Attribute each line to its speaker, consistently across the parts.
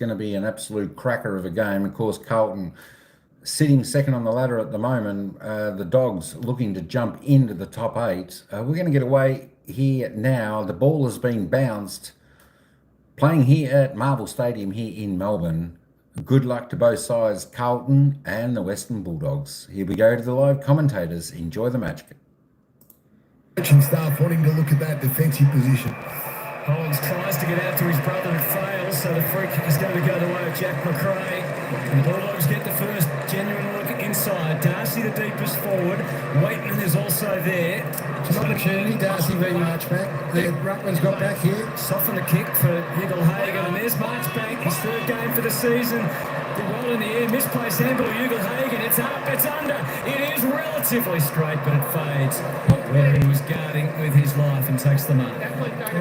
Speaker 1: going to be an absolute cracker of a game. Of course, Carlton sitting second on the ladder at the moment. The Dogs looking to jump into the top eight. We're going to get away here now. The ball has been bounced. Playing here at Marvel Stadium here in Melbourne. Good luck to both sides, Carlton and the Western Bulldogs. Here we go to the live commentators. Enjoy the match.
Speaker 2: Coaching staff wanting to look at that defensive position.
Speaker 3: Hollins tries to get out to his brother and fails, so the free kick is going to go the way of Jack McRae. And the Bulldogs get the first genuine look inside. Darcy the deepest forward. Waitman is also there.
Speaker 2: It's an opportunity. Darcy being Marchbank. Ruckman's got back here.
Speaker 3: Soften the kick for Ugle-Hagan, and there's Marchbank, his third game for the season. Did well in the air, misplaced handball, Ugle-Hagan. It's up, it's under. It is relatively straight, but it fades. Where he was guarding with his life and takes the mark.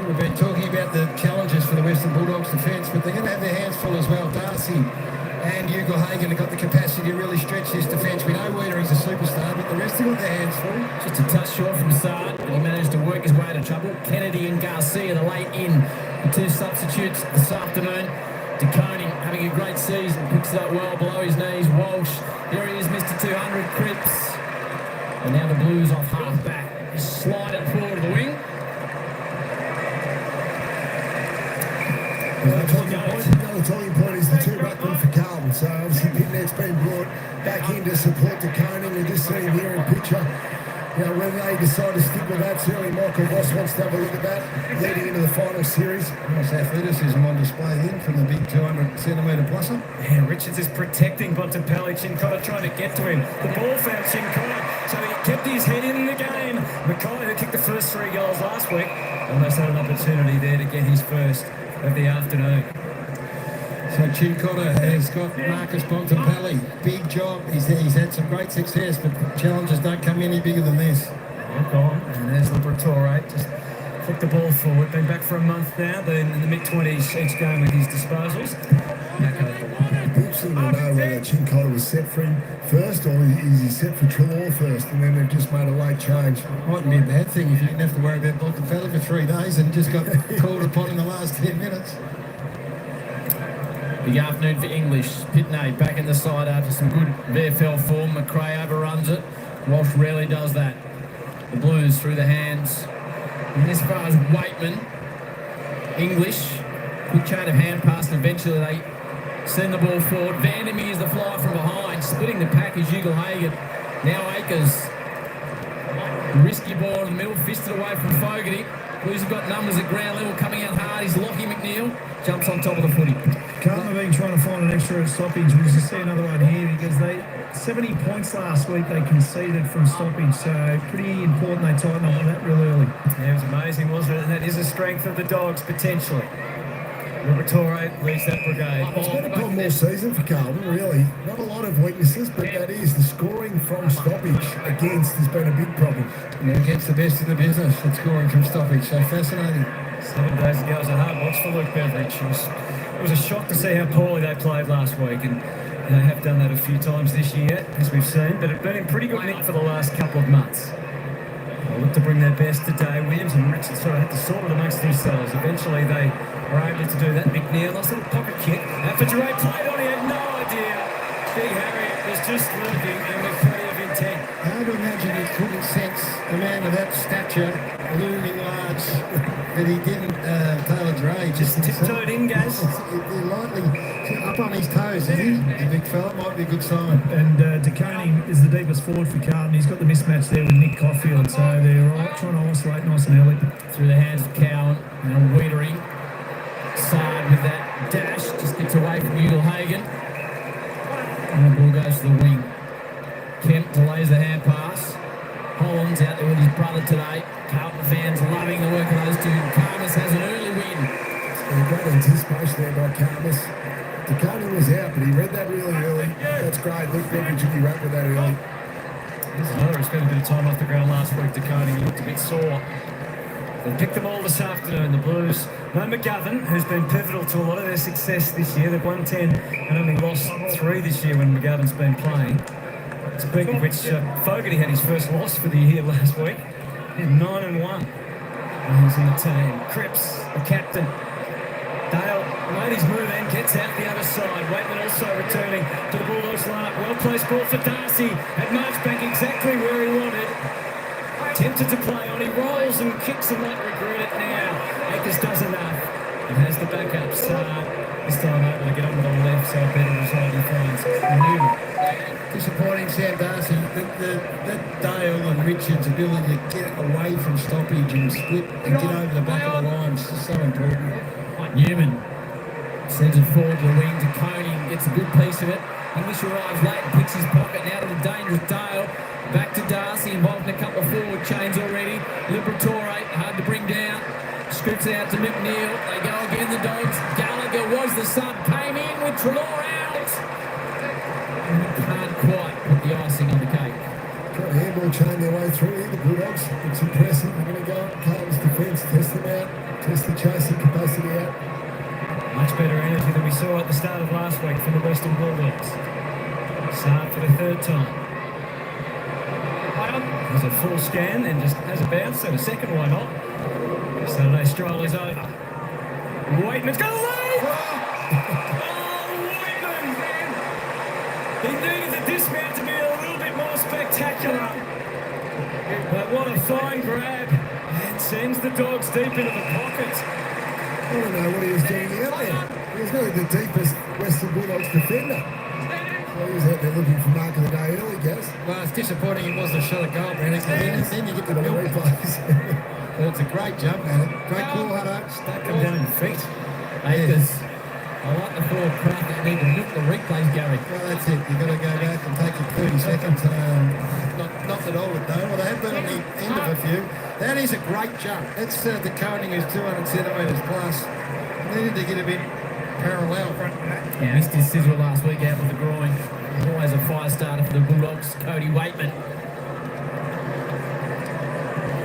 Speaker 2: We've been talking about the challenges for the Western Bulldogs defence, but they're going to have their hands full as well. Darcy and Ugle-Hagan have got the capacity to really stretch this defence. We know Weedering's a superstar, but the rest have got their hands full.
Speaker 3: Just a touch short from Saad, but he managed to work his way out of trouble. Kennedy and Garcia, the late in. The two substitutes this afternoon. DeConey having a great season, picks it up well below his knees. Walsh, there he is, Mr. 200, Cripps. And now the Blues off half back. Slide it forward to the wing.
Speaker 2: The talking point is the two ruckman for Carlton. So obviously Pitnet's been brought back in to support DeConey. We're just seeing here in picture. Whether they decide to stick with that, certainly Michael Voss wants to have a look at that leading into the final series. Nice athleticism on display in from the big 200-centimetre plusser.
Speaker 3: And Richards is protecting Bontempelli. Chincotta trying to get to him. The ball found Chincotta, so he kept his head in the game. Mackay, who kicked the first 3 goals last week, almost had an opportunity there to get his first of the afternoon.
Speaker 2: So Chincotta has got Marcus Bontempelli. Big job. He's had some great success, but challenges don't come any bigger than this.
Speaker 3: Look on, and there's Liberatore. Just flicked the ball forward. Been back for a month now. Been in the mid-20s each game with his disposals.
Speaker 2: Interesting to know whether Chincotta was set for him first or is he set for Trelaw first, and then they've just made a late change. Mightn't be a bad thing if you didn't have to worry about Bontempelli for 3 days and just got called upon in the last 10 minutes.
Speaker 3: Big afternoon for English. Pitney back in the side after some good VFL form. McRae overruns it. Walsh rarely does that. The Blues through the hands. And as far as Waitman, English, good chain of hand pass, and eventually they send the ball forward. Vandermeer is the fly from behind. Splitting the pack is Ugle-Hagan. Now Akers. Risky ball in the middle, fisted away from Fogarty. Blues have got numbers at ground level coming out hard. He's Lockie McNeil. Jumps on top of the footy.
Speaker 4: Carlton have been trying to find an extra stoppage. We'll just see another one here because they 70 points last week they conceded from stoppage, so pretty important they tighten up on that real early.
Speaker 3: Yeah, it was amazing, wasn't it? And that is a strength of the Dogs, potentially. Liberatore leads that brigade.
Speaker 2: It's been a problem all season for Carlton, really. Not a lot of weaknesses, but that is the scoring from stoppage against has been a big problem. And against the best in the business at scoring from stoppage, so fascinating.
Speaker 3: 7 days ago, it was a hard watch for Luke Beveridge. It was a shock to see how poorly they played last week, and they have done that a few times this year, as we've seen, but it's been in pretty good nick for the last couple of months. They'll look to bring their best today. Williams and Richards sort of had to sort it amongst themselves. Eventually, they were able to do that. McNeil, nice little pocket kick. After-Duray played on, he had no idea. Big Harry was just looking and with plenty of intent.
Speaker 2: Hard to imagine he couldn't sense a man of that stature looming large, that he didn't, Taylor Dray
Speaker 3: just tiptoed in, guys.
Speaker 2: They're lightly up on his toes, is he? The big fella, might be a good sign.
Speaker 4: And DeConey is the deepest forward for Carlton. He's got the mismatch there with Nick Caulfield, so they're all trying to isolate nice and early.
Speaker 3: Through the hands of Cowan and Weedering. Side with that dash, just gets away from Ugle-Hagan. And the ball goes to the wing. Kemp delays the hand pass. Hollins out there with his brother today. Carlton fans loving the work of those two. Carmus has an early win.
Speaker 2: A great anticipation there by Carmus. DeConey was out, but he read that really early. That's great. Luke Beveridge should be wrapped with that early.
Speaker 3: There's another who spent a bit of time off the ground last week. DeConey, he looked a bit sore. They picked them all this afternoon, the Blues. No McGovern, who's been pivotal to a lot of their success this year. They've won 10 and only lost 3 this year when McGovern's been playing. Speaking of which, Fogarty had his first loss for the year last week. He's 9-1. And he's in the team. Cripps, the captain. Dale made his move and gets out the other side. Waitman also returning to the Bulldogs lineup. Well placed ball for Darcy. At Marchbank exactly where he wanted. Tempted to play on. He rolls and kicks and might regret it now. Akers does enough. And has the backups. This time able to get on the left, so a better result he finds. Newman.
Speaker 5: Disappointing, Sam Darcy. That Dale and Richards' ability to get away from stoppage and split and get over the back of the line is just so important.
Speaker 3: Newman sends it forward to the wing to Coney, gets a good piece of it. English arrives late and picks his pocket now to the dangerous Dale. Back to Darcy, involved in a couple of forward chains already. Liberatore, hard to bring down. Scoops it out to McNeil. They go again, the Dogs. Gallagher was the sub, came in with Trelaw out. And we can't quite put the icing on the cake.
Speaker 2: Got a handball chain their way through here, the Bulldogs. It's impressive. They're going to go up Carlton's defence, test them out, test the chasing capacity out.
Speaker 4: Much better energy than we saw at the start of last week from the Western Bulldogs. Start for the third time. Has a full scan and just has a bounce, and a second, why not? Saturday stroll is over. Waitman's got a lead! Oh, Waitman! He needed the dismount to be a little bit more spectacular. But what a fine grab. And sends the Dogs deep into the pocket.
Speaker 2: I don't know what he was doing out there. He was really the deepest Western Bulldogs defender. So he was out there looking for mark of the day early, Gaz.
Speaker 5: Well, it's disappointing it wasn't a shot of goal, Brandon. Then you get the
Speaker 2: The
Speaker 5: milk.
Speaker 2: replays.
Speaker 5: Well, it's a great jump, man. Great call, Hutto.
Speaker 3: Stuck him down in feet. Akers. I like the forward craft that you need to milk the replays, Gary.
Speaker 5: Well, that's it. You've got to go back and take your 30 seconds. Not that I would know. Well, they have been on the end of a few. That is a great jump. That's the coning is 200 centimetres plus. Needed to get a bit parallel.
Speaker 3: Yeah, missed his sizzle last week out with the groin. Always a fire starter for the Bulldogs, Cody Waitman.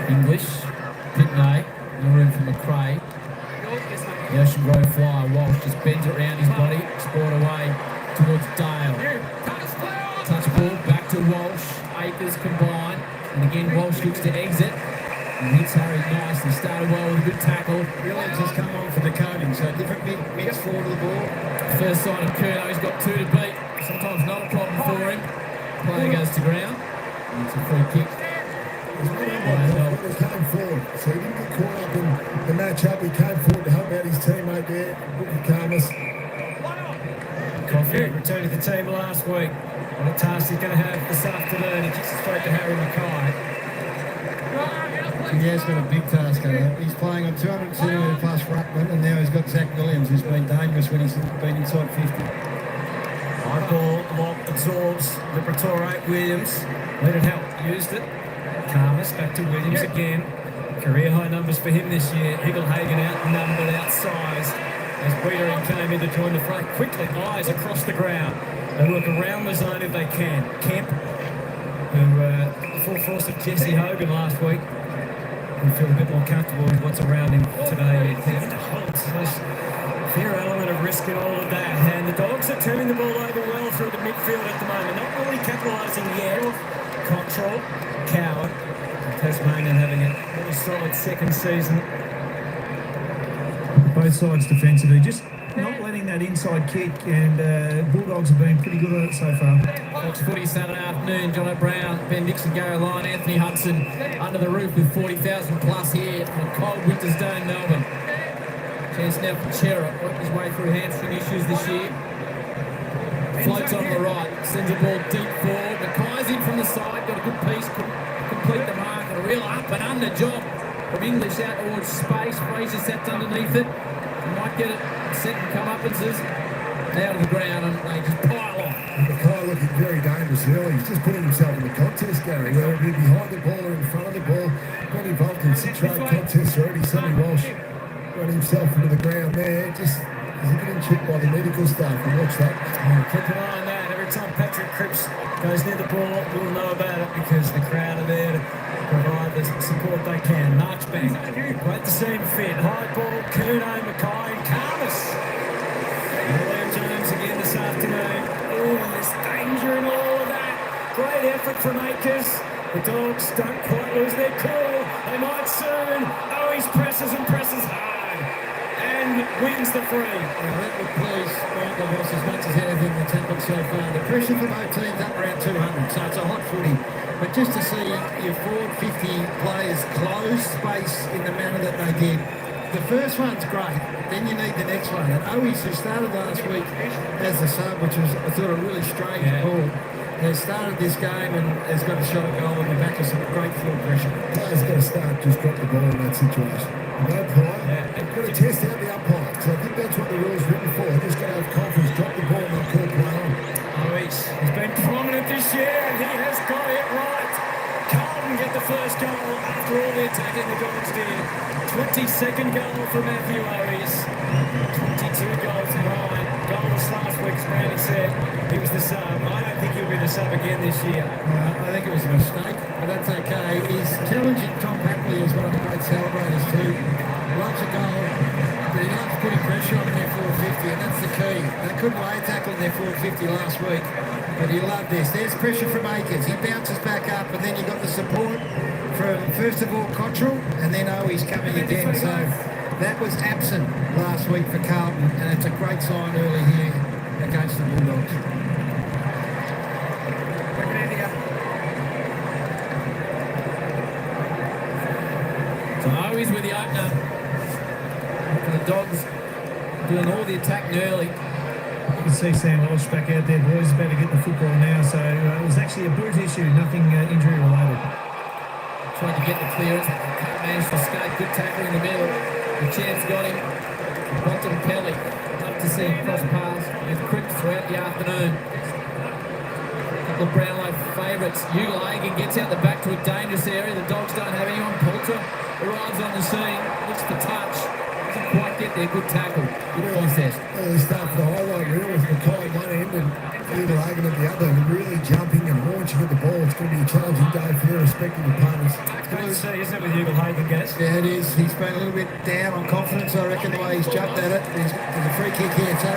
Speaker 3: English, Pitney, no room for McRae. The Ocean Grove flyer, Walsh just bends it around his body, sport away towards Dale. Touch ball, back to Walsh, Akers combine, and again Walsh looks to exit. And hits Harry nicely, started well with a good tackle.
Speaker 5: Williams has come on for the coning, so different mix forward of the ball.
Speaker 3: First sign of Curnow, he's got 2 to beat. Sometimes not a problem for him. Player goes to ground. And it's a free kick.
Speaker 2: He came forward, so he didn't get caught up in the match-up. He came forward to help out his teammate there, Booker Karmas.
Speaker 4: Coffey returned to the team last week. What a task he's going to have this afternoon. He just spoke to Harry Mackay.
Speaker 5: He has got a big task on him. He's playing on 200 centimetre plus ruckman, and now he's got Zach Williams, who's been dangerous when he's been inside 50.
Speaker 4: High ball, lob, absorbs. Liberatore, Williams. Let it help. Used it. Karmas back to Williams again. Career high numbers for him this year. Higglhagen outnumbered, outsized. As Wiedering came in to join the front quickly. Eyes across the ground. They work around the zone if they can. Kemp, who the full force of Jesse Hogan last week. We feel a bit more comfortable with what's around him today. There's a fair element of risk in all of that. And the Dogs are turning the ball over well through the midfield at the moment. Not really capitalising yet. Control, Coward, Tasmanian having a really solid second season.
Speaker 6: Both sides defensively, just not letting that inside kick, and Bulldogs have been pretty good at it so far.
Speaker 3: Fox Footy Saturday afternoon, John Brown, Ben Dixon, Gary Lyon, Anthony Hudson under the roof with 40,000 plus here on a cold winter's day in Melbourne. Chance now for Chera, worked his way through hamstring issues this year. Floats on the right, sends the ball deep forward. Mackay's in from the side, got a good piece, complete the mark, and a real up and under job from English out towards space. Fraser sets underneath it. He might get it set and come up and says out of the ground, and they just pile on.
Speaker 2: Mackay looking very dangerous early. He's just putting himself in the contest, Gary. Whether it be behind the ball or in front of the ball, got involved in 6 or 8 contests already. Sonny Walsh got himself into the ground there. Just is he getting chipped by the medical staff? And watch that.
Speaker 4: Keep an eye on that. Every time Patrick Cripps goes near the ball, we'll know about it because the crowd are there to provide the support they can. Marchbank, great to see him fit. High ball, Kuno, Mackay, and Karmas. William Jones again this afternoon. Oh, there's danger in all of that. Great effort from Akers. The Dogs don't quite lose their cool. They might soon. Oh, he presses and presses hard. And wins the free.
Speaker 5: That would please Michael Ross as much as anything that's happened so far. The pressure for both teams up around 200, so it's a hot footy. But just to see your forward 50 players close space in the manner that they did, the first one's great, then you need the next one. And Owies, who started last week as the sub, which was, I thought, a really strange ball, has started this game and has got a shot at goal on the back of some great field pressure.
Speaker 2: Players got to start, just drop the ball in that situation. No play. You've got to test out the umpire. So I think that's what the rule's written for. Just got to have confidence, drop the ball and not call play on.
Speaker 4: He's been prominent this year and he has got it right. Carlton get the first goal after all the attacking the Dogs did. 22nd goal for Matthew Owies. 22 goals to 9. Goalless last week, as Brownie said. He was the sub. I don't think he'll be the sub again this year.
Speaker 5: I think it was a mistake, but that's okay. He's challenging Tom Hackley as one of the great celebrators too. Loves a goal, but he loves putting pressure on their 450, and that's the key. They couldn't lay a tackle on their 450 last week, but he loved this. There's pressure from Akers. He bounces back up, and then you got the support from, first of all, Cottrell, and then Owies coming again. So that was absent last week for Carlton, and it's a great sign early here against the Bulldogs.
Speaker 3: So Owies with the opener. And the Dogs doing all the attacking early.
Speaker 6: You can see Sam Walsh back out there, boys, about to get the football now. So it was actually a boot issue, nothing injury related.
Speaker 3: Tried to get the clearance, managed to escape. Good tackle in the middle. The chance got him. Bontempelli. Love to see him cross paths with Cripps throughout the afternoon. A couple of Brownlow favourites. Ugle gets out the back to a dangerous area. The Dogs don't have anyone. Poulter arrives on the scene, looks for touch. Doesn't quite get there. Good tackle. Good contest.
Speaker 2: Early start for the highlight reel was Mackay at one end and Eagle Hagen at the other, and really jumping and launching at the ball. It's going to be a challenging day for their respective opponents.
Speaker 4: It's good to see, isn't it, with Ugle Hagen, Gas?
Speaker 5: Yeah, it is. He's been a little bit down on confidence, I reckon, the way he's jumped at it. There's a free kick here. So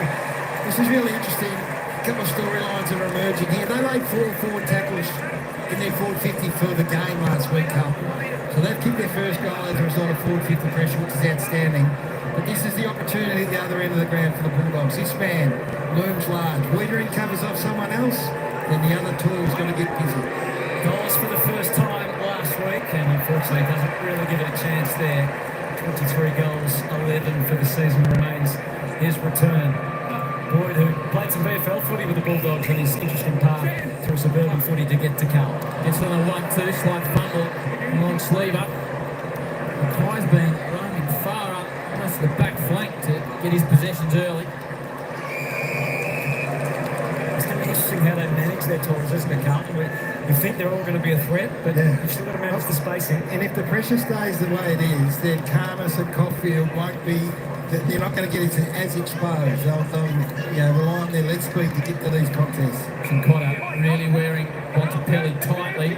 Speaker 5: this is really interesting. A couple of storylines that are emerging here. They made 4 forward tackles in their forward 50 for the game last week, Carlton. So they've kicked their first goal as a result of forward 50 pressure, which is outstanding. But this is the opportunity at the other end of the ground for the Bulldogs. This man looms large. Wiedering covers off someone else, then the other two is going to get busy.
Speaker 4: Goals for the first time last week, and unfortunately doesn't really give it a chance there. 23 goals, 11 for the season remains his return. Boyd, who played some VFL footy with the Bulldogs on his interesting path through suburban footy to get to Carlton.
Speaker 3: Gets on a 1-2, slight fumble, long sleeve up. Mackay's been roaming far up, almost to the back flank to get his possessions early.
Speaker 4: It's going to be interesting how they manage their tours, isn't it, Carlton? We think they're all going to be a threat, but you've still got to manage the spacing.
Speaker 5: And if the pressure stays the way it is, then Carmus and Caulfield won't be, they're not going to get as exposed. They'll rely on their leg speed to get to these contests.
Speaker 3: Cincotta really wearing Bontempelli tightly.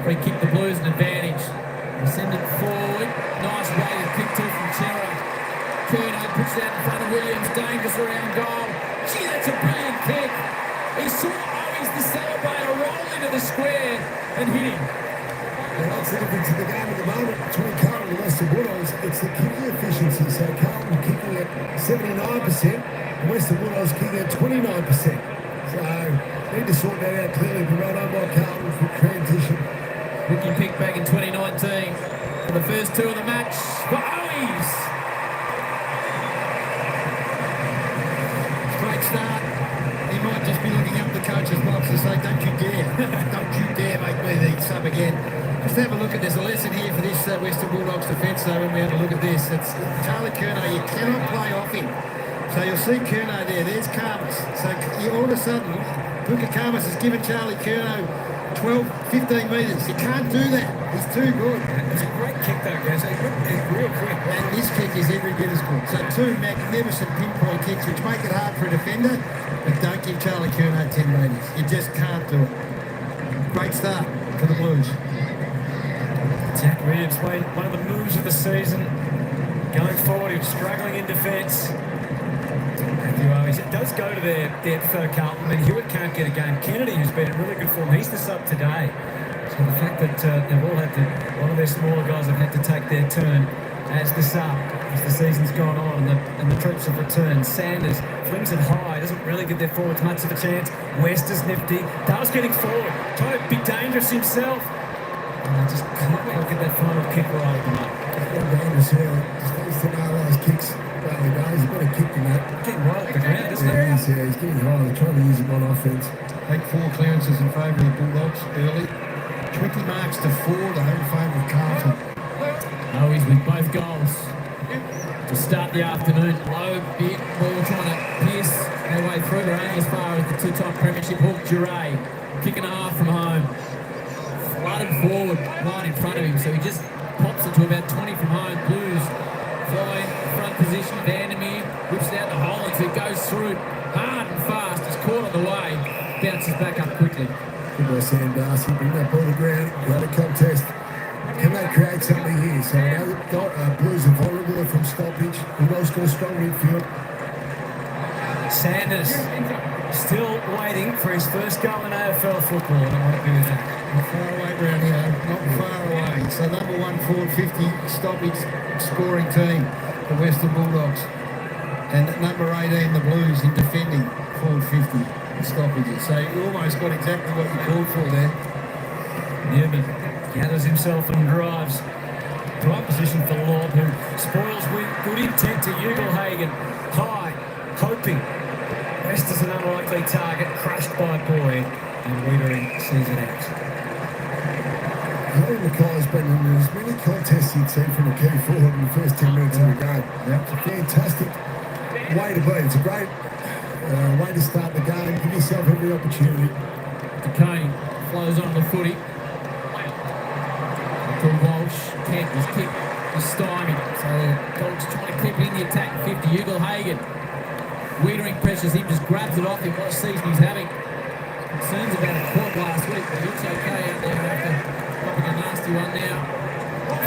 Speaker 3: Free kick the Blues an advantage. They send it forward. Nice weighted kick to from Chera. Curnow puts it out in front of Williams. Dangerous around goal. Gee, that's a brilliant kick. He saw Owies the celebrator roll into the square and hit him.
Speaker 2: Well, that's the difference in the game at the moment between Carlton and Western Bulldogs. It's the kicking efficiency. So Carlton kicking at 79%, and Western Bulldogs kicking at 29%. So need to sort that out clearly. But well done by Carlton for transition.
Speaker 3: Rookie pick back in 2019 for the first two of the match for Owies.
Speaker 5: Great start. He might just be looking up the coach's box and say, don't you dare, don't you dare make me the sub again. Just have a look at, there's a lesson here for this Western Bulldogs defence though when we have a look at this. It's Charlie Curnow, you cannot play off him. So you'll see Curnow there, there's Carmus. So all of a sudden, Puka Carmus has given Charlie Curnow 12, 15 metres. You can't do that. He's too good.
Speaker 4: It's a great kick though, guys. It's real quick.
Speaker 5: And this kick is every bit as good. So two magnificent pinpoint kicks which make it hard for a defender, but don't give Charlie Curnow 10 metres. You just can't do it. Great start for the Blues.
Speaker 4: Jack Williams played one of the moves of the season. Going forward, he was struggling in defence. It does go to their depth though, Carlton. I mean, Hewitt can't get a game. Kennedy, who's been in really good form, he's the sub today. So the fact that they've all had to, one of their smaller guys have had to take their turn as the sub as the season's gone on and the troops have returned. Sanders flings it high, doesn't really give their forwards much of a chance. West is nifty. Dale's getting forward, trying to be dangerous himself. And just can't quite get that final kick right at the moment.
Speaker 2: Dangerous here. Just needs to know those kicks early days. He's better kick than that.
Speaker 4: Getting right at the ground, isn't it?
Speaker 2: Yeah, he's getting high. They're trying to use him on offence.
Speaker 5: Take 4 clearances in favour of the Bulldogs early. 20 marks to 4 though in favour of Carlton.
Speaker 3: Owies with both goals to start the afternoon. Low bit ball trying to pierce their way through. They're only as far as the two-time premiership hook. Duray kicking a half from home. Flooded forward right in front of him, so he just pops it to about 20 from home. Blues flying front position. Vandermeer whips it out to Holland, who goes through hard and fast. He's caught on the way, bounces back up quickly.
Speaker 2: Good by Sam Darcy. Bring that ball to ground. Great contest. Can they create something here? So now the Blues are vulnerable from stoppage. Bulldogs got a strong midfield.
Speaker 4: Sanders still waiting for his first goal in AFL football. I don't want to be with that.
Speaker 5: Not far away round here, not far away. So number 1 forward 50 stoppage scoring team, the Western Bulldogs. And at number 18, the Blues in defending forward 50 stoppages. So you almost got exactly what you called for there.
Speaker 4: Newman gathers himself and drives. Right position for Lobb, who spoils with good intent to Ugelhagen. High, hoping. West is an unlikely target, crushed by Boyd, and Wiedering sees it out.
Speaker 2: Harry Mackay's been in as many contests you'd see from a key forward in the first 10 minutes of the game. It's a fantastic way to be. It's a great way to start the game. Give yourself every opportunity.
Speaker 3: DeConey flows on the footy. To Walsh. Kent was kicked, was stymied. So the Dogs trying to keep it in the attack. 50. Ugelhagen. Wiedering pressures him, just grabs it off him. What a season he's having. Concerns about a quad last week, but he looks okay out there after dropping a nasty one now.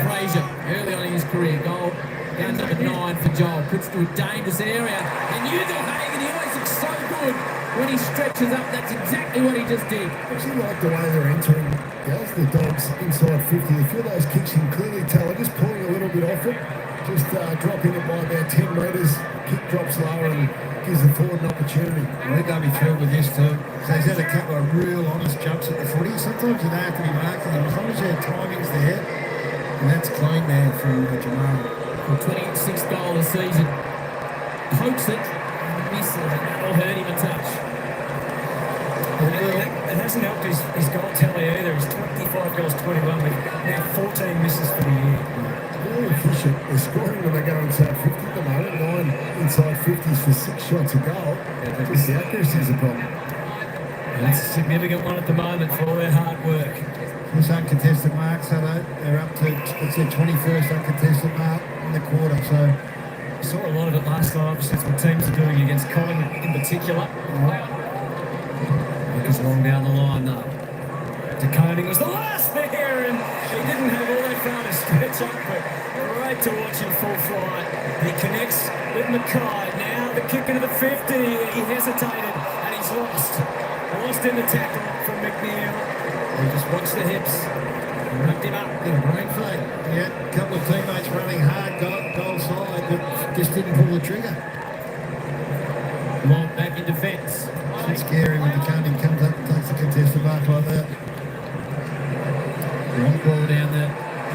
Speaker 3: Fraser, early on in his career, goal. Down number 9 for Joel. Puts to a dangerous area. And Ugelhagen, he always looks so good when he stretches up. That's exactly what he just did.
Speaker 2: Actually like the way they're entering. As the Dogs inside 50, a few of those kicks you can clearly tell are just pulling a little bit off it. Just dropping it by about 10 metres. Kick drops lower and gives the forward an opportunity.
Speaker 5: I think they'll be thrilled with this too. So he's had a couple of real honest jumps at the footy. Sometimes you don't have to be marking them. As long as your timing's there. And that's clean there from Jamal.
Speaker 3: For 26th goal of the season. Pokes it and misses, and that'll hurt him a touch.
Speaker 4: It hasn't helped his goal tally either. He's 25 goals, 21, but now 14 misses for the year.
Speaker 2: Very efficient. They're scoring when they go inside 50 at the moment. 9 inside 50s for 6 shots a goal. Just the accuracy is a problem.
Speaker 4: That's a significant one at the moment for all their hard work.
Speaker 5: This uncontested mark, so they're up to, it's their 21st uncontested mark in the quarter. So
Speaker 4: Saw a lot of it last night, obviously it's what teams are doing against Collingwood in particular. It's long down the line though. DeConing was the last there, and he didn't have all that far to stretch up, but great to watch him full flight. He connects with Mackay. Now the kick into the 50. He hesitated and he's lost in the tackle from McNeil. He just watched the hips and wrapped him up.
Speaker 5: a brain fade. Yeah, a couple of teammates running hard, goal side, but just didn't pull the trigger.
Speaker 3: Long back in defence.
Speaker 5: It's scary when the counting comes up and takes a contested mark like that.
Speaker 3: Long ball down the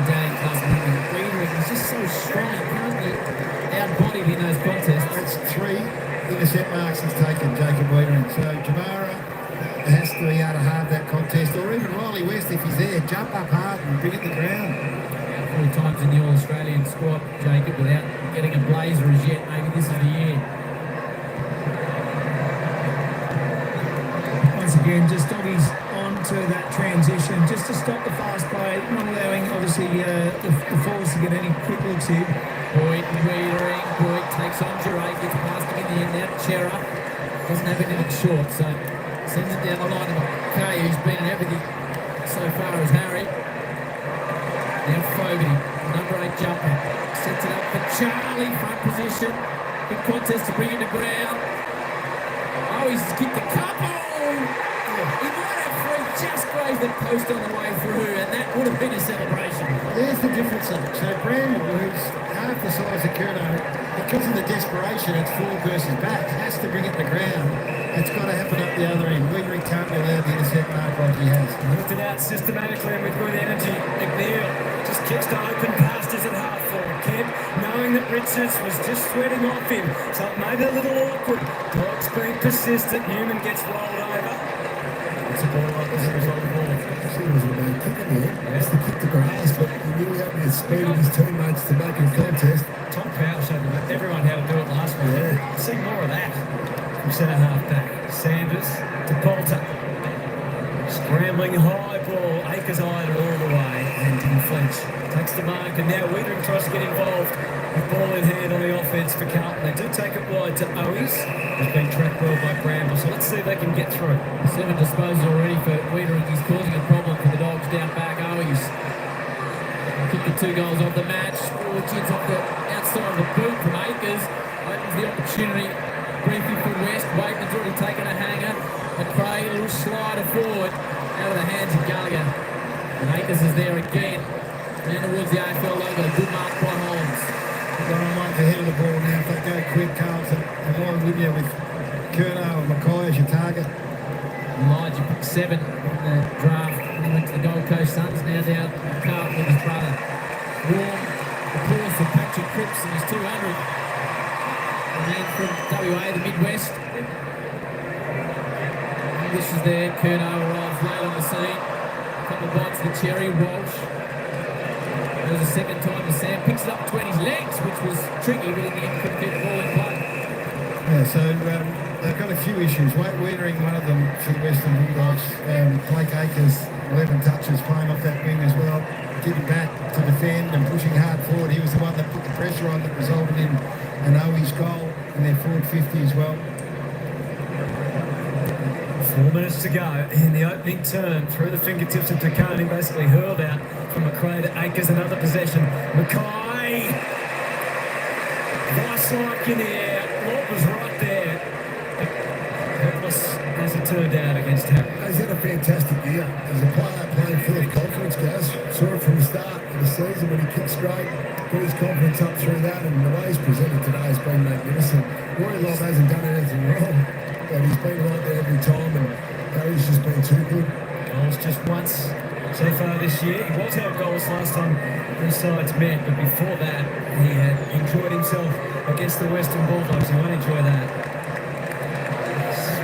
Speaker 3: down cousin. Wiedering is just so strong. He can't be out-bodied in those contests.
Speaker 5: That's 3 intercept marks he's taken, Jacob Wiedering. So Jamara has to be able to halve that contest, or even Riley West, if he's there, jump up hard and bring it to the ground.
Speaker 3: 4 times in the All-Australian squad, Jacob, without getting a blazer as yet. Maybe this is the year.
Speaker 6: Once again, just Doggies onto that transition, just to stop the fast play, not allowing, obviously, the forwards to get any quick looks here.
Speaker 3: Boyd and Wiedering. Boyd takes on Duray, gets past him in the end. Now Chera doesn't have anything short, so sends it down the line of Kay, who's been in everything so far as Harry. Now Fogarty, number 8 jumper, sets it up for Charlie, front position. Big contest to bring it to ground. Oh, he's kicked a couple. He might have 3, just grazed the post on the way through, and that would have been a celebration.
Speaker 5: There's the difference though. So Brandon, who's half the size of Curnow, because of the desperation, it's forward versus back. Has to bring it to the ground. It's got to happen up the other end. Wiedering can't be allowed to intercept Mark like he has.
Speaker 4: Moved it out systematically and with good energy. McNeil just kicks to open passes at half forward. Kemp, knowing that Richards was just sweating off him, so it made it a little awkward. Dogs being persistent. Newman gets rolled over. It's a ball up as a result of the ball.
Speaker 2: She was a bad kick in there. He has to kick the grass, but he knew he had the speed of his teammates to make a contest.
Speaker 4: Tom Powell showed everyone how to do it last week.
Speaker 2: Yeah.
Speaker 4: See more of that from centre half back. Sanders to Bolter. Scrambling high ball. Akers eyed it all the way and didn't flinch. Takes the mark and now Wiedering tries to get involved. With ball in hand on the offence for Carlton. They do take it wide to Owies. He's been tracked well by Bramble, so let's see if they can get through.
Speaker 3: 7 disposals already for Wiedering. He's causing a problem for the Dogs down back. Owies kicked the 2 goals off the match. Chins off the outside of the boot from Akers. Opens the opportunity briefly for West. Wakeman's already taken a hanger. McRae, a little slider forward out of the hands of Gallagher. And Akers is there again. Down towards the AFL logo. A good mark by Holmes.
Speaker 5: One on one for head of the ball now. If they go quick, Carlton, and why would you with Curnow and Mackay as your target?
Speaker 3: Elijah picked 7 in the draft when he went to the Gold Coast Suns. Now down at Carlton with his brother. Warm applause for Patrick Cripps and his 200. The man from WA, the Midwest. English is there. Curnow arrives late on the scene. A couple of bites of the cherry. Walsh. There's a second time as Sam picks it up between his legs, which was tricky, but in the end couldn't get the ball in play.
Speaker 5: Yeah, so they've got a few issues. Wiedering, one of them for the Western Bulldogs. Blake Akers, 11 touches, playing off that wing as well. Getting back to defend and pushing hard forward. He was the one that put the pressure on that resulted in an Owies goal in their forward 50 as well.
Speaker 4: 4 minutes to go in the opening turn. Through the fingertips of Takani, basically hurled out from McRae to Akers. Another possession. Mackay! Vice-like in the air. Lott was right there. Helpless as it turned out against Harry.
Speaker 2: He's had a fantastic year. He's a player playing full of confidence, guys. Saw it from the start of the season when he kicked straight, got his confidence up through that, and the way he's presented today has been magnificent. Roy Love hasn't done anything wrong, but he's been right there every time, and Harry's just been too good.
Speaker 4: Goals just once so far this year. He was out goals last time these sides met, but before that, he had enjoyed himself against the Western Bulldogs. He won't enjoy that.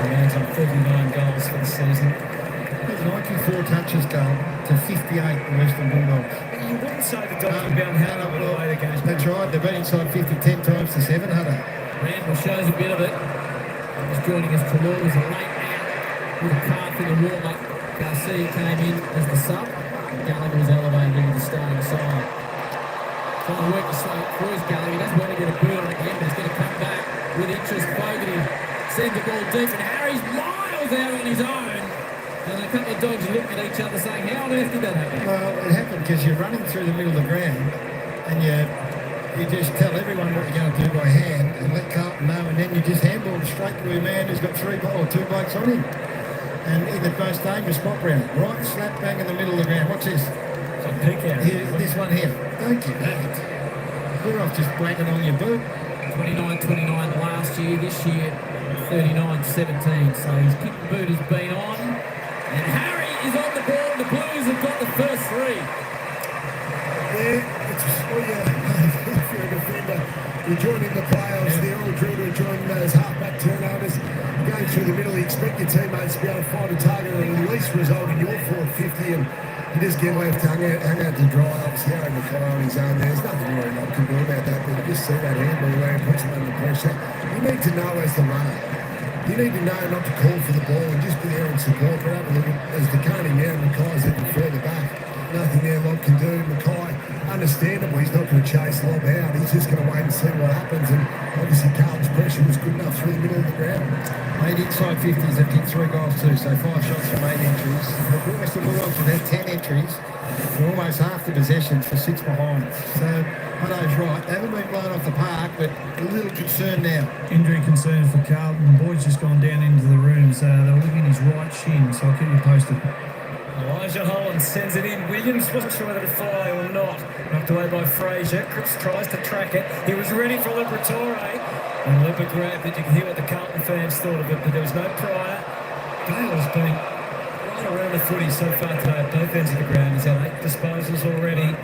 Speaker 4: Remains on 39 goals for the season.
Speaker 5: There's 94 touches goal to 58 the Western Bulldogs.
Speaker 4: You wouldn't say the Dogs would be unhappy with the way the game's
Speaker 5: That's right, they've been inside 50 10 times to 7, Hunter.
Speaker 3: Randall shows a bit of it. Just joining us, Trelaw was a late out with a calf in the warm-up. Garcia came in as the sub. Gallagher was elevated into the starting side. Trying to work the slope through Gallagher. Doesn't want to get a boot on it again, but he's going to come back with interest. Fogarty sends the ball deep, and Harry's miles out on his own. And a couple of Dogs looking at each other saying, how on earth did that happen?
Speaker 5: Well, it happened because you're running through the middle of the ground and you just tell everyone what you're going to do by hand and let Carlton know, and then you just handball it straight to a man who's got 2 blokes on him. And in the most dangerous spot round, right slap bang in the middle of the ground. Watch this.
Speaker 4: It's a peek out.
Speaker 5: Here, this one here. Don't get that. We're off just blanking on your boot.
Speaker 3: 29-29 last year, this year 39-17. So his kick boot has been on. And Harry is on the ball. The Blues have got the first 3.
Speaker 2: Yeah, it's if you're a defender, you're joining the playoffs, they're all drilled to join those half-back turnovers. Going through the middle, you expect your teammates to be able to find a target and at least result in your 450, and you just get left hung out to dry. Obviously, Harry McKay on his own, there's nothing really I can do about that, but you just see that handball there and puts him under pressure. You need to know as the runner. You need to know not to call for the ball and just be there and support. But have a look at, as the Carney now, Mackay's even further back. Nothing there Lobb can do. Mackay, understandable, he's not going to chase Lobb out. He's just going to wait and see what happens. And obviously, Carlton's pressure was good enough through the middle of the ground.
Speaker 5: 8 inside 50s, they've kicked 3 goals too, so 5 shots from 8 entries. The Western Bulldogs have had 10 entries for almost half the possessions for 6 behind. So, Hutto's right. They haven't been blown off the park, but a little concerned now.
Speaker 6: Injury concerns for Carlton. The boy's just gone down into the room, so they're looking at his right shin, so I'll keep you posted.
Speaker 4: Elijah Holland sends it in. Williams wasn't sure whether to fly or not. Knocked away by Fraser. Cripps tries to track it. He was ready for Liberatore. And Liber grabbed it. You can hear what the Carlton fans thought of it, but there was no prior. Gale's been right around the footy so far today at both ends of the ground. He's had 8 disposals already.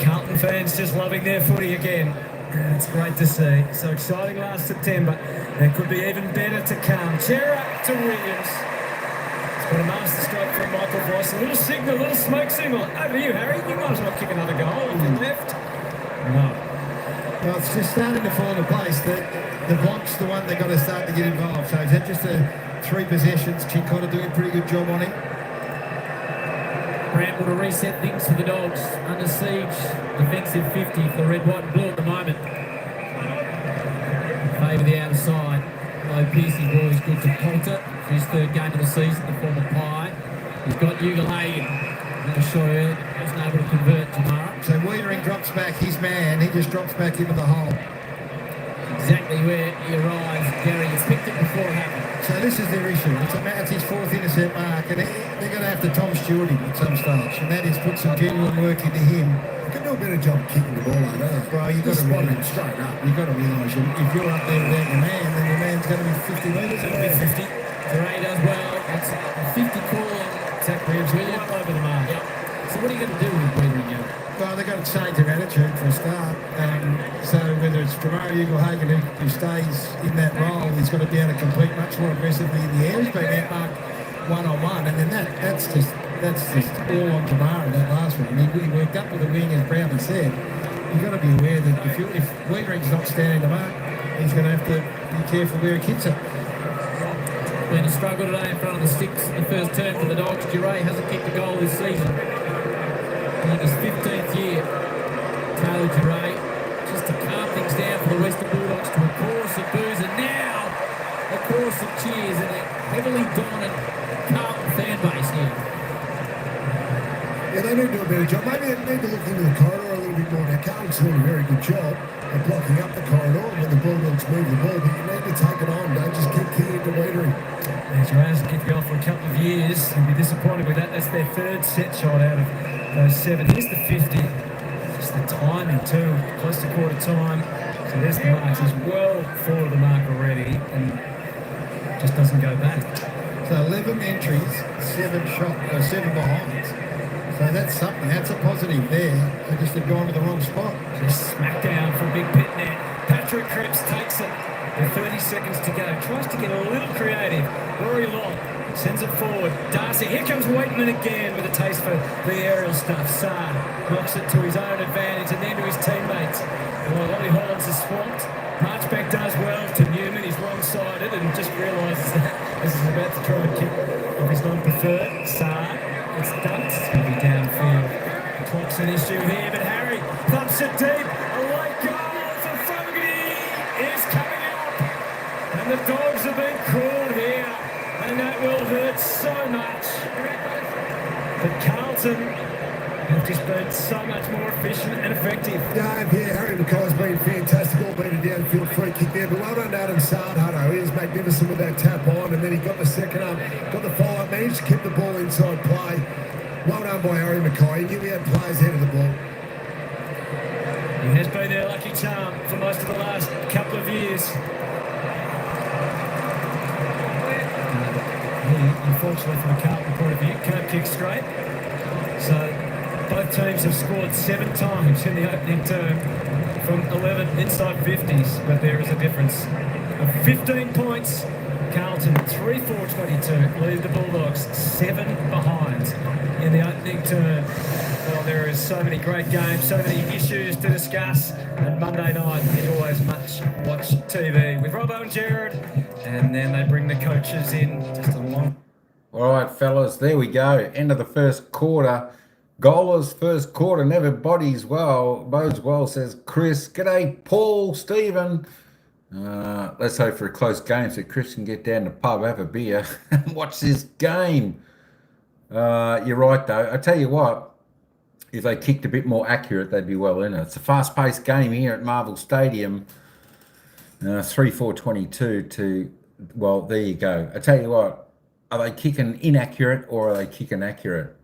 Speaker 4: Carlton fans just loving their footy again. It's great to see. So exciting last September. There could be even better to come. Gerrard to Williams. It's been a master stroke from Michael Voice. A little signal, a little smoke signal. Over to you, Harry. You might as well kick another goal if you left. No.
Speaker 5: Well, it's just starting to fall into place. The block's the one they've got to start to get involved. So is that just 3 possessions? Chicotta doing a pretty good job on it.
Speaker 3: Bramble to reset things for the Dogs. Under siege, defensive 50 for red, white and blue at the moment. Favour the outer side. Low piercing ball is good to Poulter for his 3rd game of the season, the former Pie. He's got Ugalhagen. Not sure he wasn't able to convert tomorrow.
Speaker 5: So Wiedering drops back his man. He just drops back into the hole.
Speaker 3: Exactly where he arrives. Gary has picked it before it happened.
Speaker 5: So this is their issue. It's his 4th intercept mark, and they're going to have to Tom Stewart him at some stage, and that is put some genuine work into him.
Speaker 2: You can do a better job kicking the ball out, eh?
Speaker 5: Well, you've got to
Speaker 2: spot him
Speaker 5: realise,
Speaker 2: straight up.
Speaker 5: you've got to realise if you're up there without your man, then your man's going to be 50 metres.
Speaker 3: It'll be 50. Duray does well. It's a 50 call on Zach Williams. Right over the mark. Yep. So what are you going to do with Wiedering now?
Speaker 5: Well, they've got to change their attitude for a start. So whether it's Jamal Ugalhagen who stays in that role, he's got to be able to compete much more aggressively in the air. He's been outmarked one-on-one, and then that's just all on Jamar in that last one. I mean, he worked up with the wing, as Brownlee said. You've got to be aware that if Wiedering's not standing the mark, he's going to have to be careful where he kicks it.
Speaker 3: Been a struggle today in front of the sticks in the first term for the Dogs. Duray hasn't kicked a goal this season. In his 15th year, Taylor Duray, just to calm things down for the Western Bulldogs to a chorus of boos, and now a chorus of cheers and a heavily dominant Carlton fan base here.
Speaker 2: Yeah, they need to do a better job. Maybe they need to look into the corridor a little bit more. Now, Carlton's doing a very good job of blocking up the corridor when the Bulldogs move the ball, but you need to take it on. Don't just keep kicking it to Wiedering.
Speaker 4: Duray hasn't kicked a goal for a couple of years. He'll be disappointed with that. That's their 3rd set shot out of those 7. Here's the 50. Just the timing too, close to quarter time. So there's the marks. He's well forward of the mark already and just doesn't go back.
Speaker 5: So 11 entries, 7 behinds. So that's something. That's a positive there. They just have gone to the wrong spot.
Speaker 4: Just smack down from Big Pit net. Patrick Cripps takes it with 30 seconds to go. Tries to get a little creative. Rory Long sends it forward. Darcy, here comes Waitman again with a taste for the aerial stuff. Saar knocks it to his own advantage and then to his teammates. Well, Ollie Hollands is swamped. Marchback does well to Newman. He's wrong-sided and just realises that this is about to try and kick off his non-preferred. Saar, it's dunked. It's going to be downfield. The clock's an issue here, but Harry thumps it deep. A late goal for Fogarty is coming up. And the Dogs have been caught here. And that will hurt so much. But Carlton have just been so much more efficient and effective.
Speaker 2: Yeah, Harry McKay's been fantastic, all been a downfield free kick there, but well done Adam Sardhutto. He was magnificent with that tap on, and then he got the second up, got the follow-up, managed to keep the ball inside play. Well done by Harry McKay. He knew he had players ahead of the ball.
Speaker 4: He has been their lucky charm for most of the last couple of years. Unfortunately, from a Carlton point of view, can't kick straight. So both teams have scored 7 times in the opening term from 11 inside 50s, but there is a difference of 15 points. Carlton 3-4-22 lead the Bulldogs 7 behind in the opening term. Well, there is so many great games, so many issues to discuss, and Monday night is always watch TV with Robbo and Gerrard, and then they bring the coaches in. Just a long.
Speaker 1: All right, fellas, there we go. End of the first quarter. Goalless first quarter never bodes well, says Chris. G'day, Paul, Stephen. Let's hope for a close game so Chris can get down to the pub, have a beer, and watch this game. You're right, though. I tell you what, if they kicked a bit more accurate, they'd be well in it. It's a fast-paced game here at Marvel Stadium. 3-4-22 to, well, there you go. I tell you what, are they kicking inaccurate or are they kicking accurate?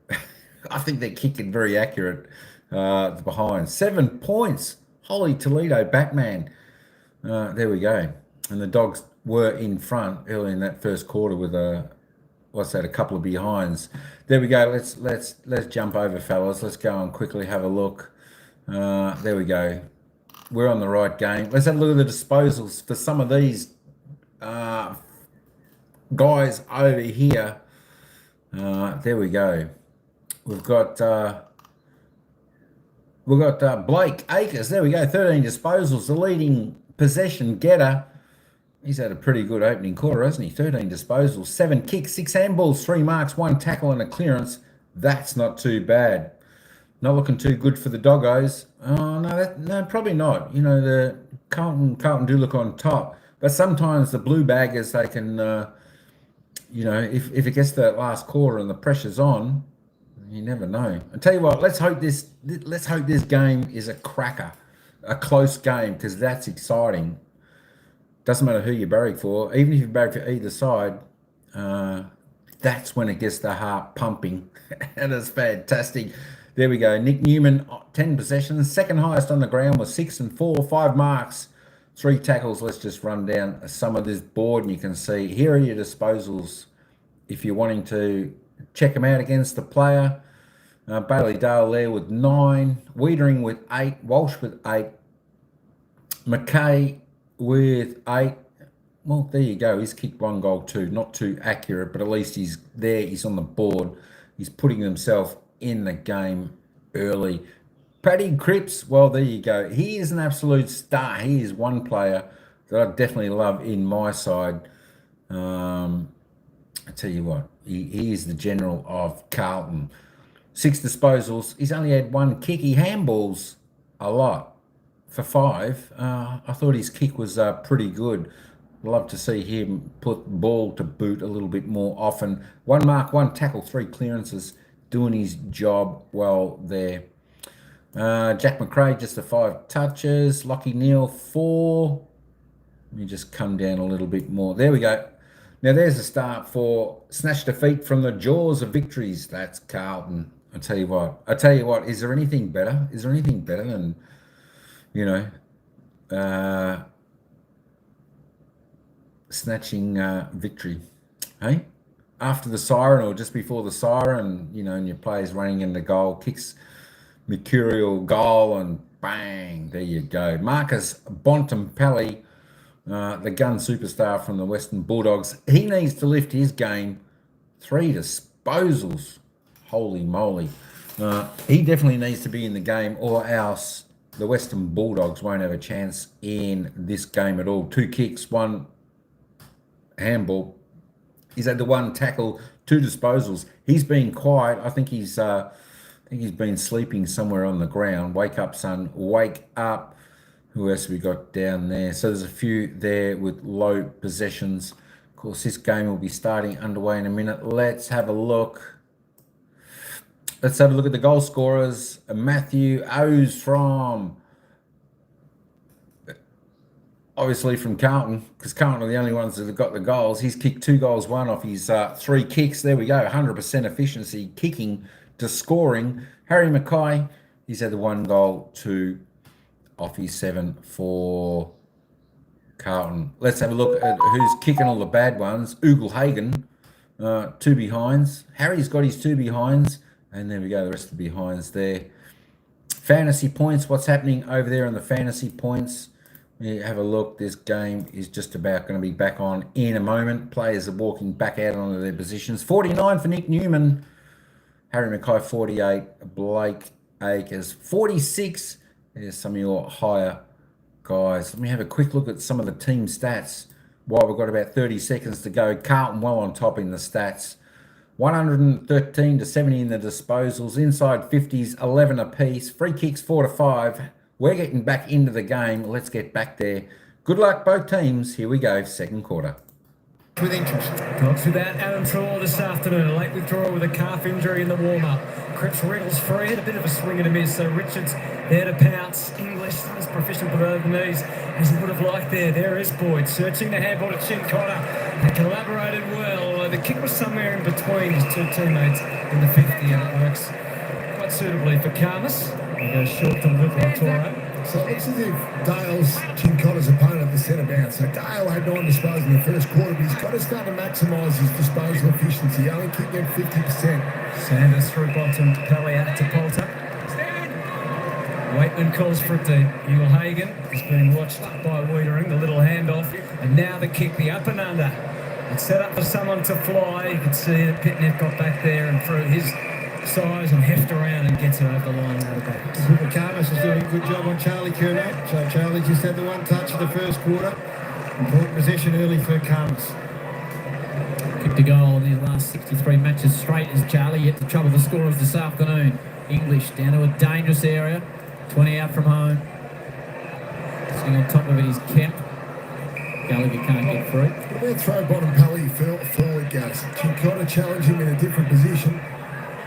Speaker 1: I think they're kicking very accurate behind. 7 points. Holy Toledo, Batman. There we go. And the Dogs were in front early in that first quarter with a couple of behinds. There we go. Let's jump over, fellas. Let's go and quickly have a look. There we go. We're on the right game. Let's have a look at the disposals for some of these guys over here. There we go. We've got Blake Acres. There we go. 13 disposals. The leading possession getter. He's had a pretty good opening quarter, hasn't he? 13 disposals, 7 kicks, 6 handballs, 3 marks, 1 tackle and a clearance. That's not too bad. Not looking too good for the Doggos. Oh, no, probably not. You know, the Carlton do look on top. But sometimes the Blue Baggers, they can, you know, if it gets to that last quarter and the pressure's on, you never know. I tell you what, let's hope this game is a cracker, a close game, because that's exciting. Doesn't matter who you barrack for, even if you barrack for either side, that's when it gets the heart pumping. And it's fantastic. There we go. Nick Newman, 10 possessions. Second highest on the ground was 6 and 4, 5 marks, 3 tackles. Let's just run down some of this board and you can see here are your disposals if you're wanting to check them out against the player. Bailey Dale there with 9, Wiedering with 8, Walsh with 8, McKay with 8. Well, there you go. He's kicked 1 goal too. Not too accurate, but at least he's there. He's on the board. He's putting himself in the game early. Paddy Cripps, well, there you go. He is an absolute star. He is one player that I definitely love in my side. I tell you what, he is the general of Carlton. 6 disposals. He's only had 1 kick. He handballs a lot. For 5, I thought his kick was pretty good. Love to see him put ball to boot a little bit more often. 1 mark, 1 tackle, 3 clearances, doing his job well there. Jack McRae, just the 5 touches. Lockie Neal, 4. Let me just come down a little bit more. There we go. Now there's a start for snatch defeat from the jaws of victories. That's Carlton. I tell you what. Is there anything better? Is there anything better than, you know, snatching victory, hey? After the siren or just before the siren, you know, and your player's running in the goal, kicks mercurial goal and bang, there you go. Marcus Bontempelli, the gun superstar from the Western Bulldogs, he needs to lift his game. 3 disposals, holy moly. He definitely needs to be in the game or else the Western Bulldogs won't have a chance in this game at all. 2 kicks, 1 handball. He's had the 1 tackle, 2 disposals. He's been quiet. I think he's been sleeping somewhere on the ground. Wake up, son. Wake up. Who else have we got down there? So there's a few there with low possessions. Of course, this game will be starting underway in a minute. Let's have a look. Let's have a look at the goal scorers. Matthew O's from, obviously from Carlton, because Carlton are the only ones that have got the goals. He's kicked 2 goals, 1 off his 3 kicks. There we go, 100% efficiency, kicking to scoring. Harry Mackay, he's had the 1 goal, 2 off his 7 for Carlton. Let's have a look at who's kicking all the bad ones. Ugelhagen, 2 behinds. Harry's got his 2 behinds. And there we go, the rest of the behinds there. Fantasy points, what's happening over there on the fantasy points? You have a look. This game is just about going to be back on in a moment. Players are walking back out onto their positions. 49 for Nick Newman. Harry Mackay, 48. Blake Acres, 46. There's some of your higher guys. Let me have a quick look at some of the team stats while we've got about 30 seconds to go. Carlton well on top in the stats. 113 to 70 in the disposals. Inside 50s, 11 apiece. Free kicks, 4 to 5. We're getting back into the game. Let's get back there. Good luck, both teams. Here we go, second quarter.
Speaker 5: With interest.
Speaker 4: Dogs without Adam Traw this afternoon. A late withdrawal with a calf injury in the warm-up. Cripps wriggles free. Had a bit of a swing and a miss. So Richards there to pounce. English is proficient below the knees as he would have liked there. There is Boyd searching the handball to Chin Connor. They collaborated well. the kick was somewhere in between his two teammates in the 50, and it works quite suitably for Carmus. He goes short to Liberatore.
Speaker 2: So it looks as if Dale's Chincotta's opponent at the centre bounce. So Dale had 9 disposals in the first quarter, but he's got to start to maximise his disposal efficiency. Only kicking at 50%.
Speaker 4: Sanders through bottom, Pelly out to Polter. Waitman calls for it to Ulehagen. He's being watched by Wiedering, the little handoff. And now the kick, the up and under. It's set up for someone to fly. You can see that Pitnev got back there and threw his size and heft around and gets it over the line out of the back.
Speaker 5: Carmus is doing a good job on Charlie Curnow. So Charlie just had the one touch of the first quarter. Important possession early for Carmus.
Speaker 3: Kicked a goal in the last 63 matches straight as Charlie, yet to trouble the scorers this afternoon. English down to a dangerous area. 20 out from home. Sitting on top of it is Kemp. Gallagher can't get through.
Speaker 2: We'll throw bottom Pally forward, guys. Chincotta challenge him in a different position.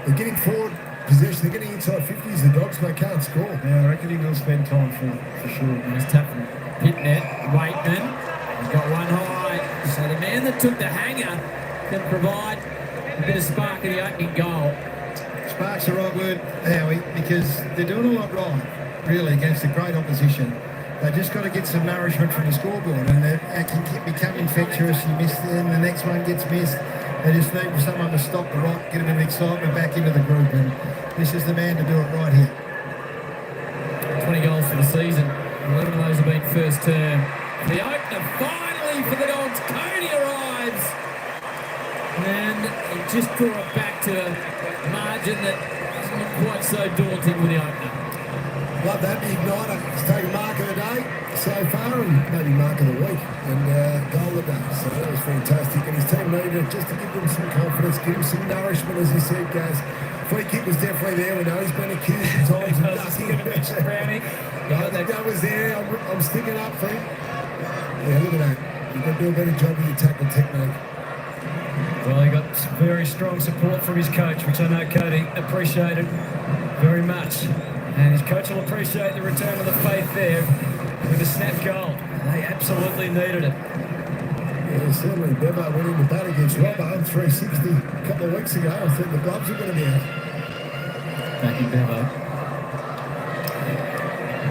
Speaker 2: They're getting forward possession. They're getting inside 50s. The Dogs, they can't score.
Speaker 5: Yeah, I reckon he will spend time for sure.
Speaker 3: Nice tap from Pitnet. Waitman. He's got one high. So the man that took the hanger can provide a bit of spark in the opening goal.
Speaker 5: Spark's the right word, Howie, because they're doing a lot right, really, against a great opposition. They've just got to get some nourishment from the scoreboard, and it can become infectious. You miss them, the next one gets missed. They just need someone to stop the rot, get them in excitement back into the group, and this is the man to do it right here.
Speaker 3: 20 goals for the season. 11 of those have been first term. The opener finally for the Dogs. Cody arrives. And he just draw it back to a margin that isn't quite so daunting with the opener.
Speaker 2: Love that, the igniter. He's taken mark of the day so far, and maybe mark of the week, and goal of the day. So that was fantastic, and his team needed it just to give them some confidence, give them some nourishment, as he said, guys. Free kick was definitely there. We know he's been accused at times of ducking it. I think that was there. I'm sticking up for him. Yeah, look at that. You've got to do a better job with your tackle technique.
Speaker 4: Well, he got very strong support from his coach, which I know Cody appreciated very much. And his coach will appreciate the return of the faith there with a snap goal. They absolutely needed it.
Speaker 2: Yeah, certainly. Bevo went in the bat against Robbo on 360 a couple of weeks ago. I think the gloves are going to be out.
Speaker 3: Back in Bevo.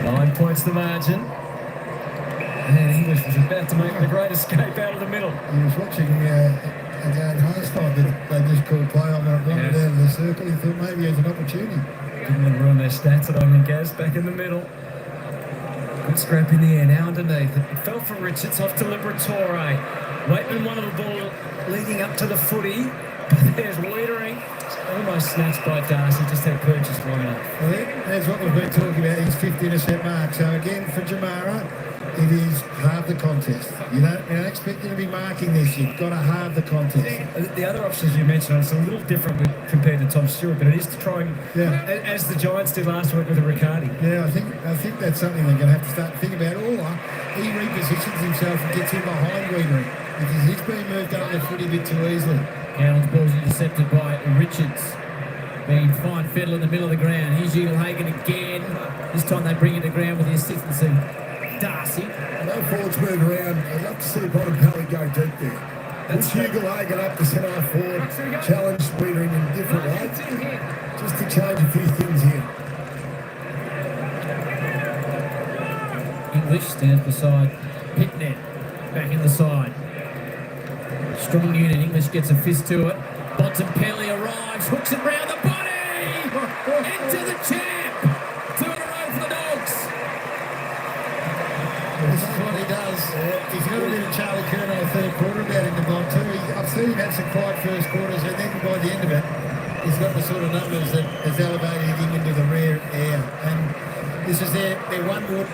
Speaker 4: 9 points the margin. And English was about to make the great escape out of the middle.
Speaker 5: He was watching again last time that they just called play on it, running out of the circle. He thought maybe there's an opportunity.
Speaker 4: Didn't want to ruin their stats, I don't think, Gaz. Back in the middle. Good scrap in the air, now underneath. It fell for Richards, off to Liberatore. Waitman wanted the ball leading up to the footy. But there's Wiedering. Almost snatched by Darcy, just had purchased one up.
Speaker 5: Well, that's what we've been talking about, his 50 intercept mark. So again, for Jamara, it is halve the contest. You don't expect you to be marking this. You've got to halve the contest.
Speaker 4: The other options you mentioned, it's a little different compared to Tom Stewart, but it is to try and, as the Giants did last week with the Riccardi.
Speaker 5: Yeah, I think that's something they're going to have to start to think about. Or he repositions himself and gets in behind Wiedering, because he's been moved up the footy a bit too easily.
Speaker 3: Cowan's ball's intercepted by Richards. Being fine fiddle in the middle of the ground. Here's Ulehagen again. This time they bring it to ground with the assistance of Darcy.
Speaker 2: No forwards move around. I'd love to see bottom Pally go deep there. That's Ulehagen up to centre half forward. Challenge Wiedering in a different way. Just to change a few things here.
Speaker 3: English stands beside Pitnet. Back in the side. Strong unit. English gets a fist to it. Bontempelli arrives. Hooks it round the body. Into the champ. 2 in a row for the Dogs.
Speaker 5: This is what he does. He's got a bit of Charlie Curnow third quarter about him to Bond too. I've seen him have some quiet first quarters, and then by the end of it, he's got the sort of numbers that has elevated him into the rare air. And this is their one more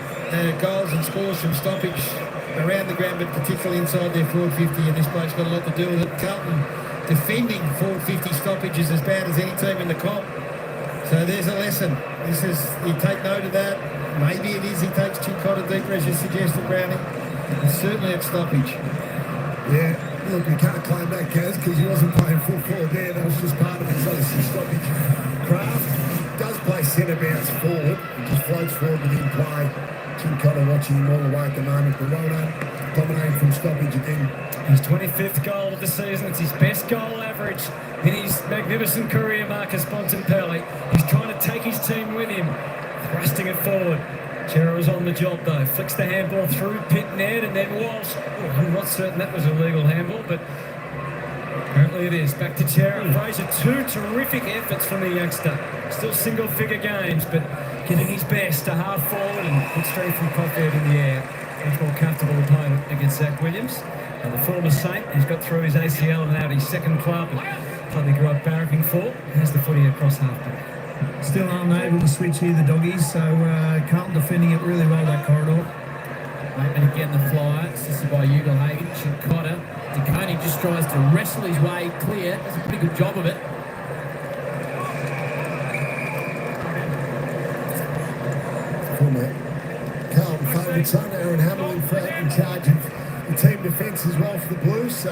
Speaker 5: goals and scores from stoppage around the ground, but particularly inside their forward 50, and this bloke's got a lot to do with it. Carlton defending forward 50 stoppage is as bad as any team in the comp. So there's a lesson. You take note of that. Maybe it is he takes Chincotta deeper, as you suggested, Brownie. It's certainly at stoppage.
Speaker 2: Yeah, look, we can't claim that, Gaz, because he wasn't playing full forward there. That was just part of his stoppage craft. He does play centre bounce forward. He just floats forward within play. Chincotta watching him all the way at the moment, but well done dominating from stoppage again.
Speaker 4: His 25th goal of the season. It's his best goal average in his magnificent career, Marcus Bontempelli. He's trying to take his team with him, thrusting it forward. Chera was on the job though, flicks the handball through pit net and then Walsh. Oh, I'm not certain that was a legal handball, but apparently it is. Back to Chera. Fraser, 2 terrific efforts from the youngster. Still single-figure games, but giving his best to half forward and good strength from Coffey in the air. Much more comfortable opponent against Zach Williams. And the former Saint, he's got through his ACL and out his second club. Club he grew up barracking for. Has the footy across half-back.
Speaker 6: Still aren't able to switch here, the doggies, so Carlton defending it really well, that corridor.
Speaker 3: And again, the flyer, assisted by Ugelhagen. Chincotta. DeConey just tries to wrestle his way clear. Does a pretty good job of it.
Speaker 2: Former Carlton favourite son, Aaron Hamlin, in charge of the team defence as well for the Blues. So,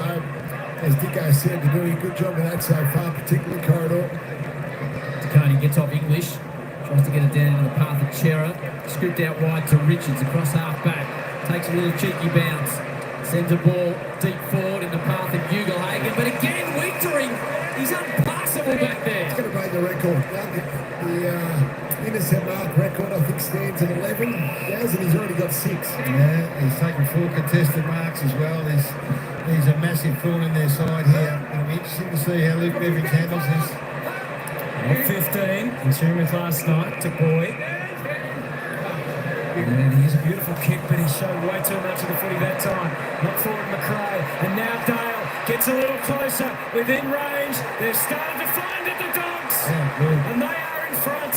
Speaker 2: as Dicko said, they're doing a good job of that so far, particularly corridor.
Speaker 3: DeConey gets off English. Tries to get it down into the path of Chera. Scooped out wide to Richards across half-back. Takes a little cheeky bounce. Sends a ball deep forward in the path of Ugelhagen. But again, Wintering. He's unpassable back there.
Speaker 2: He's going to break the record. The intercept mark record, I think, stands at 11. And he's already got 6.
Speaker 5: Yeah, he's taken 4 contested marks as well. He's a massive thorn in their side here. It'll be interesting to see how Luke Beveridge handles this.
Speaker 4: 15, consumers last night to Boyd. And here's a beautiful kick, but he showed way too much of the footy that time. Not forward McRae. And now Dale gets a little closer within range. They've started to find it, the Dogs.
Speaker 5: Yeah,
Speaker 4: And they are in front.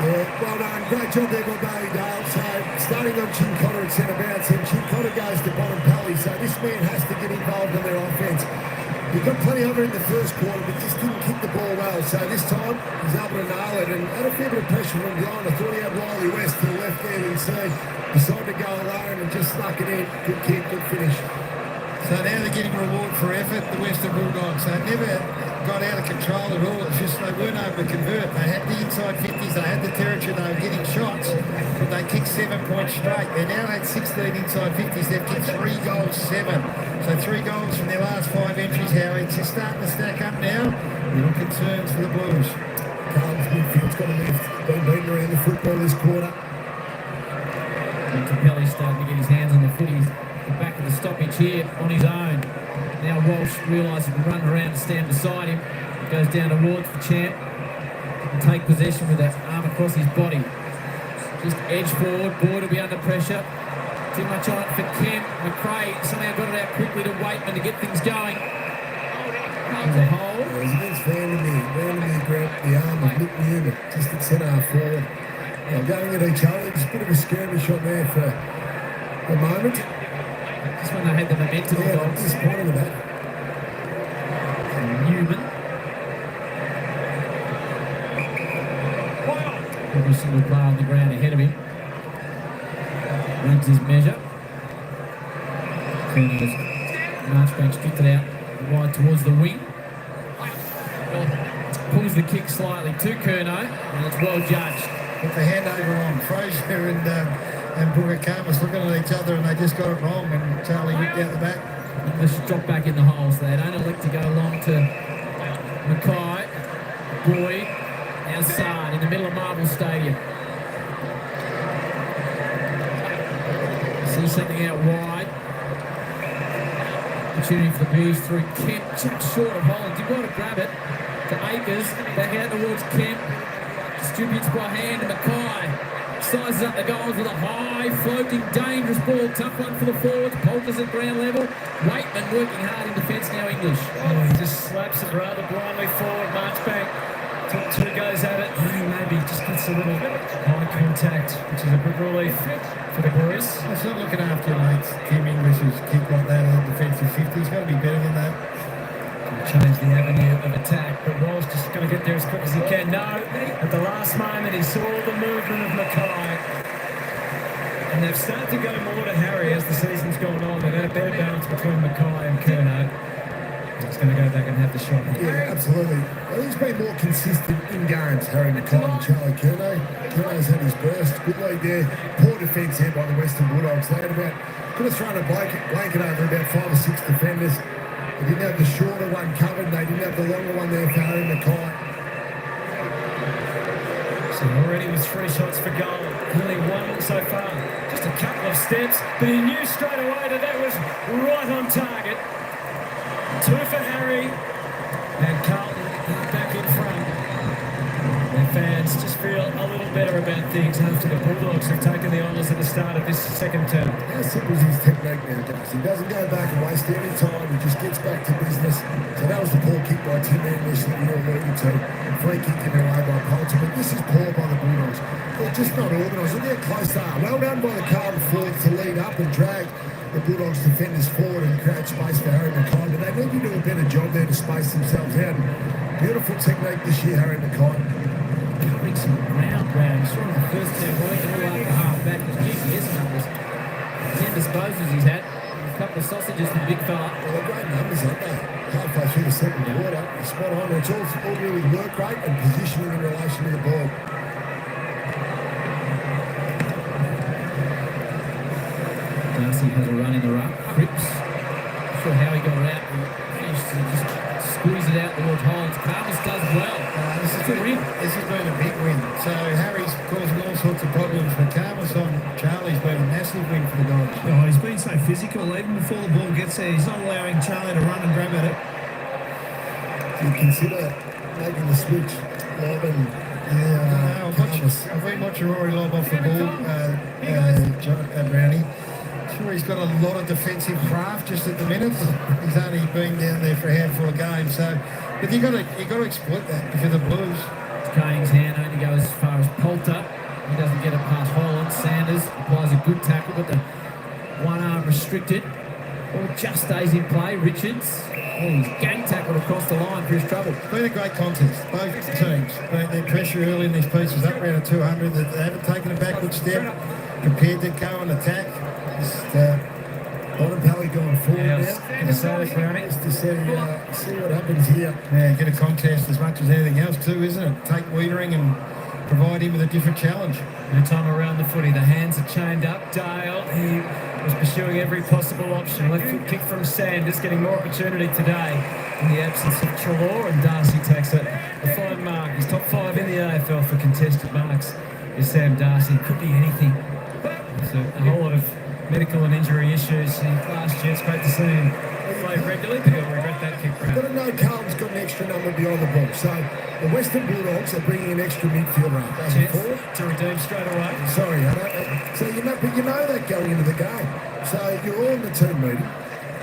Speaker 2: Yeah, well done. Great job there by Bailey Dale. So, starting on Chincotta at centre bounce, and Chincotta goes to Bontempelli. So, this man has to get involved in their offence. He got plenty of it in the first quarter, but just didn't kick the ball well. So this time, he's able to nail it and had a fair bit of pressure from behind. I thought he had Riley West to the left there inside. Decided to go alone and just snuck it in. Good kick, good finish.
Speaker 5: So now they're getting reward for effort, the Western Bulldogs. They never got out of control at all. It's just they weren't able to convert. They had the inside 50s, they had the territory, they were getting shots, but they kicked 7 points straight. They now had 16 inside 50s. They've kicked 3 goals, 7. So 3 goals from their last 5 entries, Howie. It's just starting to stack up now. Little concerns for the Blues.
Speaker 2: Carlton's midfield's got a lift. Been beaten around the football this quarter.
Speaker 3: Capelli's starting to get his hands on the footy. The back of the stoppage here on his own. Now Walsh realises he can run around and stand beside him. He goes down towards the champ and take possession with that arm across his body. Just edge forward. Boyd will be under pressure. Too much on it for Kemp. McRae somehow got it out quickly to Waitman to get things going. There's a hole.
Speaker 2: It was against Vandermeer grabbed the arm of Nick Newman just at centre half forward. Going at each other, just a bit of a skirmish on there for the moment.
Speaker 3: Just when they had the momentum, the
Speaker 2: Yeah,
Speaker 3: Dogs.
Speaker 2: disappointing with that.
Speaker 3: And Newman. Every single player on the ground ahead of him. Runs his measure. Marchbank stripped it out wide towards the wing. Pulls the kick slightly to Curnow, and it's well judged.
Speaker 5: Put the handover on. Fraser and Bugakamas looking at each other and they just got it wrong and Charlie whipped out the back.
Speaker 3: Let's drop back in the hole, so they don't elect to go along to Mackay, Boyd, outside in the middle of Marvel Stadium. See something out wide. Opportunity for the Blues through Kemp, just short of Holland. Did well to grab it to Akers, back out towards Kemp. Distributes by hand to Mackay. Sizes up the goals with a high, floating, dangerous ball. Tough one for the forwards. Polkers at ground level. Waitman working hard in defence now, English.
Speaker 4: Oh, he just slaps it rather blindly forward. Marchbank took 2 goes at it. Maybe just gets a little high contact, which is a good relief for the boys.
Speaker 5: That's not looking after your mates. Tim English's kick like that on the defensive 50. He's got to be better than that.
Speaker 4: Change the avenue of attack, but Walsh just going to get there as quick as he can. No, at the last moment he saw the movement of Mackay, and they've started to go more to Harry as the season's gone on. They've had a better balance between Mackay and Curnow. He's going to go back and have the shot.
Speaker 2: Yeah, absolutely. Well, he's been more consistent in games, Harry McCoy and Charlie Curnow. Curno's had his burst. Good lead there. Poor defence here by the Western Bulldogs. They had could have thrown a blanket over about 5 or 6 defenders. They didn't have the shorter one covered. They didn't have the longer one there for Harry McCoy.
Speaker 4: So already with 3 shots for goal. Only 1 so far. Just a couple of steps, but he knew straight away that was right on target. 2 for Harry, and Carlton back in front. Their fans just feel a little better about things after the Bulldogs have taken the honours at the start of this second term.
Speaker 2: How simple is his technique now, Darcy? He doesn't go back and waste any time. He just gets back to business. So that was the poor kick by Tim English that you alluded to. Free kick given away by Carlton. But this is poor by the Bulldogs. They're just not organised. Look how close they are. Well done by the Carlton forwards to lead up and drag the Bulldogs defenders forward and create space for Harry McCoy. But they need to do a better job there to space themselves out. Beautiful technique this year, Harry McCoy.
Speaker 3: Covering some ground. He's throwing the first 10 points all after half back. His GPS numbers. 10 disposals he's had. A couple of sausages from the big fella.
Speaker 2: Well, they're great numbers, aren't they? Halfway through the second quarter, it's spot on. It's all really work rate and positioning in relation to the ball.
Speaker 3: Darcy has a run in the ruck. Cripps. Not sure how he got it out. He managed to just squeeze it out towards Holmes. Carvis does well.
Speaker 5: This has been a big win. So Harry's causing all sorts of problems, but Carvis on Charlie's been a massive win for the Dogs.
Speaker 6: Oh, he's been so physical. Even before the ball gets there, he's not allowing Charlie to run and grab at it.
Speaker 2: Do you consider making the switch, Lob and
Speaker 5: I've been watching Rory lob off the ball, Brownie. Sure, he's got a lot of defensive craft just at the minute. He's only been down there for a handful of games, so but you got to exploit that for the Blues.
Speaker 3: Koenig's hand only goes as far as Poulter. He doesn't get it past Holland. Sanders applies a good tackle, but the one arm restricted. Or just stays in play. Richards. Oh, he's gang tackled across the line for his trouble.
Speaker 5: It's been a great contest, both teams. Their pressure early in these pieces up around 200. They haven't taken a backward step compared to go and attack.
Speaker 2: Bontempelli going forward now.
Speaker 5: Just to
Speaker 2: see what happens here.
Speaker 5: Yeah, get a contest as much as anything else too, isn't it? Take Wiedering and provide him with a different challenge.
Speaker 4: No time around the footy. The hands are chained up. Dale, he was pursuing every possible option. Left foot kick from Sanders, getting more opportunity today in the absence of Trelaw, and Darcy takes a fine mark. He's top 5 in the AFL for contested marks. Is Sam Darcy. Could be anything. So a whole lot of medical and injury issues last year. It's great to see him play regularly, but he'll regret that kick.
Speaker 2: You've got to know Carlton's got an extra number beyond the ball. So the Western Bulldogs are bringing an extra midfielder up.
Speaker 4: Chance to redeem straight away.
Speaker 2: Sorry, so but you know that going into the game. So you're all in the team meeting.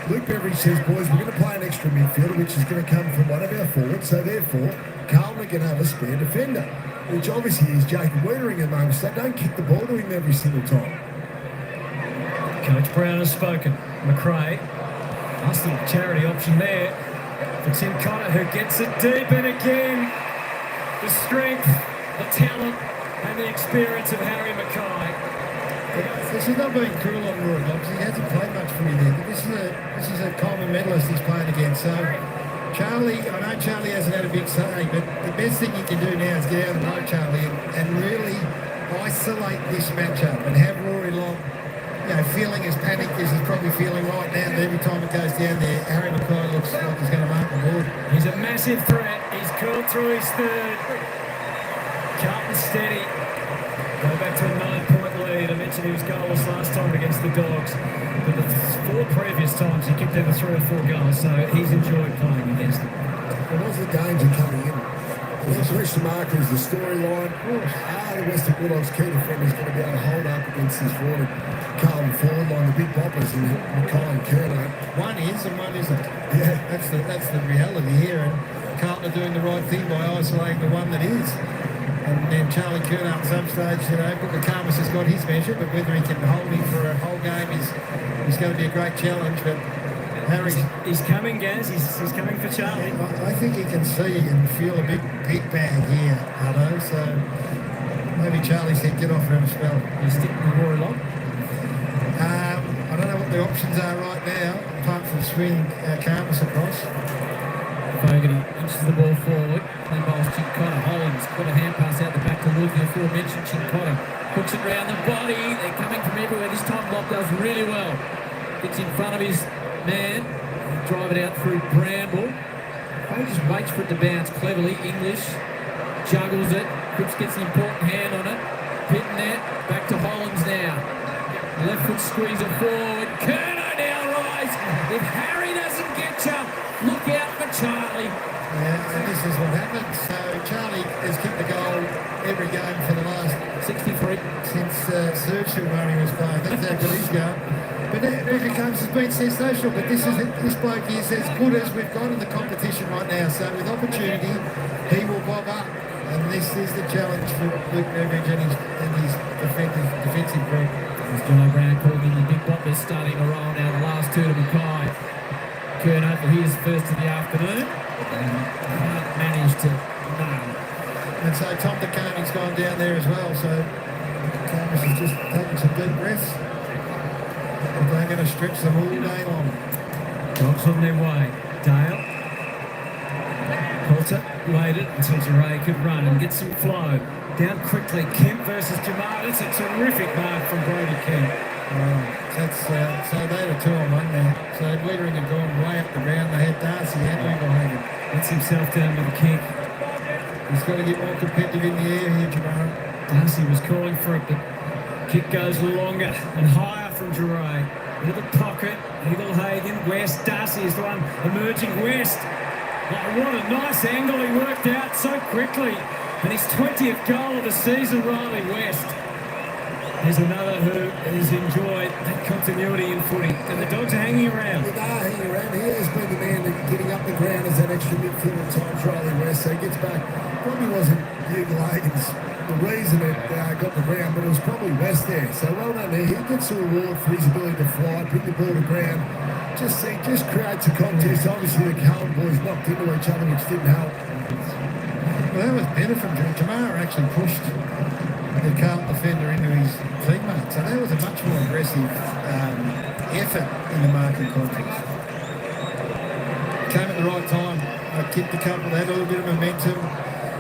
Speaker 2: Luke Beveridge says, boys, we're going to play an extra midfielder, which is going to come from one of our forwards. So therefore, Carlton are going to have a spare defender, which obviously is Jacob Wiedering at the moment. So don't kick the ball to him every single time.
Speaker 4: Coach Brown has spoken. McRae, nice little charity option there for Tim Connor, who gets it deep, and again, the strength, the talent, and the experience of Harry McKay.
Speaker 5: This is not being cruel on Rory Lobbs. He hasn't played much for me there, but this is a common medalist he's playing against. So Charlie, I know Charlie hasn't had a big say, but the best thing he can do now is get out and know Charlie and really isolate this matchup and have Rory Lobb, feeling as panicked as he's probably feeling right now. And every time it goes down there, Harry McKay looks like he's going to mark the board.
Speaker 4: He's a massive threat. He's curled through his third. Carlton steady. Go back to a 9-point lead. I mentioned he was goalless last time against the Dogs, but the 4 previous times he kicked over 3 or 4 goals, so he's enjoyed playing against them.
Speaker 2: There was the danger coming in. The question mark is the storyline. The Western Bulldogs key defender is going to be able to hold up against this forward Carlton forward line, the big boppers in McKay and Curnow.
Speaker 5: One is and one isn't.
Speaker 2: Yeah,
Speaker 5: that's the reality here, and Carlton are doing the right thing by isolating the one that is. And then Charlie Curnow at some stage, Booker Carmus has got his measure, but whether he can hold him for a whole game is going to be a great challenge. But
Speaker 4: He's coming, Gaz. He's coming for Charlie.
Speaker 5: I think he can see and feel a big bang here, Hutto. So maybe Charlie said get off him a spell.
Speaker 3: You stick with Rory Lobb?
Speaker 5: I don't know what the options are right now, apart from swing Carmus across.
Speaker 3: with the aforementioned Chincotta. Hooks it round the body. They're coming from everywhere. This time Lock does really well. Gets in front of his man. Drive it out through Bramble. He just waits for it to bounce cleverly. English juggles it. Cripps gets an important hand on it. Pitnet. Back to Hollands now. Left foot squeeze it forward. Kerno now rise. If Harry doesn't get you, look out for Charlie.
Speaker 5: Yeah, and this is what happens. So Charlie has kicked the goal every game for the last
Speaker 3: 63.
Speaker 5: since Serge Silvani was playing. That's how good he's going. But Becker Combs has been sensational. But this bloke here is as good as we've got in the competition right now. So with opportunity, he will bob up. And this is the challenge for Luke Newbridge and his defensive group.
Speaker 3: As John Brown called in the big boppers starting to roll now. The last two to Mackay. Kerno for his first of the afternoon. And can't manage to nail.
Speaker 5: And so Tom DeConing's gone down there as well. So Thomas is just taking some deep breaths. And they're going to stretch them all day long.
Speaker 4: Dogs on their way. Dale. Coulter waited until Jeray could run and get some flow. Down quickly. Kemp versus Jamal. It's a terrific mark from Brody Kemp.
Speaker 5: So they were 2-on-1 now. So Wiedering had gone way up the ground. They had Darcy and Eaglehagen.
Speaker 4: Gets himself down with a kick.
Speaker 5: He's got to get more competitive in the air here, Jamal.
Speaker 4: Darcy was calling for it, but kick goes longer and higher from Jeray. Into the pocket. Eaglehagen, West. Darcy is the one emerging West. Oh, what a nice angle he worked out so quickly. And his 20th goal of the season, Riley West. There's another who has enjoyed that continuity in footy. And the Dogs are hanging around.
Speaker 2: They are hanging around. He has been the man getting up the ground as that extra midfield at times, Riley West. So he gets back. Probably wasn't Hagen's the reason it got the ground, but it was probably West there. So well done there. He gets a reward for his ability to fly, bring the ball to ground. Just creates a contest. Obviously, the Carlton boys knocked into each other, which didn't help.
Speaker 5: Well, that was better from Jamar. Actually pushed the Carlton defender into his teammate. So that was a much more aggressive effort in the marking contest. Came at the right time. Kicked a couple. They had a little bit of momentum.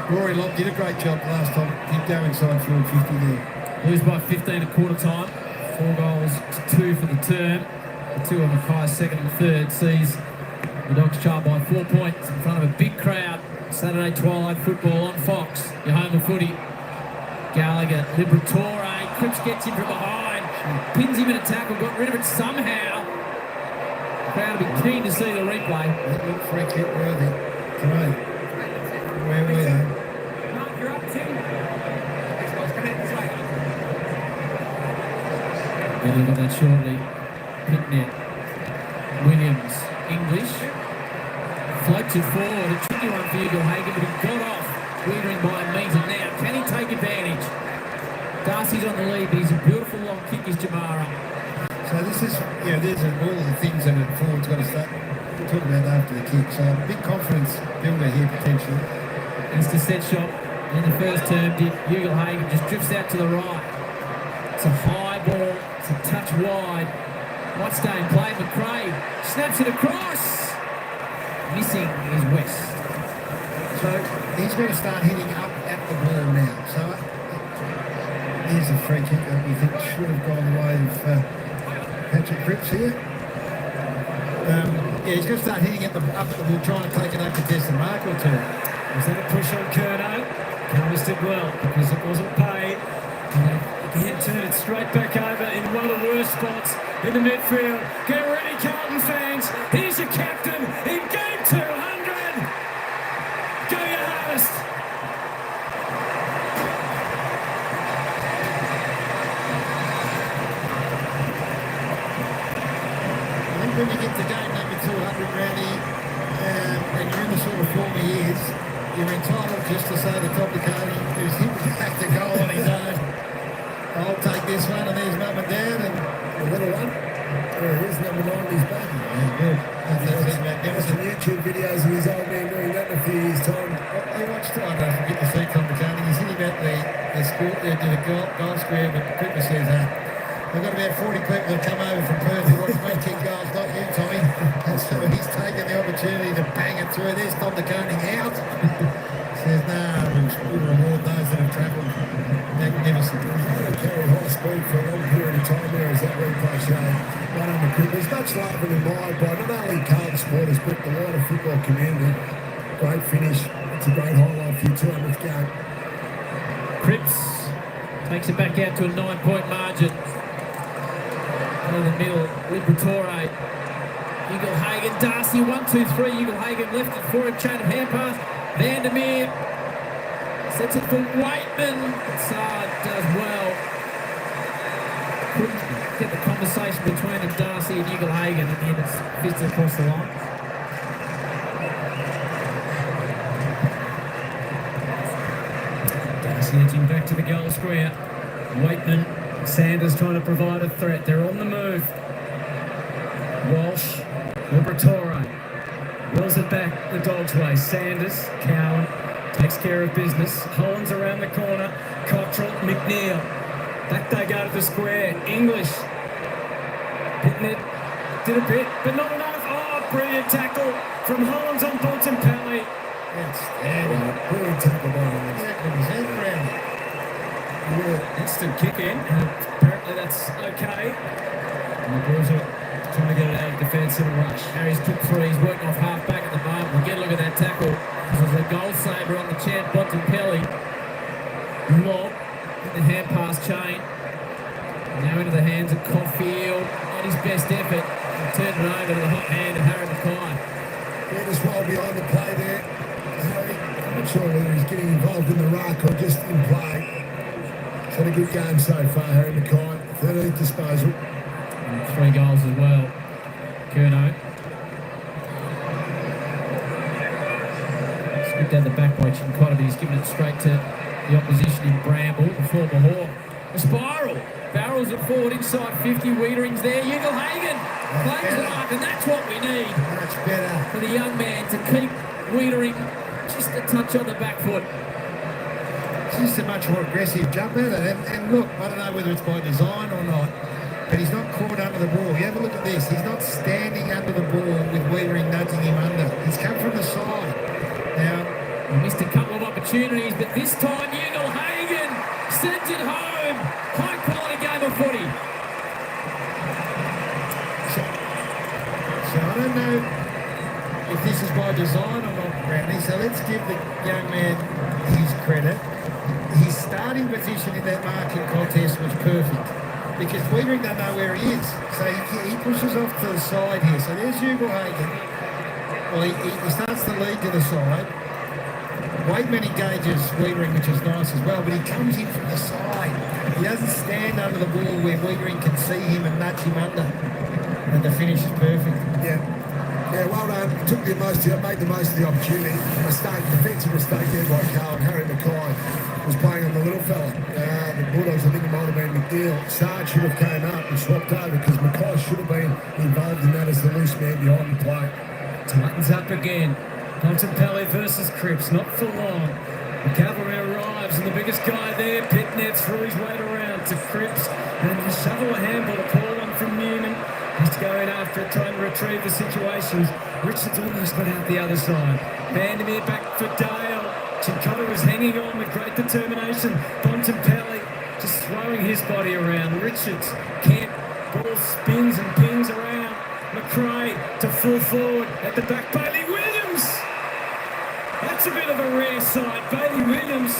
Speaker 5: Rory Locke did a great job last time. He'd go inside forward 50 there.
Speaker 3: Lose by 15 at quarter time. 4 goals to 2 for the term. The 2 on Mackay's second and third sees the Dogs trail by 4 points in front of a big crowd. Saturday twilight football on Fox. Your home of footy. Gallagher, Liberatore. Cripps gets him from behind. Pins him in a tackle. Got rid of it somehow. Crowd will be keen to see the replay.
Speaker 5: That looked free kick worthy to me. Where were they?
Speaker 3: We'll look at that shortly. Pitnet, Williams, English. Floats it forward. A tricky one for Eaglehagen, but he got off. Wiedering by a metre now. Can he take advantage? Darcy's on the lead, but he's a beautiful long kick is Jamara.
Speaker 5: So this is, there's all the things that a forward's got to start talking about after the kick. So big confidence builder here potentially.
Speaker 3: It's the set shot in the first term. Did Eaglehagen just drifts out to the right. It's a high ball. It's a touch wide. What's staying play? McRae snaps it across. Missing is West.
Speaker 5: So he's going to start hitting up at the ball now. So here's a free kick that we think should have gone the way of Patrick Cripps here. He's going to start hitting up at the ball, trying to take an uncontested mark or two.
Speaker 4: Was that a push on Kerno? Carlos did well because it wasn't paid. Again, turn it straight back over in one of the worst spots in the midfield. Get ready, Carlton fans. Here's your captain in game 200. Go your hardest.
Speaker 5: I think when you get to game number 200 round here, and you're in the sort of form he is, you're entitled just to say to Tom DeConey, who's hit back the goal on his own, I'll take this one, and there's Mum and Dad, and
Speaker 2: A little one. There it is, number 9 on his back.
Speaker 5: yeah, good. That's
Speaker 2: There's some YouTube videos of his old man doing that in a few years' time.
Speaker 5: I watched it. I don't forget to see Tom DeConey. He's hitting at the school there to the goal square, but Cooper says that. We've got about 40 people that come over from Perth who watch me kick goals, not you, Tommy. And so he's taken the opportunity to bang it through. There's Tom DeConey out. Says, we'll reward those that have travelled.
Speaker 2: for a long period of time there, as that replay showed. Right on the grip. There's much love and admired by not only Carlton supporters but the wider football community. Great finish. It's a great highlight for your 200th game.
Speaker 3: Cripps takes it back out to a 9-point margin. In the middle, Liberatore. Eagle Hagen, Darcy, 1-2-3. Eagle Hagen left it for him, chain of hand pass. Vandermeer sets it for Waitman. Sard does well. Couldn't get the conversation between them, Darcy and Eagle Hagen, and then it's fisted across the line.
Speaker 4: Darcy edging back to the goal square. Waitman, Sanders trying to provide a threat. They're on the move. Walsh, Liberatore. Wills it back the Dogs' way. Sanders, Cowan, takes care of business. Holland's around the corner. Cottrell, McNeil. Back they go to the square. English. Hitting it. Did a bit, but not enough. Oh, brilliant tackle from Hollands on Bontempelli.
Speaker 2: Outstanding. Brilliant tackle by him.
Speaker 4: Instant kick in, and apparently that's okay. And the Blues are trying to get it out of defence in a rush.
Speaker 3: Harry's took three. He's working off half back at the moment. We'll get a look at that tackle. There's a goal saver on the champ, Bontempelli. Lob in the hand pass chain. Now into the hands of Caulfield. Not his best effort. He turned it over to the hot hand of Harry Mackay.
Speaker 2: Yeah, just well behind the play there. Harry, I'm not sure whether he's getting involved in the ruck or just in play. He's had a good game so far, Harry Mackay. 13th disposal.
Speaker 3: And 3 goals as well. Curnow. Scooped down the back by Chincotta, but he's given it straight to the opposition in Bramble, the former Hawk. A spiral. Barrels it forward inside 50. Wiedering's there. Eagle Hagen claims the mark, and that's what we need.
Speaker 2: Much better.
Speaker 3: For the young man to keep Wiedering just a touch on the back foot.
Speaker 5: It's just a much more aggressive jumper. And look, I don't know whether it's by design or not, but he's not caught under the ball. You have a look at this. He's not standing under the ball with Wiedering nudging him under. He's come from the side. Now,
Speaker 3: he missed a couple of opportunities, but this time Eagle Hagen sends it home. High quality game of footy.
Speaker 5: So I don't know if this is by design or not, Brownie. So let's give the young man his credit. His starting position in that marking contest was perfect because Wiedering doesn't know where he is. So he pushes off to the side here. So there's Eagle Hagen. Well, he starts to lead to the side. Waitman engages Wiedering, which is nice as well, but he comes in from the side. He doesn't stand under the ball where Wiedering can see him and nudge him under. And the finish is perfect.
Speaker 2: Yeah, well done. Took the most, made the most of the opportunity. Mistake, defensive mistake there by Carlton. Harry Mackay was playing on the little fella. The Bulldogs, I think it might have been McNeil. Sard should have came up and swapped over because Mackay should have been involved in that as the loose man behind the play.
Speaker 4: Titans up again. Bontempelli versus Cripps, not for long. The cavalry arrives and the biggest guy there, Pitnet, threw his weight around to Cripps and the shovel a handball, a poor one from Newman. Has to go in after it, trying to retrieve the situations. Richards almost got out the other side. Vandermeer back for Dale. Chincotta was hanging on with great determination. Bontempelli just throwing his body around. Richards, Kemp, ball spins and pings around. McRae to full forward at the back. Bailey Williams! That's a bit of a rare sight. Bailey Williams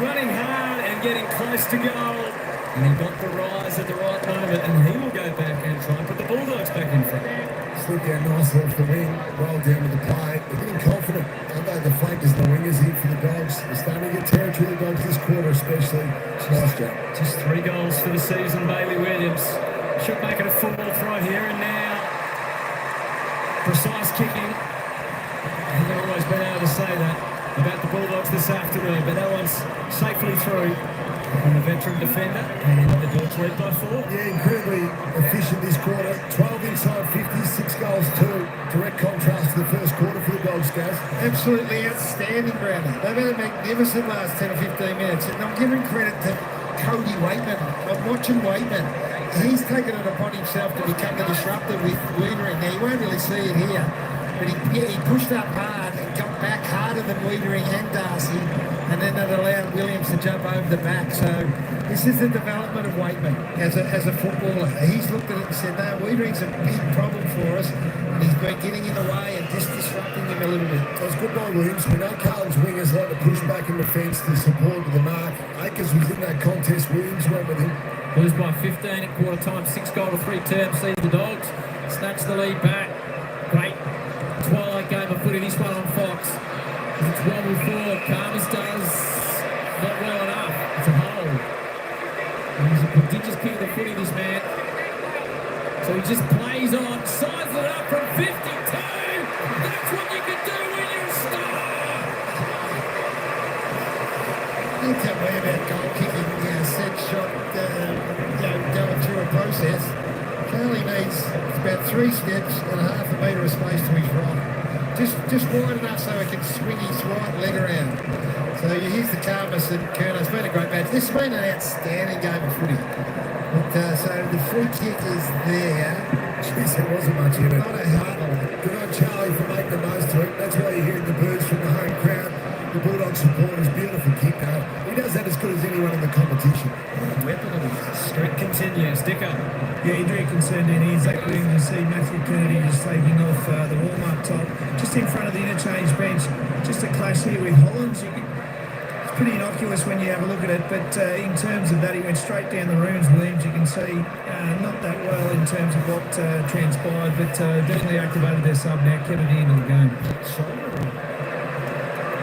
Speaker 4: running hard and getting close to goal. And he got the rise at the right moment, and he will go back and try and put the Bulldogs back in front.
Speaker 2: Slipped down nicely off the wing, rolled down with the play. They're getting confident, aren't they? The flankers, the wingers here for the Dogs. They're starting to get territory, the Dogs, this quarter especially. Nice job.
Speaker 4: Just 3 goals for the season, Bailey Williams. Should make it a football throw here and now. Precise kicking. I haven't always been able to say that about the Bulldogs this afternoon, but that one's safely through on the veteran defender, and the Dogs lead by 4.
Speaker 2: Yeah, incredibly efficient this quarter. 12 inside 50, 6 goals, 2. Direct contrast to the first quarter for the Dogs, guys.
Speaker 5: Absolutely outstanding, Brownie. They've had a magnificent last 10 or 15 minutes. And I'm giving credit to Cody Waitman. I'm watching Waitman. He's taken it upon himself to become the disruptor with Wiedering. Now, you won't really see it here, but he pushed up hard and got back harder than Wiedering and Darcy, and then it allowed Williams to jump over the back. So this is the development of Waitman as a footballer. He's looked at it and said, no, Wiedering's a big problem for us, and he's been getting in the way and just disrupting him a little bit.
Speaker 2: That's good by Williams. We know Carlton's wingers like to push back in defence to support the mark. Akers was in that contest. Williams went with him.
Speaker 3: Blues by 15 at quarter time, 6 goal to 3 terms. Sees the Dogs snatch the lead back. Great twilight game of footy. This one on Fox. It's wobble forward. Carmers does not well enough. It's a hole. He's a prodigious kick of the footy, this man. So he just plays on, sides it up from 52. That's what you can do when you're a star.
Speaker 5: Don't tell me about goal kicking, set shot, going through a process. Charlie needs about 3 steps and a half a metre of space to his right. Just wide enough so he can swing his right leg around. So here's the Carmus and Kerno. It's been a great match. This has been an outstanding game of footy. But, so the free kick is there.
Speaker 2: Jeez, there wasn't much in it.
Speaker 5: Not a hard one.
Speaker 2: Good on Charlie for making the most of it. That's why you're hearing the boos from the home crowd. The Bulldog supporters, beautiful kick though. He does that as good as anyone in the competition.
Speaker 4: Weapon of his streak continues. Dicker.
Speaker 6: Yeah, you're very concerned in here. Exactly. You see Matthew Kennedy just taking off the warm-up top, just in front of the interchange bench. Just a clash here with Hollands. It's pretty innocuous when you have a look at it, but in terms of that, he went straight down the runes, Williams. You can see not that well in terms of what transpired, but definitely activated their sub now. Kennedy into the game.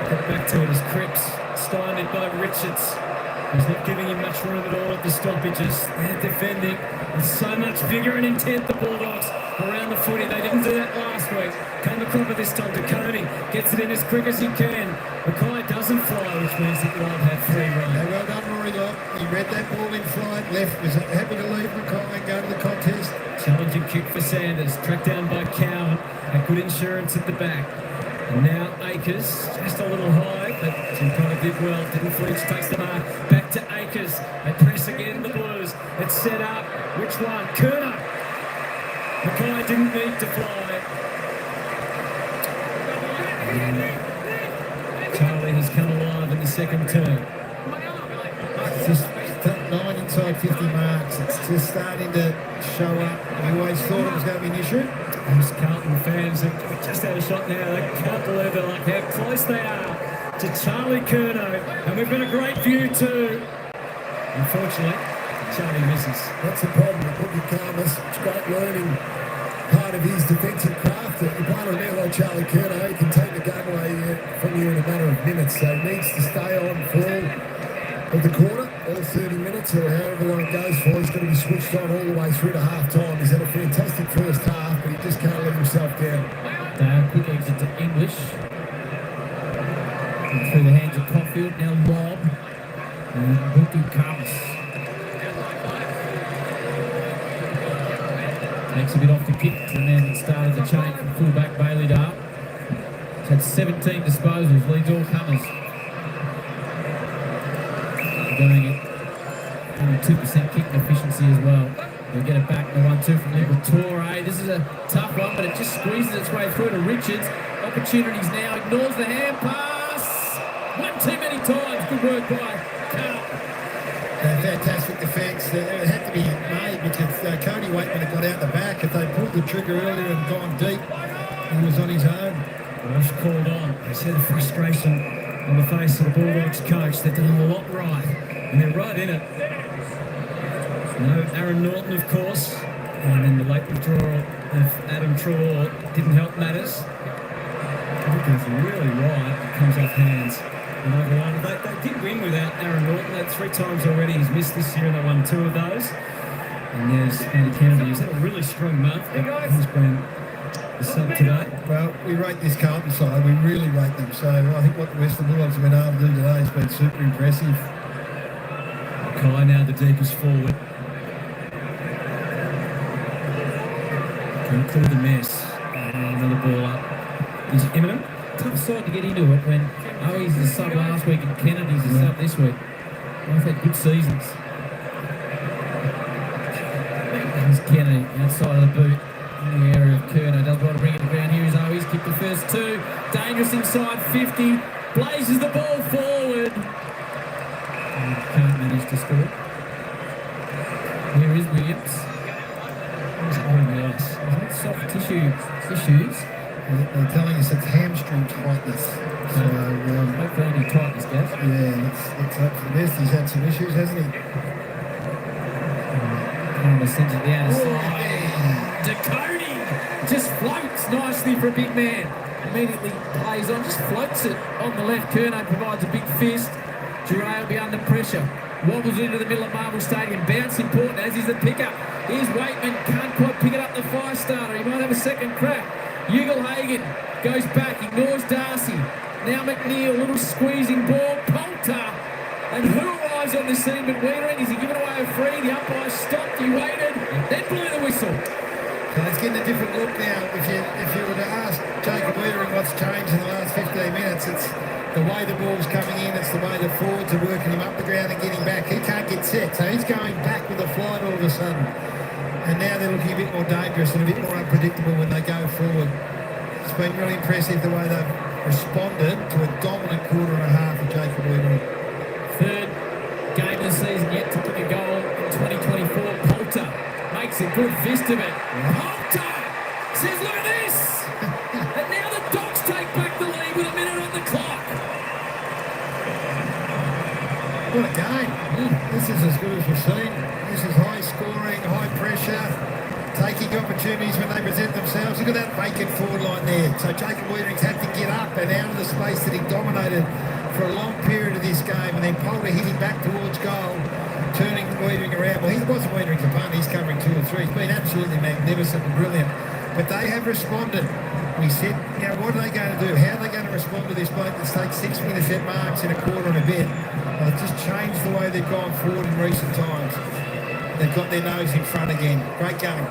Speaker 4: Get back to it as Cripps, stymied by Richards. He's not giving him much room at all at the stoppages. They're defending with so much vigour and intent, the Bulldogs, around the footy. They didn't do that last week. Came across this time to Coney. Gets it in as quick as he can. Mackay doesn't fly, which means that Love had free run.
Speaker 5: Yeah, well done, Rory Locke. He read that ball in flight, left, was happy to leave Mackay and go to the contest.
Speaker 4: Challenging kick for Sanders. Tracked down by Cowan. Had good insurance at the back. And now Akers, just a little high, but Gimbal did well, didn't flinch, takes the mark, back to Akers, they press again, the Blues, it's set up, which one? Kerner! Mackay didn't need to fly. Charlie has come alive in the second term.
Speaker 5: It's just 9 inside 50 marks, it's just starting to show up. We always thought it was going to be an issue.
Speaker 4: Those Carlton fans have just had a shot now. They can't believe it, like how close they are to Charlie Curnow. And we've got a great view too. Unfortunately, Charlie misses.
Speaker 2: That's the problem with Boogie Carmus. It's great learning part of his defensive craft. You play on a man like Charlie Curnow, he can take the game away from you in a matter of minutes. So he needs to stay on for of the quarter, all 30 minutes or however long it goes for. He's going to be switched on all the way through to half-time. He's had a fantastic first half, but he just can't let himself down.
Speaker 3: Quick exit to English. And through the hands of Caulfield, now Lob. And Buki comes. Takes a bit off the kick, and then started the chain from fullback Bailey Dale. He's had 17 disposals, leads all comers. Doing it. 2% kick efficiency as well. They'll get it back. The 1-2 from Liberatore. This is a tough one, but it just squeezes its way through to Richards. Opportunities now. Ignores the hand pass. One too many times. Good work by Carl.
Speaker 5: Fantastic defence. It had to be made because Cody Waitman had got out the back. If they pulled the trigger earlier and gone deep, he was on his own.
Speaker 4: Walsh called on. They see the frustration on the face of the Bulldogs coach. They've done a lot right, and they're right in it. No Aaron Norton, of course, and then the late withdrawal of Adam Traw didn't help matters. It goes really wide, it comes off hands. And over one. They did win without Aaron Norton. That's 3 times already. He's missed this year, and they won 2 of those. And there's Andy Kennedy. He's had a really strong month, but he's been the sub today.
Speaker 5: Well, we rate this Carlton side. We really rate them. So I think what the Western Bulldogs have been able to do today has been super impressive.
Speaker 4: Kai now the deepest forward. Can't clear the mess. Another ball up. Is imminent.
Speaker 3: Tough side to get into it when Owies is a sub last week and Kennedy's a sub this week. Both had good seasons. There's Kennedy outside of the boot. In the area of Kerno, does well to bring it to ground. Here is O, he's kicked the first two. Dangerous inside 50, blazes the ball forward. And can't manage to score. Here is Williams. He's on the ice. Soft tissue issues.
Speaker 5: They're telling us it's hamstring tightness. So,
Speaker 3: hopefully only tightness, Gav.
Speaker 5: yeah, let's hope for the best. He's had some issues, hasn't he?
Speaker 3: Sends it down the side. Decoding just floats nicely for a big man. Immediately plays on, just floats it on the left. Kerno provides a big fist. Jure will be under pressure. Wobbles into the middle of Marvel Stadium. Bounce important, as is the pickup. Here's Waitman, can't quite pick it up the fire-starter. He might have a second crack. Ugle-Hagen goes back, ignores Darcy. Now McNeil, little squeezing ball. Poulter. And who arrives on the scene but Wiedering? Is he giving away a free? The umpire stopped, he waited, then blew the whistle.
Speaker 5: So it's getting a different look now. If you were to ask Jacob Wiedering what's changed in the last 15 minutes, it's the way the ball's coming in, it's the way the forwards are working him up the ground and getting back. He can't get set, so he's going back with a flight all of a sudden. And now they're looking a bit more dangerous and a bit more unpredictable when they go forward. It's been really impressive the way they've responded to a dominant quarter and a half of Jacob Wiedering.
Speaker 3: Third game of the season yet to kick a goal in 2024. Poulter makes a good fist of it. Poulter says, look at this! And now the Dogs take back the lead with a minute on the clock.
Speaker 5: What a game. This is as good as we've seen. This is high scoring, high pressure, taking opportunities when they present themselves. Look at that vacant forward line there. So Jacob Wiedering's had to get up and out of the space that he dominated for a long period of this game, and then Poulter hitting back towards goal, turning Wiedering around. Well, he wasn't Wiedering's opponent, he's covering 2 or 3. He's been absolutely magnificent and brilliant. But they have responded. We said, you know, what are they going to do? How are they going to respond to this bloke that's taken 6 intercept marks in a quarter and a bit? Well, it's just changed the way they've gone forward in recent times. They've got their nose in front again. Great game.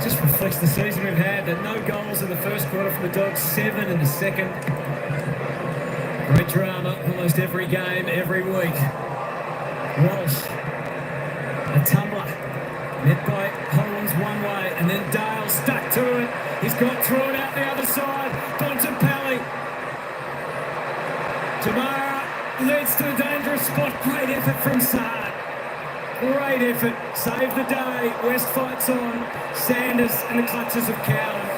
Speaker 4: Just reflects the season we've had. That no goals in the first quarter from the Dogs, 7 in the second. Great drama almost every game, every week. Walsh, a tumbler, met by Hollands one way, and then Dale stuck to it. He's got through it out the other side. Bontempelli. Jamara leads to a dangerous spot. Great effort from Saad. Great effort. Saved the day. West fights on. Sanders in the clutches of Cowan.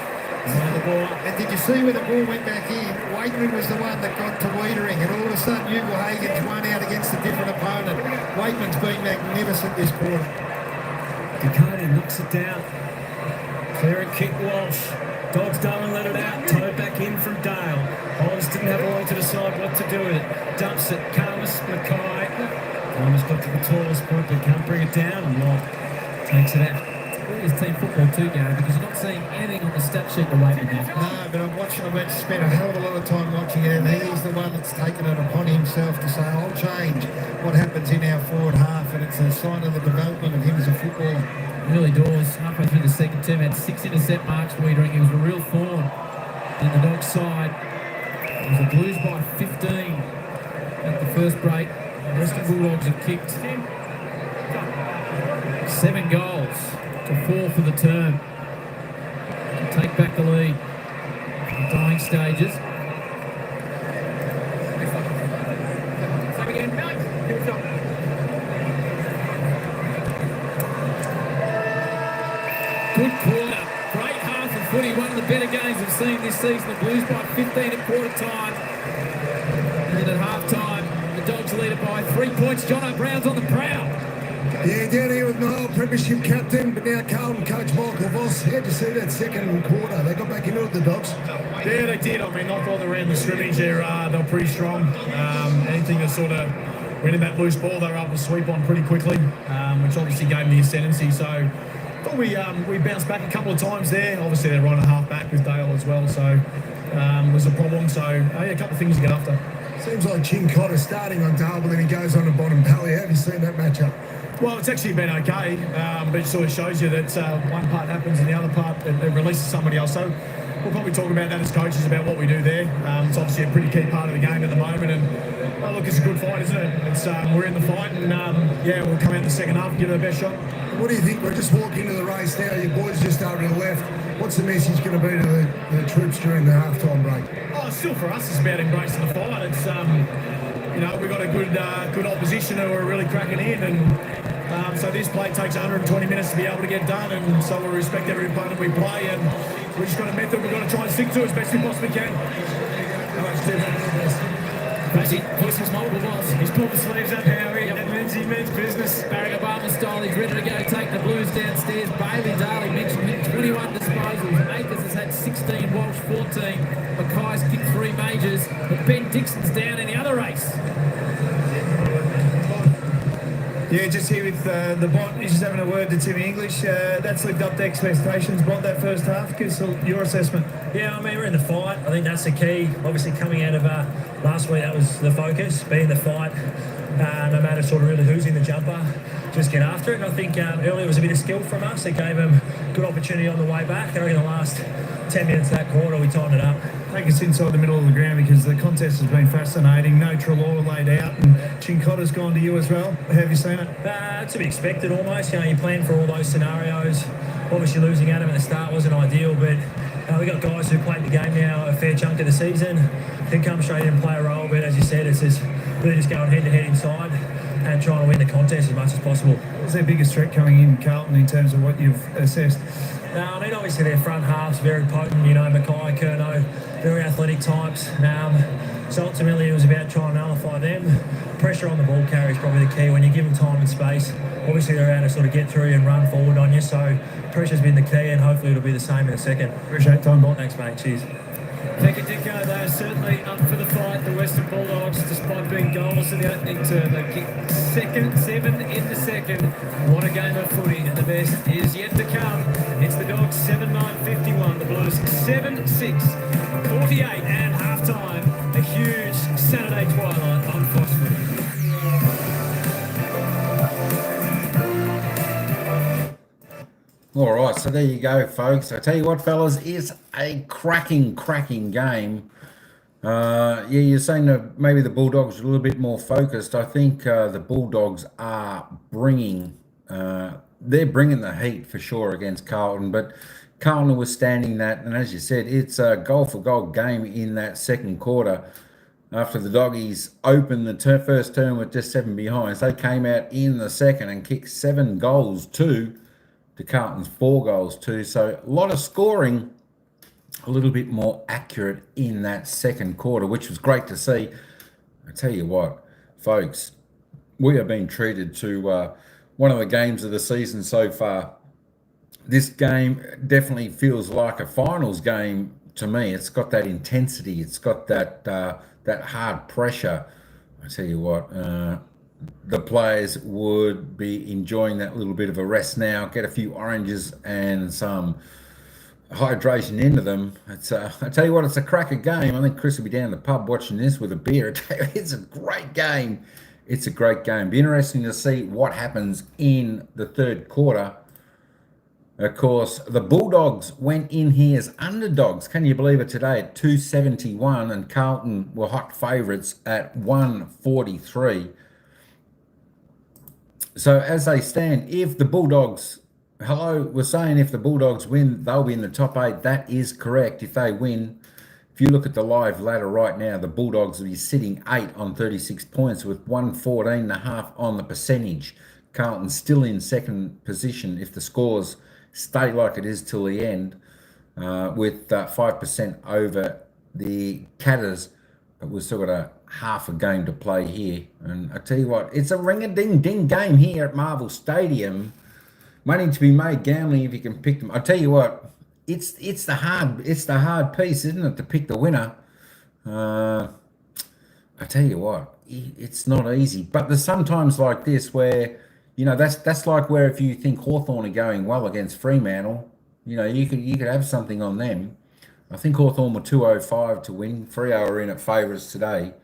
Speaker 5: The ball. And did you see where the ball went back in? Waitman was the one that got to Wiedering, and all of a sudden Ugle-Hagen's won out against a different opponent. Waitman's been magnificent this quarter.
Speaker 4: Dakota knocks it down. Clear and kick Walsh. Dogs don't let it out. Towed back in from Dale. Hollands didn't have long to decide what to do with it. Dumps it. Carmus, Mackay. Carmus got to the tallest point but can't bring it down, and Locke takes it out.
Speaker 3: It's team football too, Gary, because you're not seeing anything on the stat sheet the way we have.
Speaker 5: No, but I'm watching him. I've spent a hell of a lot of time watching it, and he's the one that's taken it upon himself to say, I'll change what happens in our forward half, and it's a sign of the development of him as a footballer.
Speaker 3: Really does. Halfway through the second term, had 6 intercept marks. Wiedering, he was a real thorn in the Dogs' side. It was the Blues by 15 at the first break. The Western Bulldogs have kicked 7 goals to 4 for the term. To take back the lead in the dying stages. Good quarter. Great half of footy. One of the better games we've seen this season. The Blues by 15 at quarter time. And then at half time, the Dogs lead it by 3 points. Jono Brown's on the prowl.
Speaker 2: Yeah, down here with Noel, premiership captain, but now Carlton coach Michael Voss. How'd you see that second quarter? They got back into it, the Dogs.
Speaker 7: Yeah, they did. I mean, not all around the scrimmage there, they were pretty strong. Anything that sort of went in that loose ball, they were able to sweep on pretty quickly, which obviously gave them the ascendancy. So I thought we bounced back a couple of times there. Obviously, they're right a half back with Dale as well, so was a problem. So yeah, a couple of things to get after.
Speaker 2: Seems like Chincotta starting on Dale, but then he goes on to Bontempelli. Have you seen that matchup?
Speaker 7: Well, it's actually been okay, but it sort of shows you that one part happens and the other part it releases somebody else. So we'll probably talk about that as coaches about what we do there. It's obviously a pretty key part of the game at the moment, and look, it's a good fight, isn't it? It's we're in the fight, and yeah, we'll come out in the second half and give it our best shot.
Speaker 2: What do you think? We're just walking into the race now. Your boys just over to the left. What's the message going to be to the troops during the halftime break?
Speaker 7: Oh, still for us, it's about embracing the fight. It's you know, we've got a good opposition who are really cracking in, and so this play takes 120 minutes to be able to get done, and so we respect every opponent we play, and we've just got a method we've got to try and stick to as best we possibly can.
Speaker 4: Crazy, voices multiple balls. He's pulled the sleeves up, Harry. That means he means business.
Speaker 3: Barack Obama style, he's ready to go take the Blues downstairs. Bailey Darley mentioned him, 21 disposals. Akers has had 16, Walsh 14. Mackay's kicked 3 majors, but Ben Dixon's down in the other race.
Speaker 6: Yeah, just here with the Bont. He's just having a word to Timmy English. That's lived up to expectations, Bont, that first half. Give us your assessment.
Speaker 4: Yeah, I mean, we're in the fight. I think that's the key. Obviously, coming out of last week, that was the focus, be in the fight. No matter sort of really who's in the jumper, just get after it. And I think earlier was a bit of skill from us. It gave them good opportunity on the way back. I think in the last 10 minutes of that quarter, we tightened it up.
Speaker 6: Take us inside the middle of the ground because the contest has been fascinating. No Trelaw laid out, and Chincotta's gone to you as well. How have you seen it?
Speaker 4: It's to be expected almost. You know, you plan for all those scenarios. Obviously, losing Adam at the start wasn't ideal, but we got guys who played the game now a fair chunk of the season, can come straight in and play a role. But as you said, it's just really just going head to head inside and trying to win the contest as much as possible.
Speaker 6: What's their biggest threat coming in, Carlton, in terms of what you've assessed?
Speaker 4: I mean, obviously their front half's very potent. You know, Mackay, Curnow, very athletic types. So ultimately it was about trying to nullify them. Pressure on the ball carrier is probably the key. When you give them time and space, obviously they're able to sort of get through and run forward on you. So pressure's been the key, and hopefully it'll be the same in a second.
Speaker 6: Appreciate time, Bont.
Speaker 4: Thanks, mate. Cheers.
Speaker 8: Thank you, Dicko. They are certainly up for the fight. The Western Bulldogs, despite being goalless in the opening term, they kicked 7 in the second. What a game of footy, and the best is yet to come. It's the Dogs 7-9-51, the Blues 7-6, 48 and half-time. A huge Saturday twilight on Fox Footy.
Speaker 1: All right, so there you go, folks. I tell you what, fellas, it's a cracking game. Yeah, you're saying that maybe the Bulldogs are a little bit more focused. I think the Bulldogs are bringing the heat for sure against Carlton, but Carlton was standing that, and as you said, it's a goal-for-goal game in that second quarter. After the Doggies opened the first term with just 7 behinds, they came out in the second and kicked 7 goals to Carlton's 4 goals too. So a lot of scoring, a little bit more accurate in that second quarter, which was great to see. I tell you what, folks, we are being treated to one of the games of the season so far. This game definitely feels like a finals game to me. It's got that intensity. It's got that hard pressure. I tell you what, the players would be enjoying that little bit of a rest now, get a few oranges and some hydration into them. It's I tell you what, it's a cracker game. I think Chris will be down in the pub watching this with a beer. It's a great game. It's a great game. Be interesting to see what happens in the third quarter. Of course, the Bulldogs went in here as underdogs. Can you believe it today at 271, and Carlton were hot favourites at 143. So as they stand, if the Bulldogs, we're saying if the Bulldogs win, they'll be in the top 8. That is correct. If they win, if you look at the live ladder right now, the Bulldogs will be sitting 8 on 36 points with 114.5 on the percentage. Carlton's still in second position if the scores stay like it is till the end, with 5% over the Catters, but we've still got a half a game to play here. And I tell you what, it's a ring-a-ding-ding game here at Marvel Stadium. Money to be made gambling if you can pick them. I tell you what, it's the hard piece, isn't it, to pick the winner? I tell you what, it's not easy. But there's sometimes like this where, you know, that's like where if you think Hawthorn are going well against Fremantle, you know, you could have something on them. I think Hawthorn were 205 to win. Freo are in at favourites today.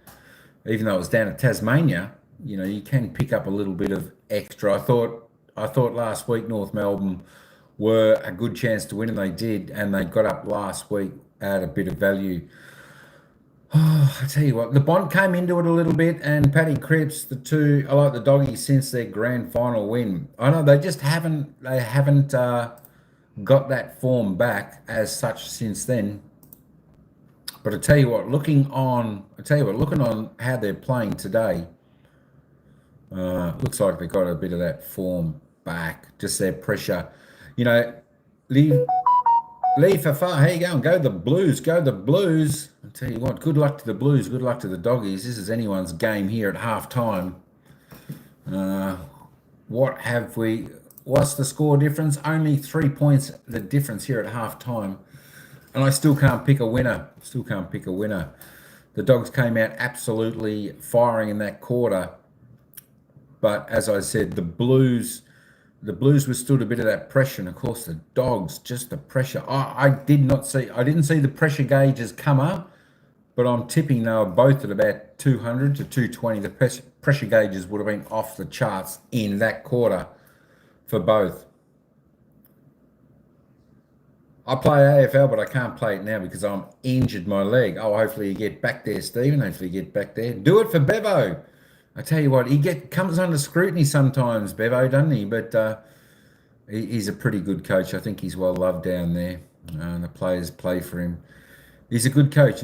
Speaker 1: Even though it was down at Tasmania, you know, you can pick up a little bit of extra. I thought last week North Melbourne were a good chance to win, and they did, and they got up last week at a bit of value. Oh, I tell you what, the Bond came into it a little bit, and Paddy Cripps, the two, I like the doggies since their grand final win. I know they just haven't got that form back as such since then. But I tell you what, looking on how they're playing today, looks like they got a bit of that form back, just their pressure. You know, Lee Fafa, how you going? Go the Blues, go the Blues. I tell you what, good luck to the Blues, good luck to the doggies. This is anyone's game here at half time. What's the score difference? Only 3 points the difference here at half time. And I still can't pick a winner. The Dogs came out absolutely firing in that quarter. But as I said, the Blues withstood a bit of that pressure, and of course the Dogs, just the pressure. I didn't see the pressure gauges come up, but I'm tipping they were both at about 200 to 220. The pressure gauges would have been off the charts in that quarter for both. I play AFL, but I can't play it now because I'm injured my leg. Oh, hopefully you get back there, Stephen. Hopefully you get back there. Do it for Bevo. I tell you what, comes under scrutiny sometimes, Bevo, doesn't he? But he's a pretty good coach. I think he's well loved down there. The players play for him. He's a good coach.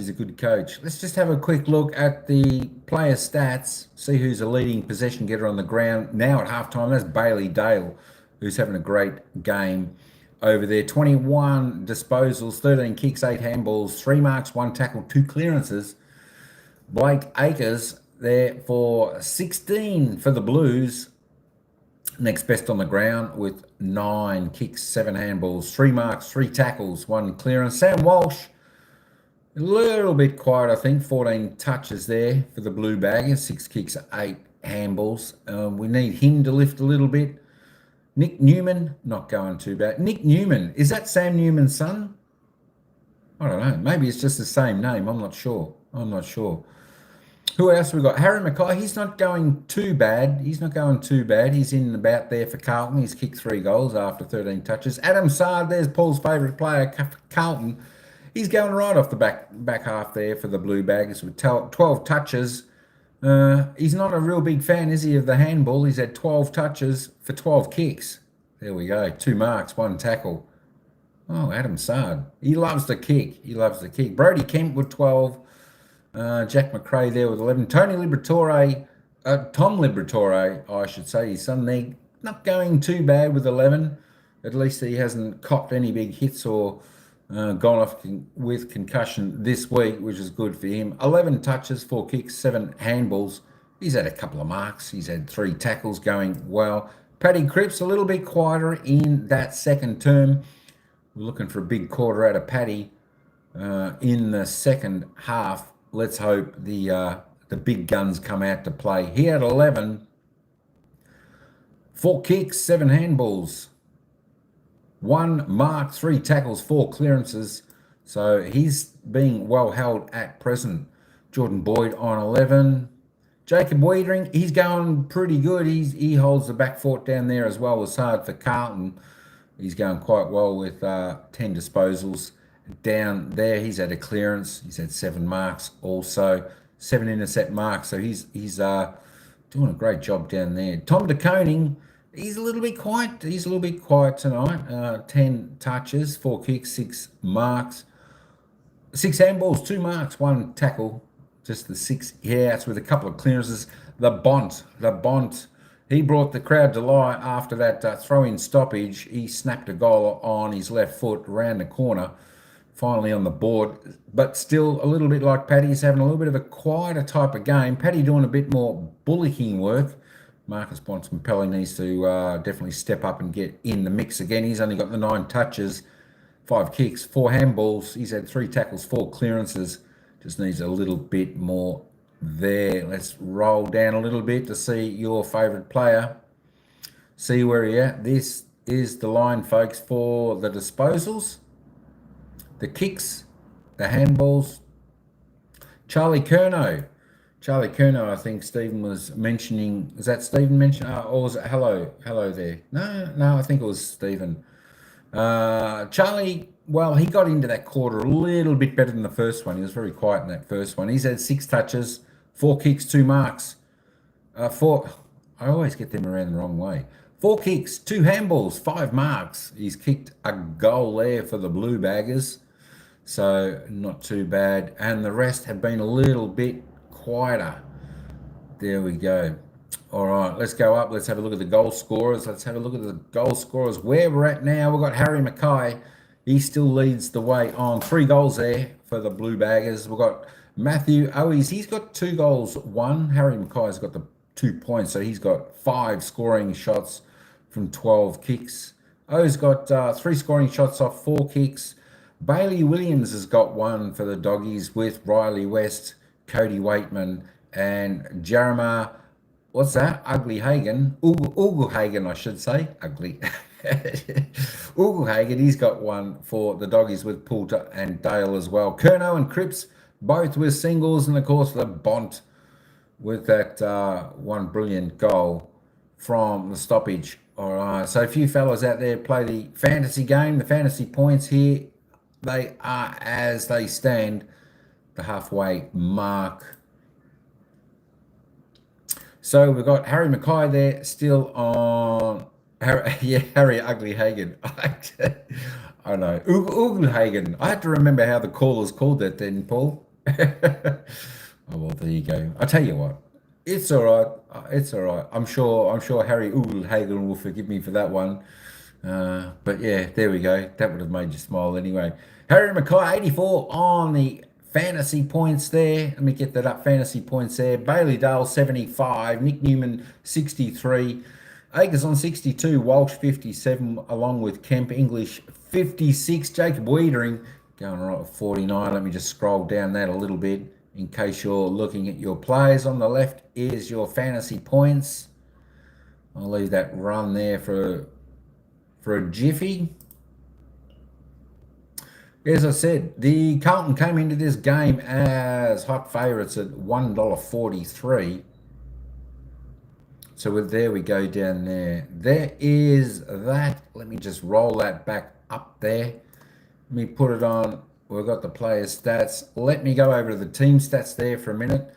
Speaker 1: Let's just have a quick look at the player stats, see who's a leading possession getter on the ground now at halftime. That's Bailey Dale, who's having a great game over there. 21 disposals, 13 kicks, 8 handballs, 3 marks, 1 tackle, 2 clearances. Blake Acres there for 16 for the Blues. Next best on the ground with 9 kicks, 7 handballs, 3 marks, 3 tackles, 1 clearance. Sam Walsh, a little bit quiet, I think. 14 touches there for the Blue Baggers, 6 kicks, 8 handballs. We need him to lift a little bit. Nick Newman, not going too bad. Nick Newman, is that Sam Newman's son? I don't know. Maybe it's just the same name. I'm not sure. Who else we got? Harry Mackay, he's not going too bad. He's in about there for Carlton. He's kicked 3 goals after 13 touches. Adam Sard, there's Paul's favourite player, Carlton. He's going right off the back half there for the Blue Baggers with 12 touches. He's not a real big fan, is he, of the handball? He's had 12 touches for 12 kicks. There we go. 2 marks, 1 tackle. Oh, Adam Sard. He loves the kick. Brody Kemp with 12. Jack McRae there with 11. Tom Liberatore, I should say, his son there, not going too bad with 11. At least he hasn't copped any big hits or gone off with concussion this week, which is good for him. 11 touches, 4 kicks, 7 handballs. He's had a couple of marks. He's had 3 tackles going well. Paddy Cripps, a little bit quieter in that second term. We're looking for a big quarter out of Paddy in the second half. Let's hope the big guns come out to play. He had 11, 4 kicks, 7 handballs, 1 mark, 3 tackles, 4 clearances. So he's being well held at present. Jordan Boyd on 11. Jacob Wiedering, he's going pretty good. He holds the back fort down there as well as hard for Carlton. He's going quite well with 10 disposals. Down there, he's had a clearance. He's had 7 marks also. 7 intercept marks. So he's doing a great job down there. Tom de Koning, he's a little bit quiet. Tonight. 10 touches, 4 kicks, 6 marks. 6 handballs, 2 marks, 1 tackle. Just the 6 hits with a couple of clearances. The Bont. He brought the crowd to life after that throw-in stoppage. He snapped a goal on his left foot around the corner. Finally on the board, but still a little bit like Paddy. He's having a little bit of a quieter type of game. Paddy doing a bit more bullocking work. Marcus Bontempelli needs to definitely step up and get in the mix again. He's only got the 9 touches, 5 kicks, 4 handballs. He's had 3 tackles, 4 clearances. Just needs a little bit more there. Let's roll down a little bit to see your favourite player. See where you're at. This is the line, folks, for the disposals, the kicks, the handballs. Charlie Curnow, I think Stephen was mentioning. Is that Stephen mentioned? Or was it hello there? No, I think it was Stephen. Charlie, well, he got into that quarter a little bit better than the first one. He was very quiet in that first one. He's had 6 touches, 4 kicks, 2 marks. I always get them around the wrong way. 4 kicks, 2 handballs, 5 marks. He's kicked a goal there for the Blue Baggers. So not too bad. And the rest have been a little bit quieter. There we go. All right, let's go up. Let's have a look at the goal scorers. Let's have a look at the goal scorers. Where we're at now, we've got Harry Mackay. He still leads the way on 3 goals there for the Blue Baggers. We've got Matthew Owies. He's got 2 goals, 1. Harry Mackay's got the 2 points, so he's got 5 scoring shots from 12 kicks. O's got 3 scoring shots off 4 kicks. Bailey Williams has got 1 for the Doggies with Riley West, Cody Waitman, and Jarama. What's that? Ugly Hagen. Hagen, I should say. Ugly. Hagen, he's got 1 for the Doggies with Poulter and Dale as well. Kerno and Cripps, both with singles. And, of course, the Bont with that 1 brilliant goal from the stoppage. All right. So, a few fellas out there play the fantasy game. The fantasy points here, they are as they stand, the halfway mark. So we've got Harry Mackay there still on. Harry Ugly Hagen. I know. Ugly Hagen. I had to remember how the callers called that then, Paul. Oh, well, there you go. I tell you what. It's all right. It's all right. I'm sure Harry Ugly Hagen will forgive me for that one. But yeah, there we go. That would have made you smile anyway. Harry Mackay, 84 on the fantasy points there. Let me get that up. Fantasy points there. Bailey Dale, 75. Nick Newman, 63. Akers on 62. Walsh, 57, along with Kemp. English, 56. Jacob Wiedering going right at 49. Let me just scroll down that a little bit in case you're looking at your players. On the left is your fantasy points. I'll leave that run there for a jiffy. As I said, the Carlton came into this game as hot favourites at $1.43. So there we go down there. There is that. Let me just roll that back up there. Let me put it on. We've got the player stats. Let me go over to the team stats there for a minute.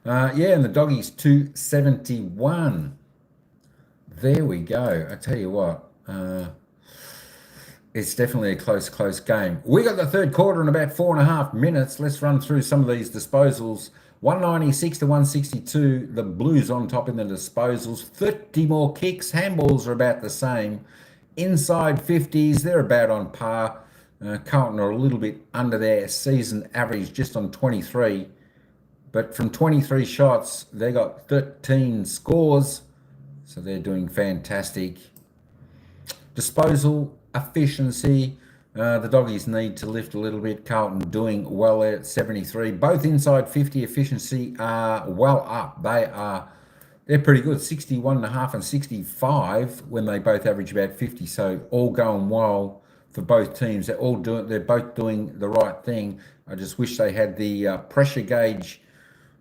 Speaker 1: Yeah, and the Doggies 271. There we go. I tell you what. It's definitely a close game. We got the third quarter in about 4.5 minutes. Let's run through some of these disposals. 196 to 162. The Blues on top in the disposals. 30 more kicks. Handballs are about the same. Inside 50s, they're about on par. Carlton are a little bit under their season average, just on 23. But from 23 shots, they got 13 scores. So they're doing fantastic. Disposal efficiency, the Doggies need to lift a little bit. Carlton doing well there at 73. Both inside 50 efficiency are well up. They're pretty good, 61.5 and 65 when they both average about 50. So all going well for both teams. They're both doing the right thing. I just wish they had the pressure gauge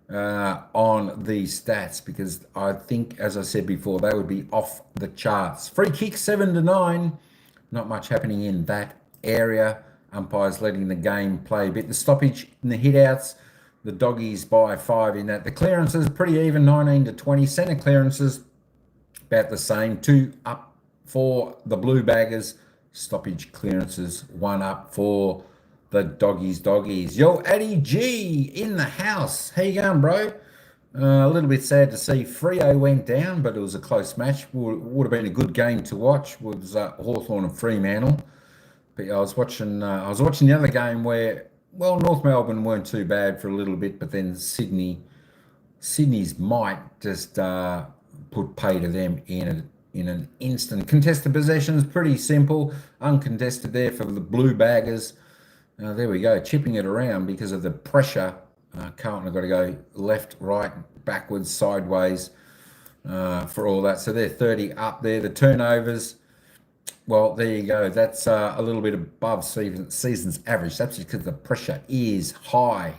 Speaker 1: on these stats, because I think, as I said before, they would be off the charts. Free kick 7 to 9. Not much happening in that area. Umpires letting the game play a bit. The stoppage and the hit-outs, the Doggies by 5 in that. The clearances, pretty even, 19 to 20. Centre clearances, about the same. 2 up for the Blue Baggers. Stoppage clearances, 1 up for the Doggies. Yo, Addy G in the house. How you going, bro? A little bit sad to see Freo went down, but it was a close match. Would have been a good game to watch. It was Hawthorn and Fremantle. But yeah, I was watching the other game where, well, North Melbourne weren't too bad for a little bit, but then Sydney's might just put pay to them in an instant. Contested possessions, pretty simple. Uncontested there for the Blue Baggers. There we go, chipping it around because of the pressure. Carlton have got to go left, right, backwards, sideways for all that. So they're 30 up there. The turnovers, well, there you go. That's a little bit above season's average. That's because the pressure is high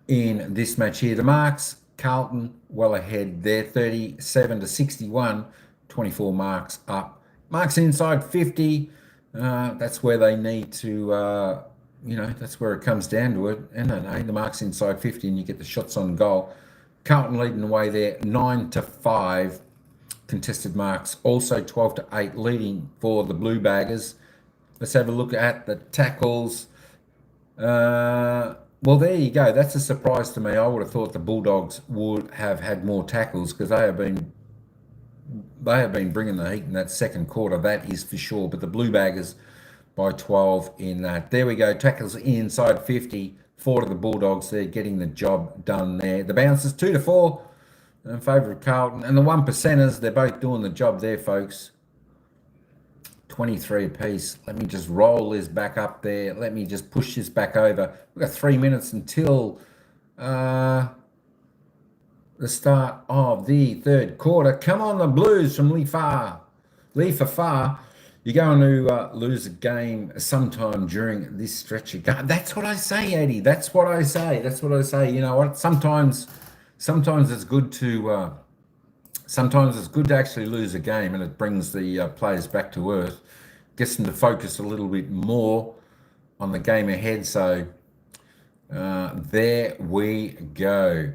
Speaker 1: in this match here. The marks, Carlton well ahead. They're 37 to 61, 24 marks up Marks inside 50. That's where they need to, that's where it comes down to it. And I know the marks inside 50 and you get the shots on goal. Carlton leading the way there, 9-5 contested marks. Also 12-8 leading for the Blue Baggers. Let's have a look at the tackles. Well, there you go. That's a surprise to me. I would have thought the Bulldogs would have had more tackles because they have been bringing the heat in that second quarter. That is for sure. But the Blue Baggers by 12 in that. There we go. Tackles inside 50. 4 to the Bulldogs. They're getting the job done there. The bounces 2-4 in favour of Carlton. And the 1%ers, they're both doing the job there, folks. 23 apiece. Let me just roll this back up there. Let me just push this back over. We've got 3 minutes until the start of the third quarter. Come on, the Blues from Lee Far. You're going to lose a game sometime during this stretch of game. That's what I say, Eddie. That's what I say. You know what? Sometimes it's good to actually lose a game, and it brings the players back to earth, gets them to focus a little bit more on the game ahead. So there we go.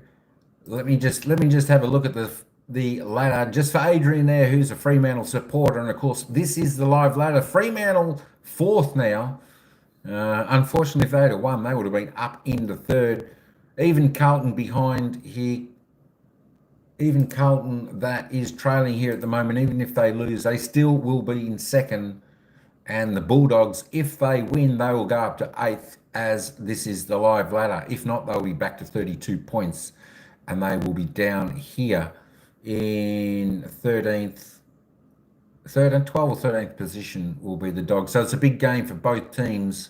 Speaker 1: Let me just have a look at the ladder just for Adrian there, who's a Fremantle supporter, and of course this is the live ladder. Fremantle 4th now. Unfortunately, if they had won, they would have been up into 3rd. Even Carlton behind here. Even Carlton that is trailing here at the moment, even if they lose, they still will be in 2nd. And the Bulldogs, if they win, they will go up to 8th, as this is the live ladder. If not, they'll be back to 32 points, and they will be down here in 12th or 13th position will be the Dogs. So it's a big game for both teams.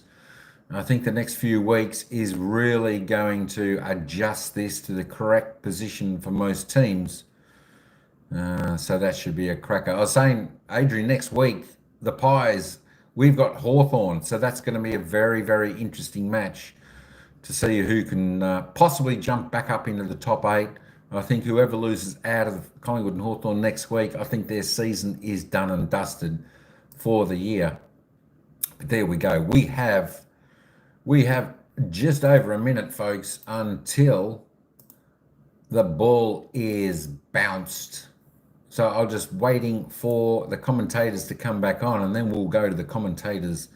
Speaker 1: I think the next few weeks is really going to adjust this to the correct position for most teams. So that should be a cracker. I was saying, Adrian, next week, the Pies, we've got Hawthorn. So that's going to be a very, very interesting match to see who can possibly jump back up into the top 8. I think whoever loses out of Collingwood and Hawthorn next week, I think their season is done and dusted for the year. But there we go. We have just over a minute, folks, until the ball is bounced. So I'm just waiting for the commentators to come back on, and then we'll go to the commentators'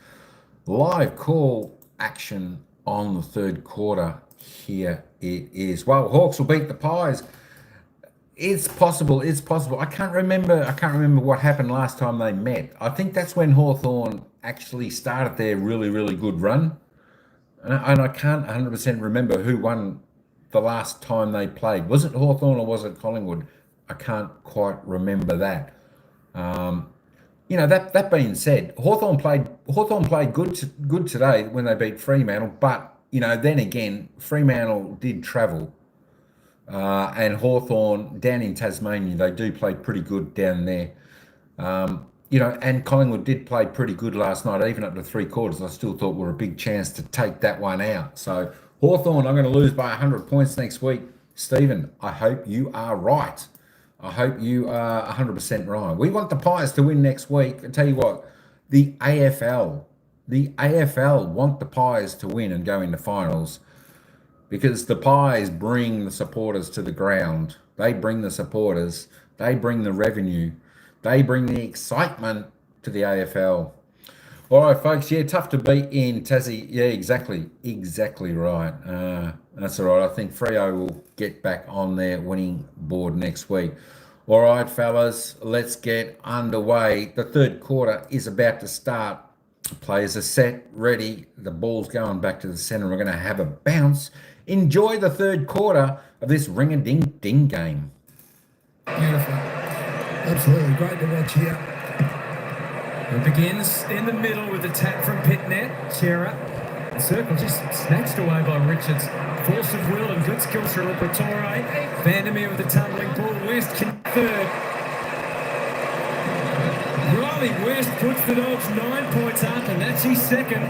Speaker 1: live call action on the third quarter. Here it is. Well, Hawks will beat the Pies. It's possible. I can't remember what happened last time they met. I think that's when Hawthorn actually started their really, really good run. And I can't 100% remember who won the last time they played. Was it Hawthorn or was it Collingwood? I can't quite remember that. That being said, Hawthorn played good today when they beat Fremantle, but then again, Fremantle did travel, and Hawthorn down in Tasmania, they do play pretty good down there. And Collingwood did play pretty good last night, even up to 3 quarters. I still thought were a big chance to take that one out. So Hawthorn, I'm going to lose by 100 points next week. Stephen, I hope you are right. I hope you are 100% right. We want the Pies to win next week. I tell you what, the AFL want the Pies to win and go into finals, because the Pies bring the supporters to the ground. They bring the supporters. They bring the revenue. They bring the excitement to the AFL. All right, folks. Yeah, tough to beat in Tassie. Yeah, exactly right. That's all right. I think Freo will get back on their winning board next week. All right, fellas, let's get underway. The third quarter is about to start. Players are set, ready. The ball's going back to the centre. We're going to have a bounce. Enjoy the third quarter of this ring-a-ding-ding game.
Speaker 2: Beautiful. Absolutely great to watch here.
Speaker 8: It begins in the middle with a tap from Pitnet. Chera. The circle just snatched away by Richards. Force of will and good skills from Liberatore. Vandermeer with a tumbling ball. West third. Riley West puts the Dogs 9 points up, and that's his second.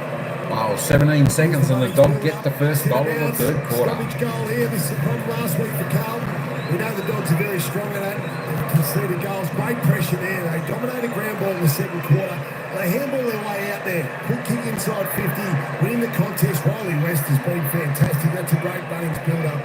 Speaker 1: Wow, 17 seconds and the Dogs get the first goal of the third quarter.
Speaker 2: Goal here. This is from last week for Carlton. We know the Dogs are very strong in that. They conceded goals. Great pressure there. They dominated ground ball in the second quarter. They handball their way out there. Quick kick inside 50. Win the contest. Riley West has been fantastic. That's a great Bunnings build-up.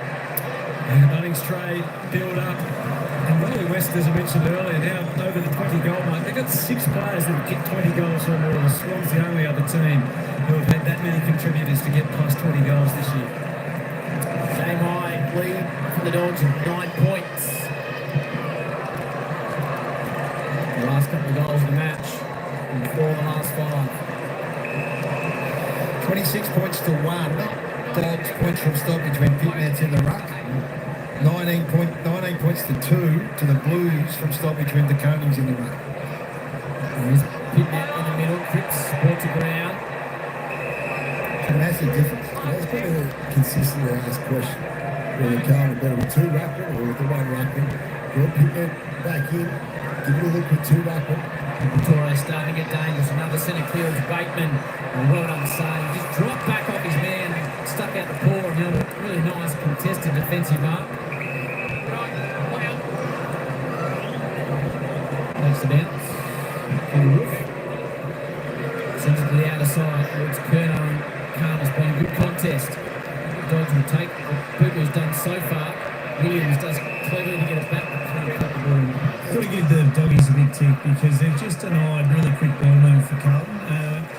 Speaker 8: And the Bunnings trade build-up. And Riley West, as I mentioned earlier, now over the 20-goal mark. They've got 6 players that have kicked 20 goals or more. The Swans the only other team who have had that many contributors to get plus 20 goals this year.
Speaker 3: Game high lead for the Dogs of 9 points. The last couple of goals of the match. And 4 of the last 5.
Speaker 5: 26 points to 1. Dogs points from stoppage when Pitman's in the ruck. 19 points to 2 to the Blues from stoppage when DeConing's in the ruck.
Speaker 3: There's Pitman in the middle, quick support to ground.
Speaker 2: A massive difference. That's been a consistently asked question. Whether Carlton better with 2 ruckmen or with the 1 ruckman. Your Pitman back in. Give it a look with 2 ruckmen.
Speaker 3: Torres starting to get dangerous. Another centre clear of Bateman. Well done, Sane. Just dropped back off his man, stuck out the paw, and a really nice contested defensive mark. Makes the bounce. Sends it to the outer side towards Kerno and Carter's been a good contest. Dogs will take what Booker's done so far. Williams does cleverly to get it back.
Speaker 6: Got to give the Doggies a big tick because they've just denied really quick ball move for Carlton.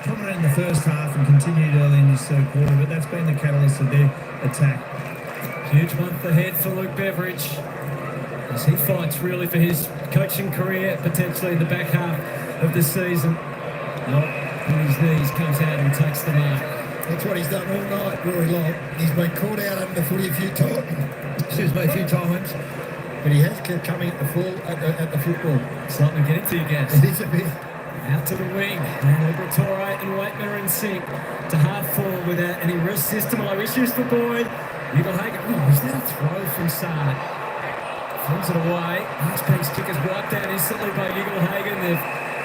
Speaker 6: Dominated in the first half and continued early in this third quarter, but that's been the catalyst of their attack.
Speaker 8: Huge month ahead for Luke Beveridge as he fights really for his coaching career, potentially in the back half of the season. On his knees, comes out and takes the mark.
Speaker 5: That's what he's done all night, Rory Long. He's been caught out under the footy a few times. But he has kept coming at the football.
Speaker 8: Something to get into, you guys.
Speaker 5: It is a bit.
Speaker 8: Out to the wing. And Liberatore and Waitman are in sync to half forward without any real system-low issues for Boyd. Eagle Hagen. Oh, is that a throw from Sard? Flings it away. Marchbank's kick is wiped out instantly by Eagle Hagen. They've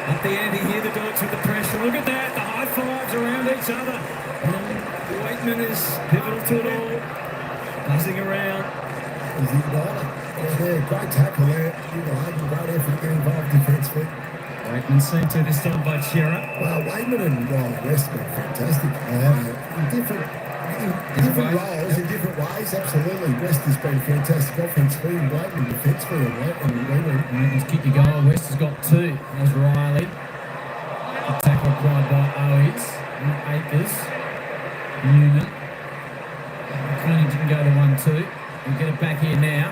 Speaker 8: up the ante here, the Dogs with the pressure. Look at that. The high fives around each other. And Waitman is pivotal to it all. Buzzing around.
Speaker 2: Is he there? Great tackle there. Great effort to get involved defensively.
Speaker 8: Waitman seen to this time by Chera.
Speaker 2: Well, Waitman and West have been fantastic. In different roles, in different ways, absolutely. West has been fantastic offensively and Waitman defensively.
Speaker 3: Waitman's kicked a goal. West has got 2. There's Riley. A tackle applied by Oates. Akers. Newman. Koenig didn't go to 1-2. We'll get it back here now.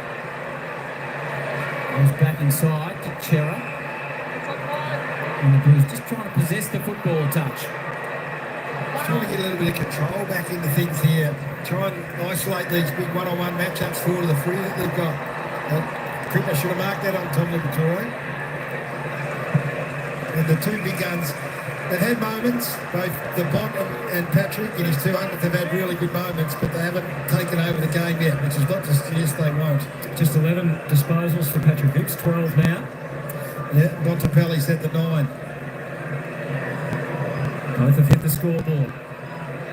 Speaker 3: Goes back inside to Chera. And the Blues just trying to possess the football touch.
Speaker 5: Trying to get a little bit of control back into things here. Try and isolate these big one-on-one matchups forward of the footy that they've got. Cripper should have marked that on Tom Liberatore. And the 2 big guns, they've had moments, both the Bond and Patrick in his 200th have had really good moments, but they haven't taken over the game yet, which is not to suggest they won't.
Speaker 8: Just 11 disposals for Patrick Hicks, 12 now.
Speaker 5: Yeah, Montepelli's had the 9.
Speaker 8: Both have hit the scoreboard.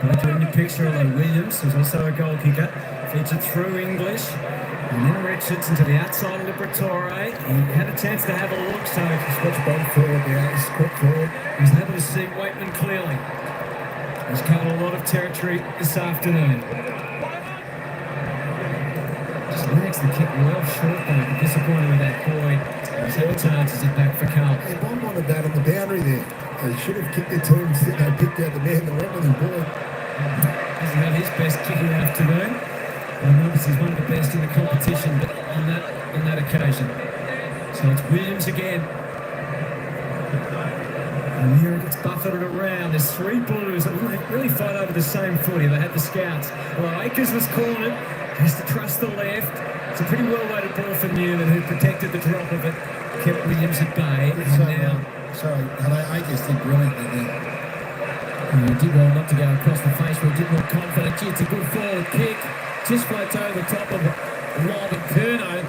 Speaker 8: Both are in the picture, although Williams, who's also a goal kicker, featured through English. And then Richards into the outside of Liberatore. He had a chance to have a look, so he's watched both forward now. He's got forward. He's able to see Waitman clearly. He's covered a lot of territory this afternoon. Just lags the kick well short though. Disappointed with that Boyd. Sabotages it back for Carlton.
Speaker 2: Yeah, Bond wanted that on the boundary there. They should have kicked it to him instead. They picked out the man that went with him, Boyd.
Speaker 8: Hasn't had his best kicking afternoon. And obviously he's one of the best in the competition, but on that occasion. So it's Williams again. And here it gets buffeted around. There's 3 Blues that really fight over the same footy. They had the scouts. Well, Akers was cornered. Has to trust the left. It's a pretty well-weighted ball for Newman, who protected the drop of it. Kept Williams at bay. And now...
Speaker 5: Sorry, Akers did brilliantly there.
Speaker 3: He did well not to go across the face, but he did more confident. Gee, it's a good forward kick. Just floats over the top of Rob, and Kerno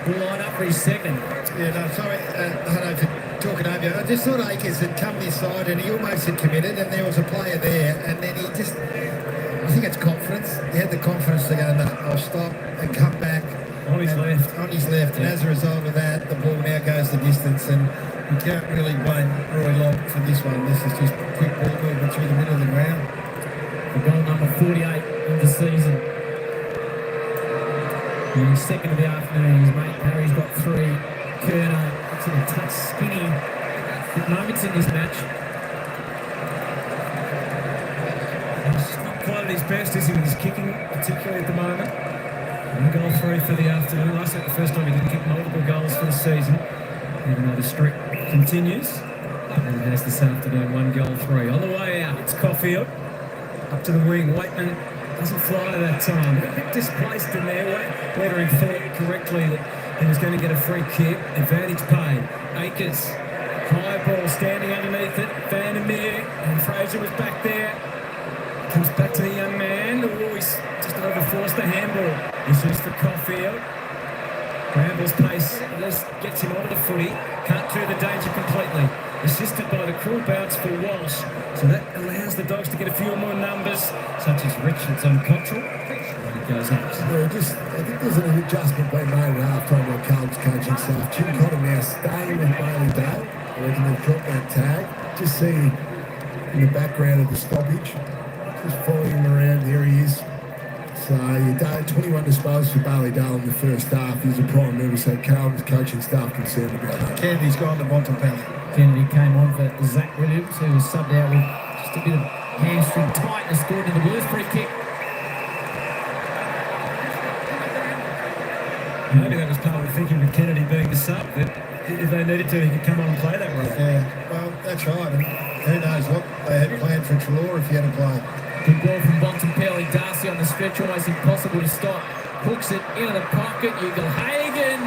Speaker 3: will line up for his second.
Speaker 5: Yeah, no, sorry, Hutto, for talking over you. I just thought Akers had come this side and he almost had committed, and there was a player there, and then he just, I think it's confidence. He had the confidence to go, no, I'll stop and come back.
Speaker 8: I On his left.
Speaker 5: On his left, and as a result of that, the ball now goes the distance, and you can't really blame Roy Long for this one. This is just quick ball movement through the middle of the ground.
Speaker 3: For goal number 48 of the season. And his second of the afternoon, his mate Harry's got 3. Kerno looks a touch skinny at moments in this match.
Speaker 8: He's not quite at his best, is he, with his kicking, particularly at the moment. And goal 3 for the afternoon. Last night, the first time he didn't kick multiple goals for the season. Even though the streak continues. And has this afternoon 1 goal 3. On the way out, it's Caulfield. Up to the wing. Waitman doesn't fly that time. A bit displaced in there. Weathering thought correctly that he was going to get a free kick. Advantage paid. Akers. High ball standing underneath it. Vandermeer. And Fraser was back there. Comes back to the young man. Oh, he's just overforced the handball. This is for Caulfield. Bramble's pace gets him onto the footy. Can't clear the danger completely. Assisted by the cruel bounce for Walsh. So that allows the Dogs to get a few more numbers, such as Richards on Cottrell. And it goes up.
Speaker 2: Yeah, I think there's an adjustment being made at half-time by Carlton's coaching staff. Jim Cotton now staying with Bailey Dale. I reckon they've dropped that tag. Just seeing in the background of the stoppage. Just following him around. There he is. So your day, 21 disposals for Bailey Dale in the first half. He's a prime member, so Carlton's coaching staff concerned about that.
Speaker 5: Kennedy's gone to Montempelli.
Speaker 3: Kennedy came on for Zach Williams, who was subbed out with just a bit of hamstring tightness, scored in the Blues. Free kick.
Speaker 8: Maybe that was part of the thinking with Kennedy being the sub, that if they needed to, he could come on and play that role.
Speaker 5: Yeah, well, that's right. And who knows what they had planned for Treloar if he had to play.
Speaker 3: Good ball from Bontempelli. Darcy on the stretch, almost impossible to stop. Hooks it into the pocket. Hagen.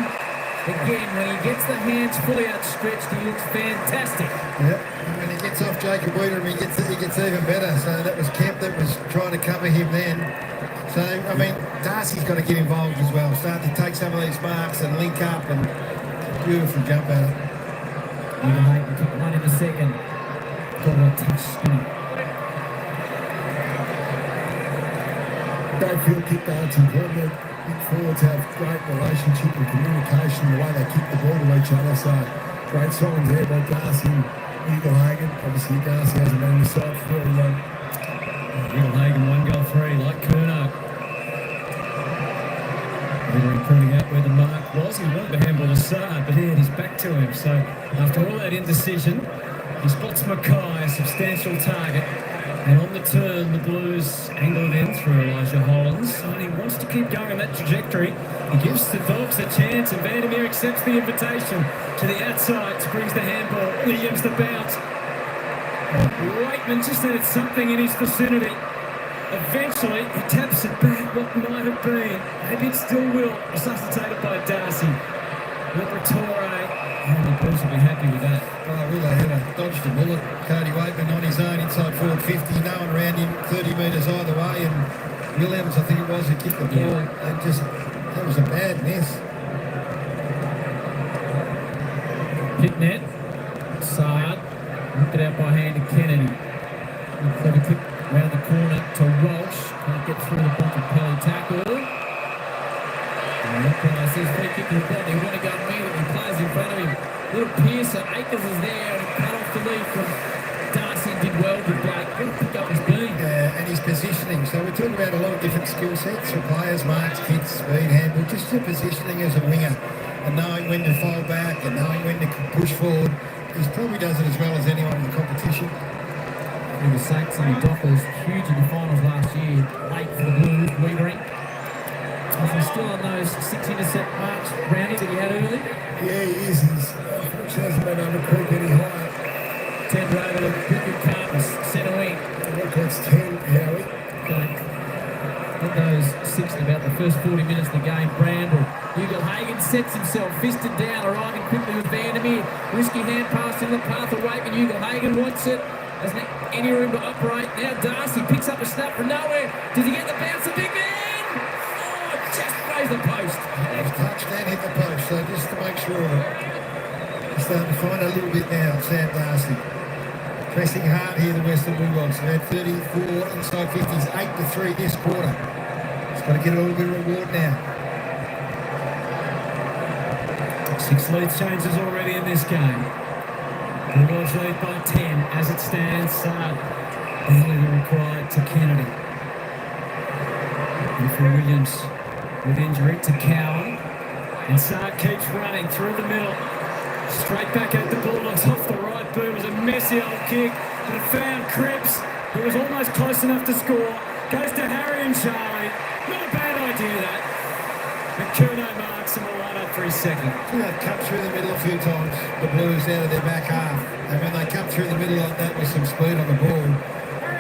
Speaker 3: Again, when he gets the hands fully outstretched, he looks fantastic.
Speaker 5: Yep. And when he gets off Jacob Wiederim, he gets even better. So that was Kemp that was trying to cover him then. So, I mean, Darcy's got to get involved as well. Start to take some of these marks and link up, and beautiful jump at it.
Speaker 3: Hagen took one in the second. Got a touch skinny.
Speaker 2: Don't feel kick that's important. Big forwards have great relationship and communication, the way they kick the ball to each other. So great signs there by Darcy and Hagen. Obviously, Darcy hasn't been in the side for very long.
Speaker 8: Hagen 1 goal 3, like Kerno. Really pointing out where the mark was. He wanted the handball aside, but he had his back to him. So after all that indecision, he spots Mackay, a substantial target. And on the turn, the Blues angle it in through Elijah Hollins. And he wants to keep going on that trajectory. He gives the Dogs a chance, and Vandermeer accepts the invitation to the outside. Springs the handball. Williams the bounce. Waitman just had something in his vicinity. Eventually, he taps it back, what might have been. Maybe it still will. Resuscitated by Darcy. Liberatore. And the Blues will be happy with that.
Speaker 5: Oh, will they ever? Dodged the bullet. Cody Waitman on his own inside forward 50. No one around him 30 metres either way. And Will Evans, I think it was, who kicked the ball.
Speaker 3: Yeah.
Speaker 5: That was a bad miss.
Speaker 3: Hit net. Sard. Ripped it out by hand to Kennedy. Clever kick round the corner to Walsh. Can't get through the Bontempelli tackle. And says free kick to the ball. They want to go immediately. Players in front of him. Little Pearson. Akers is there. And he cut off the lead from Darcy. Did well with Blake. Going to pick up his beam.
Speaker 5: Yeah, and his positioning. So we're talking about a lot of different skill sets for players, marks, kicks, speed, handball, just your positioning as a winger and knowing when to fall back and knowing when to push forward. He probably does it as well as anyone in the competition.
Speaker 3: The Saints and the Dockers huge in the finals last year. Late for the Blues, Weavering. Is he still on those 6 intercept marks, Brownie, that he had early?
Speaker 2: Yeah, he is. He's unfortunately hasn't been able to creep any higher.
Speaker 3: 10 over to Booker Carters, centre wing.
Speaker 2: The record's 10, Howie.
Speaker 3: In those 6 in about the first 40 minutes of the game, Brandle. Hugo Hagen sets himself, fisted down, arriving quickly with Vandermeer. Risky hand pass in the path of Waitman. Hugo Hagen wants it. Doesn't have any room to operate. Now Darcy picks up a snap from nowhere. Does he get the bounce? The big man! Oh, just plays the post.
Speaker 5: He's touched and hit the post, so just to make sure he's starting to find a little bit now, Sam Darcy. Pressing hard here, the Western Bulldogs. They've had 34 inside 50s, 8-3 this quarter. He's got to get a little bit of reward now.
Speaker 8: 6 lead changes already in this game. Bulldogs lead by 10 as it stands. Barely required to Kennedy. And for Williams with injury to Cowan. And Saar keeps running through the middle. Straight back at the Bulldogs off the right boot. It was a messy old kick, but it found Cripps, who was almost close enough to score. Goes to Harry and Charlie. Not a bad idea, that. McCurno marks and will line up for his second.
Speaker 5: They've cut through the middle a few times, the Blues out of their back half. And when they come through the middle like that with some speed on the ball,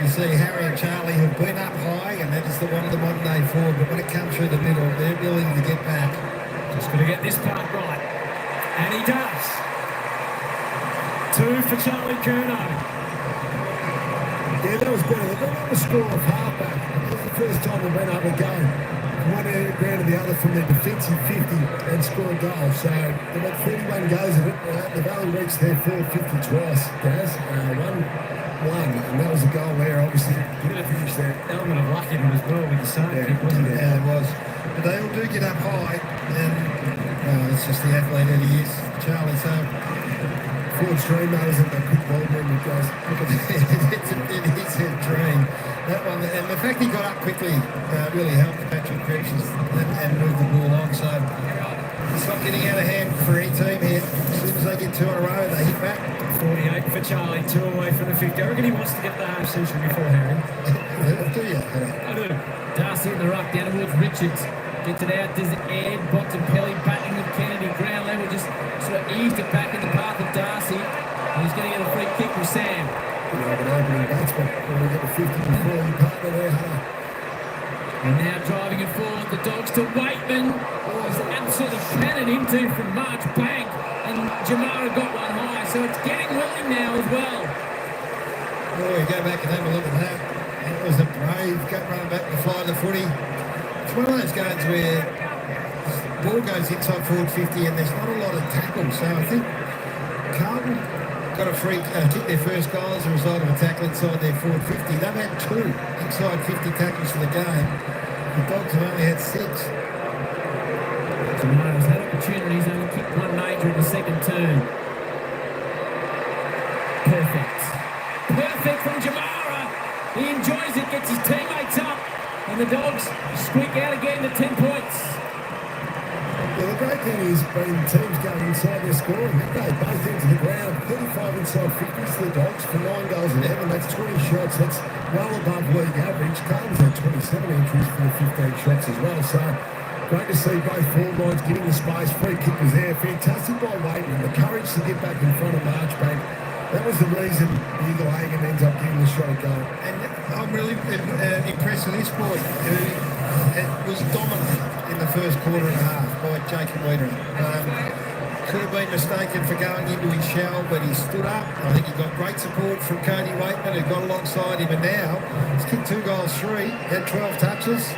Speaker 5: you see Harry and Charlie who've been up high, and that is the one of the modern day forward. But when it comes through the middle, their ability to get back.
Speaker 8: Just got to get this part right. And he does. 2 for Charlie Curnow.
Speaker 2: Yeah, that was better. They got on the score of halfback. It was the first time they've been able to go one end of the ground to the other from their defensive 50 and score a goal. So they've got 31 goes of it. They've only reached their 450 twice, guys. 1-1, and that was a goal there, obviously. Good finish there.
Speaker 8: Element of luck in him as well with the side kick, wasn't it?
Speaker 5: Yeah, it was. But they all do get up high, and it's just the athlete that he is, Charlie. So
Speaker 2: Ford Stream knows that the quick ball movement goes.
Speaker 5: look at it is a dream. That one, and the fact he got up quickly really helped Patrick Cripps and move the ball on. So it's not getting out of hand for any team here. As soon as they get 2 in a row, they hit back.
Speaker 8: 48 for Charlie, 2 away from the 50. I reckon he wants to get the half century before Harry.
Speaker 5: Do you?
Speaker 8: I do. Darcy in the ruck down towards Richards. Gets it out, does Ed, Bontempelli battling with Kennedy. Ground level, just sort of eased it back in the path of Darcy. And he's going to get a free kick with Sam.
Speaker 2: You know, an opening batsman. When we get the 50 before you partner there, Hunter.
Speaker 8: And now driving it forward, the Dogs to Waitman. Oh, he's absolutely cannoned into from March Bank. And Jamara got one high, so it's getting rolling now as well.
Speaker 5: Oh, you go back and have a look at that. It was a brave gut run back to fly the footy. It's one of those games where the ball goes inside forward 50 and there's not a lot of tackles. So I think Carlton got a free kick their first goal as a result of a tackle inside their forward 50. They've had 2 inside 50 tackles for the game. The Dogs have only had 6.
Speaker 8: Jamara's had opportunities, only kicked one major in the second turn. Perfect. Perfect from Jamara. He enjoys it, gets his teammates up. And the Dogs squeak out again to 10 points.
Speaker 2: Yeah, the great thing is when teams go inside their scoring, they go both ends of the ground. 35 inside 50s to the Dogs for 9 goals 11. That's 20 shots. That's well above league average. Carlton's had 27 entries for the 15 shots as well. So great to see both forward lines getting the space. Free kick was there. Fantastic by Waitman. The courage to get back in front of Marchbank. That was the reason Eagle Hagen ends up getting the shot at goal.
Speaker 5: And I'm really impressed with this boy who was dominant in the first quarter and a half by Jacob Wiedering. Could have been mistaken for going into his shell, but he stood up. I think he got great support from Cody Waitman, who got alongside him, and now he's kicked 2 goals 3, had 12 touches.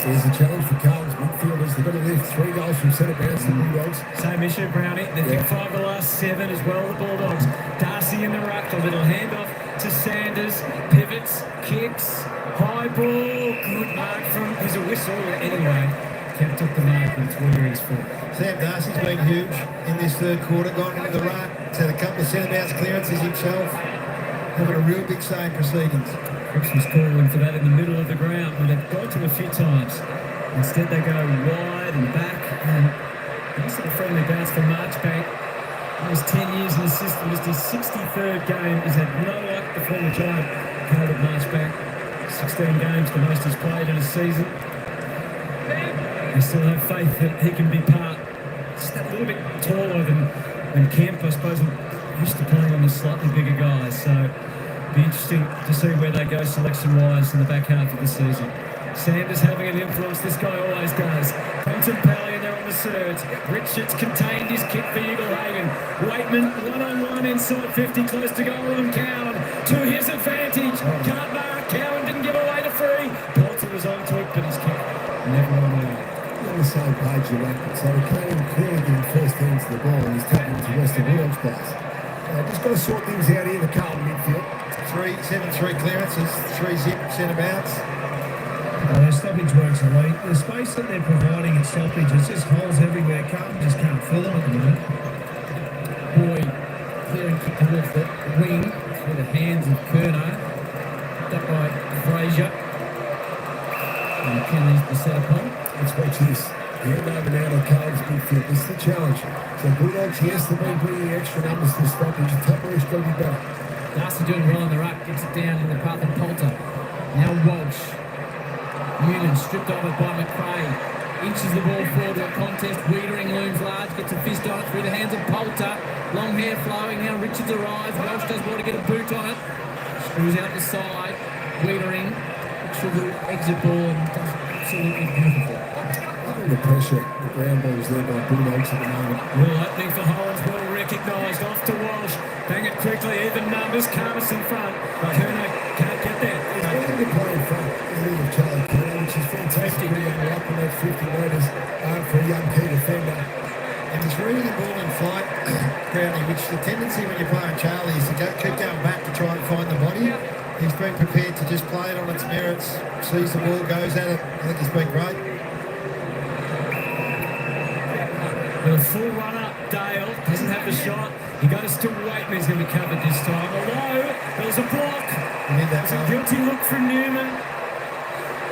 Speaker 2: There's a challenge for Carlton's midfielders. They've got to lift 3 goals from centre bounce to the Bulldogs.
Speaker 8: Same issue, Brownie. They've hit 5 of the last 7 as well, the Bulldogs. Darcy in the ruck, a little handoff to Sanders. Pivots, kicks, high ball. Good mark from, he's a whistle anyway. Kept up the mark, and it's Williams' fault.
Speaker 5: Sam Darcy's been huge in this third quarter, gone into the ruck. He's had a couple of centre bounce clearances himself. Having a real big say in proceedings.
Speaker 8: Cripps was calling for that in the middle of the ground, where they've got to a few times. Instead, they go wide and back, and nice little friendly bounce for Marchbank. Almost 10 years in the system, just his 63rd game. He's had no luck before the giant Caleb Marchbank. 16 games, the most he's played in a season. They still have faith that he can be part, just a little bit taller than Kemp, I suppose. I'm used to playing on the slightly bigger guys, so be interesting to see where they go selection-wise in the back half of the season. Sanders having an influence, this guy always does. Bontempelli and they're on the surge. Richards contained his kick for Eagle Hagen. Waitman one-on-one inside 50, close to goal on Cowan. To his advantage, can't mark. Cowan didn't give away the free. Bolton was on to it, but his kick never went away.
Speaker 2: On the same page, you make. So Cowan clearly getting first hands to the ball and he's tapping to Western Bulldogs players. Just got to sort things out here in the Carlton midfield.
Speaker 5: 7-3 clearances, 3 zip centre bounce.
Speaker 6: Their stoppage works elite. The space that they're providing at stoppage, it's just holes everywhere. Carlton just can't fill them at the moment.
Speaker 3: Boyd clearing kick towards the wing with the hands of Curno. Up by Frazier. And Kenley's the set upon.
Speaker 2: Let's watch this. Hand over now to Carl's midfield. This is the challenge. So Bulldogs, yes, they've been bringing extra numbers to stoppage. Tupper's got to be back.
Speaker 3: Darcy doing well on the ruck, gets it down in the path of Poulter. Now Walsh. Noonan stripped over by McRae. Inches the ball forward to a contest. Wiedering looms large, gets a fist on it through the hands of Poulter. Long hair flowing, now Richards arrives. Walsh does well to get a boot on it. Screws out the side. Wiedering, extra little exit ball and does absolutely beautiful.
Speaker 2: Under the pressure, the ground ball's there by Bulldogs at the moment.
Speaker 8: Well, opening for Hollands, well recognised. Off to Walsh. Bang it quickly, even numbers. Carmus in front. Curno can't get there.
Speaker 2: He's going to play in front of Charlie Curno, which is fantastic. Really up on that 50 metres for a young key defender.
Speaker 5: And he's reading the ball in flight, Groundie, which the tendency when you're playing Charlie is to keep going back to try and find the body. He's been prepared to just play it on its merits, sees the ball, goes at it. I think he's been great.
Speaker 8: With a full runner, Dale doesn't have the shot. He goes to Waitman, he's going to be covered this time. Although, there was a block. It's a guilty look from Newman.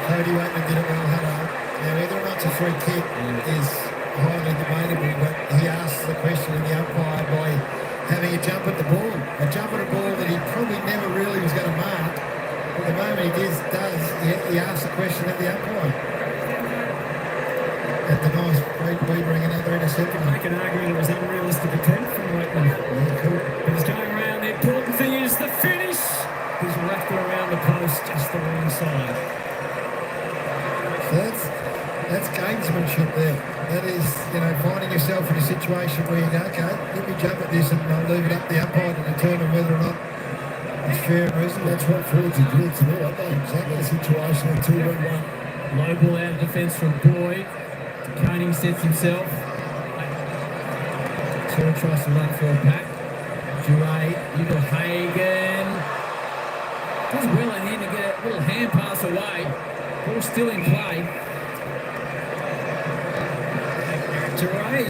Speaker 5: Cody Waitman did it well, hello. Now, whether or not it's a free kick is highly debatable, but he asked the question in the umpire by having a jump at the ball. A jump at a ball that he probably never really was going to mark. But the moment he does, he asks the question of the umpire. At the nice we bring another interception.
Speaker 8: I can argue it was unrealistic attempt from Waitman. But he's going around. The important thing is the finish. He's wrapped it around the post, just the wrong side.
Speaker 5: So that's gamesmanship there. That is, finding yourself in a situation where you go, okay, let me jump at this and I'll leave it up the umpire to determine whether or not it's fair and reasonable.
Speaker 2: That's what Ford's agreed to do. I think exactly the situation at 2-1.
Speaker 3: Low ball out of defence from Boyd. Koning sets himself. Tura tries to run for a pack. Duray, Eagle Hagen. Does well in here to get a little hand pass away. Ball still in play.
Speaker 8: Duray,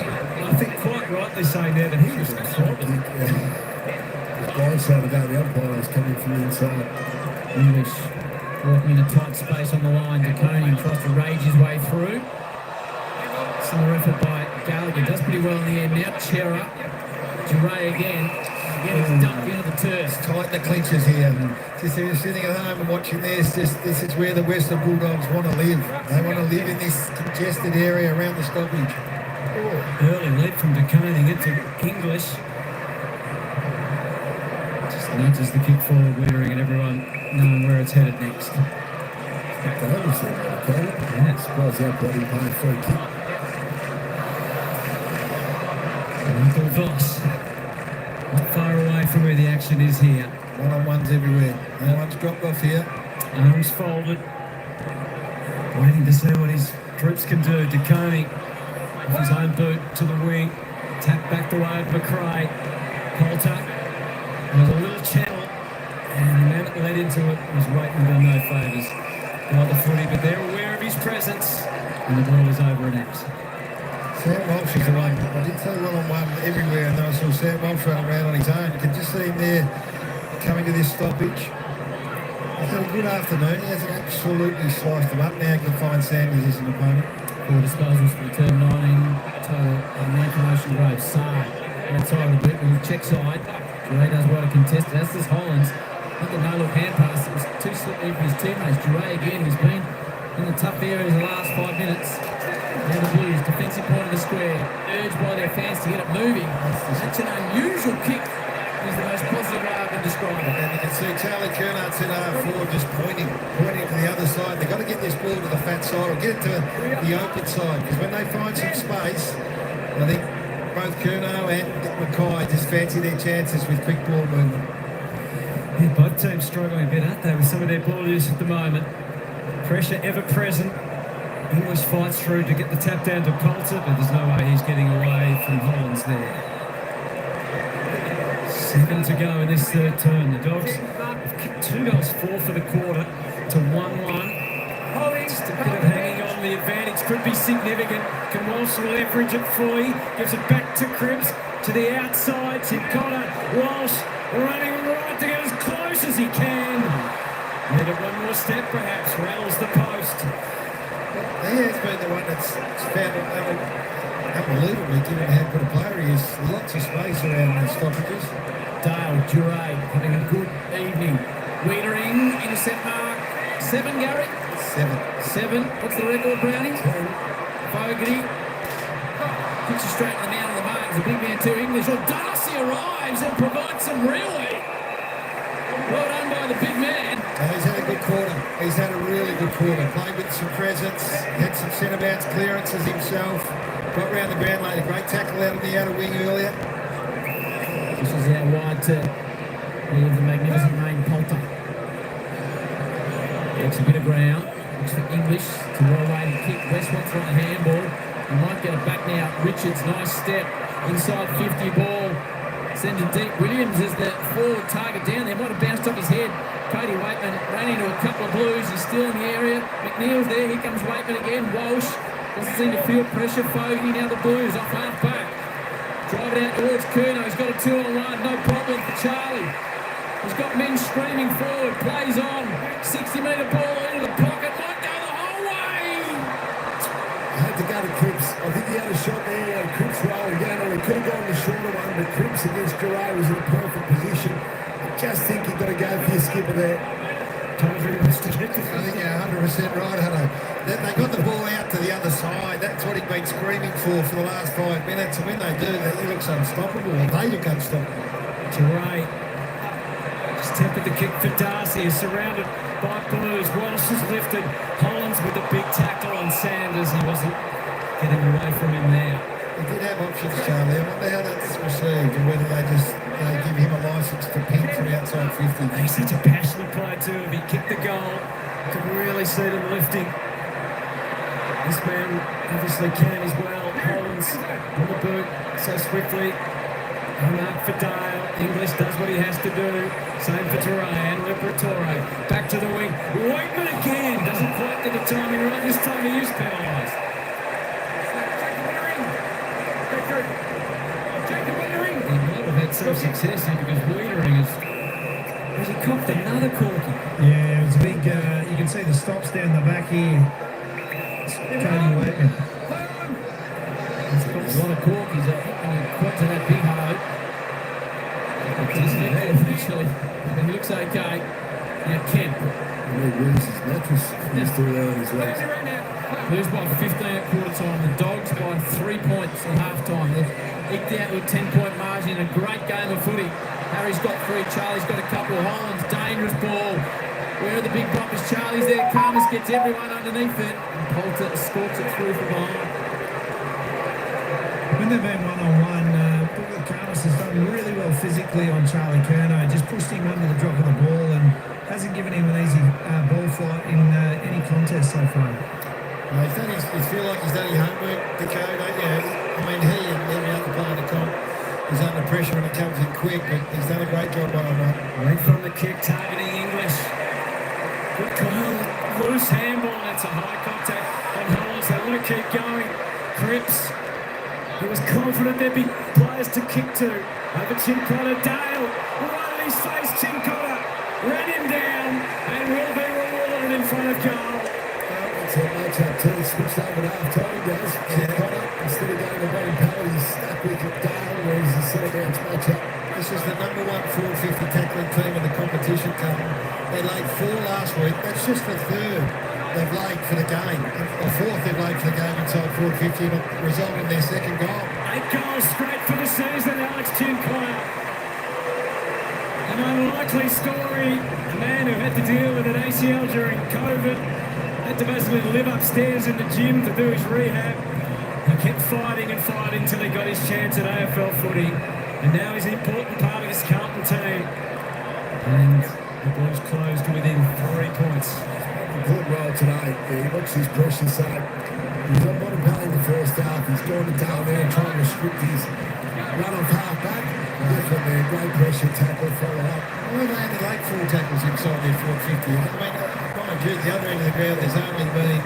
Speaker 8: I think quite rightly saying there that he was clogging.
Speaker 2: The blindside about the umpire is coming from the inside.
Speaker 3: English walking in a tight space on the line. DeConing tries to rage his way through. Similar effort by Gallagher. Does pretty well in the end now. Chera. Duray again. Again, he's dumped into the turf.
Speaker 5: Tight the clinches here. Just if you're sitting at home and watching this is where the Western Bulldogs want to live. They want to live in this congested area around the stoppage.
Speaker 8: Early lead from DeConing into English. Just nudges the kick forward, Wiedering, and everyone knowing where it's headed next.
Speaker 2: I'm surprised how bloody playing free kick.
Speaker 8: Michael Voss, not far away from where the action is here.
Speaker 5: One-on-ones everywhere. No one's dropped off here.
Speaker 8: Arms folded. Waiting to see what his troops can do. DeConing off his own boot to the wing. Tap back the way of McRae. Poulter. There's a little channel. And the man that led into it was Waitman done no favours. Got the footy, but they're aware of his presence. And the ball is over and out.
Speaker 5: Sam Walsh is away. I did say one-on-one everywhere, and then I saw Sam Walsh run around on his own. You can just see him there coming to this stoppage. He's had a good afternoon. He hasn't absolutely sliced him up. Now he can find Sanders as an opponent.
Speaker 3: 4 disposals for return 9 total and 9 promotion grade. Saad outside of the boot with the check side. Duray does well to contest it. That's this Hollands. Look at no look hand pass. It was too slippery for his teammates. Duray again, who's been in the tough areas the last 5 minutes. Now the Blues, defensive point of the square, urged by their fans to get it moving. That's an unusual kick, is the most positive way I can describe it.
Speaker 5: And you can see Charlie Kernart's in R4 just pointing to the other side. They've got to get this ball to the fat side or get it to the open side, because when they find some space, I think both Curnow and Mackay just fancy their chances with quick ball movement.
Speaker 8: Yeah, both teams struggling a bit, aren't they, with some of their ball use at the moment. Pressure ever present. English fights through to get the tap down to Poulter, but there's no way he's getting away from Hollands there. 7 to go in this third turn. The Dogs have kicked 2 goals 4 for the quarter to 1-1. Holding. Just a bit of hanging on. The advantage could be significant. Can Walsh leverage it fully. Gives it back to Cripps. To the outside. Connor. Walsh running right to get as close as he can. Needed one more step perhaps. Rattles the post.
Speaker 5: He has been the one that's found it unbelievably, given how good a player he is. Lots of space around the stoppages.
Speaker 3: Dale Duray having a good evening. Wiedering, intercept mark. 7, Gary? 7. What's the record, Brownie? 10. Fogarty. Puts you straight in the man on the mark. The big man too English. Well, Darcy arrives and provides some really. Well done by the big man.
Speaker 5: He's had a good quarter. He's had a really good quarter. Played with some presence. Had some centre bounce clearances himself. Got round the ground, laid a great tackle out of the outer wing earlier.
Speaker 3: This is out wide to the magnificent Main Poulter. Gets a bit of ground. Looks for English to roll away and kick. West wants on the handball. He might get it back now. Richards, nice step. Inside 50 ball. Sends it deep. Williams is the forward target down there. Might have bounced off his head. Cody Waitman ran into a couple of Blues. He's still in the area. McNeil's there. Here comes Waitman again. Walsh doesn't seem to feel pressure. Fogarty now the Blues off half back. Drive it out towards Curnow. He's got a 2-on-1. No problem for Charlie. He's got men screaming forward. Plays on. 60-metre ball into the pocket. Might go the whole way.
Speaker 2: Had to go to Cripps. I think he had a shot there. Cripps rolling down, or he could have gone the shorter one, but Cripps against Duray was in a perfect position. I just think you've got to go for your skipper there.
Speaker 5: Totally missed it. I think you're 100% right, Hunter. They got the ball out to the other side. That's what he'd been screaming for the last 5 minutes. And when they do, he looks unstoppable. They look unstoppable.
Speaker 8: Duray just tempted the kick for Darcy. He's surrounded by Blues. Walsh is lifted. Hollands with a big tackle on Sanders. He wasn't getting away from him there.
Speaker 5: He did have options, Charlie. I wonder how that's received, and whether they just give him a licence to pin from outside 50.
Speaker 8: He's such a passionate player too. If he kicked the goal, you could really see them lifting. This man obviously can as well. Hollands on the boot so swiftly. Hung up for Dale. English does what he has to do. Same for Duray and Liberatore. Back to the wing. Waitman again. Doesn't quite get the timing right. This time he is penalised. He might have had some success here because Wiedering has he copped another corky.
Speaker 6: Yeah, it was a big, you can see the stops down the back here. Cody Waitman.
Speaker 3: He's got a lot of corkies up and he quite to that big hoe. Officially, he looks okay. Now Kemp.
Speaker 2: And he loses his mattress. He's still there on his legs.
Speaker 3: Blues by 15 at quarter time. The Dogs by 3 points at half time. They've eked out with 10-point margin. A great game of footy. Harry's got 3. Charlie's got a couple. Hollands, dangerous ball. Where are the big boppers? Charlie's there. Carmus gets everyone underneath it. And Poulter escorts it through from behind.
Speaker 6: When they've been one-on-one, Carmus has done really well physically on Charlie Curnow. Just pushed him under the drop of the ball and hasn't given him an easy ball flight in any contest so far.
Speaker 5: You feel like he's done his homework, the code, don't you? I mean, he and every other player in the comp is under pressure when it comes in quick, but he's done a great job by him, mate.
Speaker 8: Went from the kick, targeting English. Good call. Loose handball. That's a high contact on Hollands. They want to keep going. Cripps. He was confident there'd be players to kick to. Over Chincotta. Dale. Right in his face. Chincotta ran him down and will be rewarded in front of goal.
Speaker 2: It's a match-up too. Switched over to half-time, guys. Instead of going to bottom penalty, he's stuck with Dale, where he's a centre-bounce match-up.
Speaker 5: This is the number 1 450 tackling team in the competition, Carlton. They laid 4 last week. That's just the 3rd they've laid for the game. Or 4th they've laid for the game inside 450, but resulted in their 2nd goal.
Speaker 8: 8 goals straight for the season, Alex Chincotta. An unlikely story. A man who had to deal with an ACL during COVID. Had to basically live upstairs in the gym to do his rehab. He kept fighting and fighting until he got his chance at AFL footy. And now he's an important part of this Carlton team. And the Blues closed within 3 points.
Speaker 2: Good role today. Yeah, he watched his pressure side. He was on bottom belly in the first half. He's gone to tail there trying to script his run off half back. Different there. Great pressure tackle, follow up.
Speaker 5: Why have they only laid 4 tackles inside their 450? I mean, my mind you, at the other end of the ground, there's only been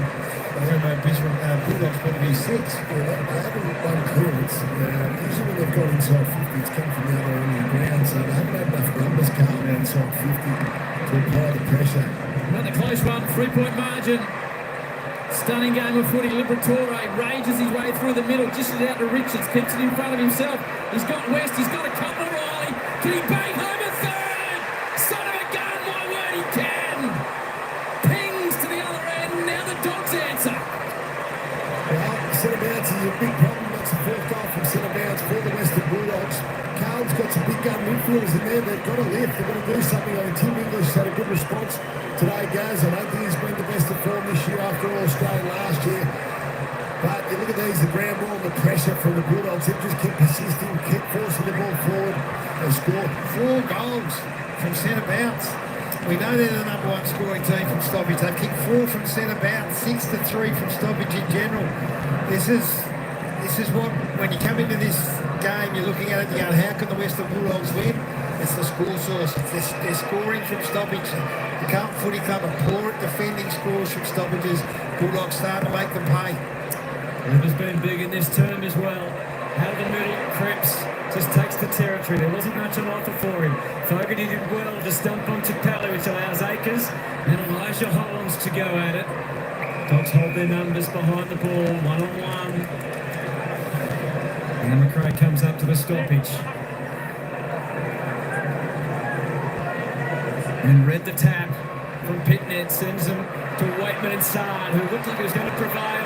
Speaker 5: Bulldogs probably 6.
Speaker 2: Yeah, they haven't won clearance. Usually when they've got inside 50, it's come from the other end of the ground, so they haven't had enough numbers coming outside 50 to apply the pressure.
Speaker 3: Another close one, 3-point margin. Stunning game of footy. Liberatore rages his way through the middle, dishes it out to Richards, keeps it in front of himself. He's got West, he's got a couple. Riley, can he bang home a third? Son of a gun, my word, he can. Pings to the other end, now the Dogs answer.
Speaker 2: Well, centre bounce is a big problem. That's the fourth goal from centre bounce for the Western Bulldogs. Carlton's got some big gun midfielders in there. They've got to lift. They've got to do something. I think Tim English had a good response today, Gaz. I don't think he's been the best of form this year after All-Australian last year. But you look at these, the ground ball and the pressure from the Bulldogs. They just keep persisting, keep forcing the ball forward. They score
Speaker 5: 4 goals from centre bounce. We know they're the number 1 scoring team from stoppage. They've kicked 4 from centre bounce, 6-3 from stoppage in general. This is what, when you come into this game, you're looking at it, you're going, how can the Western Bulldogs win? It's the score source. They're scoring from stoppage. The Carlton Footy Club are poor at defending scores from stoppages. Bulldogs starting to make them pay.
Speaker 8: River's been big in this term as well. Out of the middle, Cripps just takes the territory. There wasn't much on offer for him. Fogarty did well to stump onto Pally, which allows Akers and Elijah Hollands to go at it. Dogs hold their numbers behind the ball, 1-on-1. And McRae comes up to the stoppage. And read the tap from Pitnet, sends him to Waitman and Sard, who looked like he was going to prevail.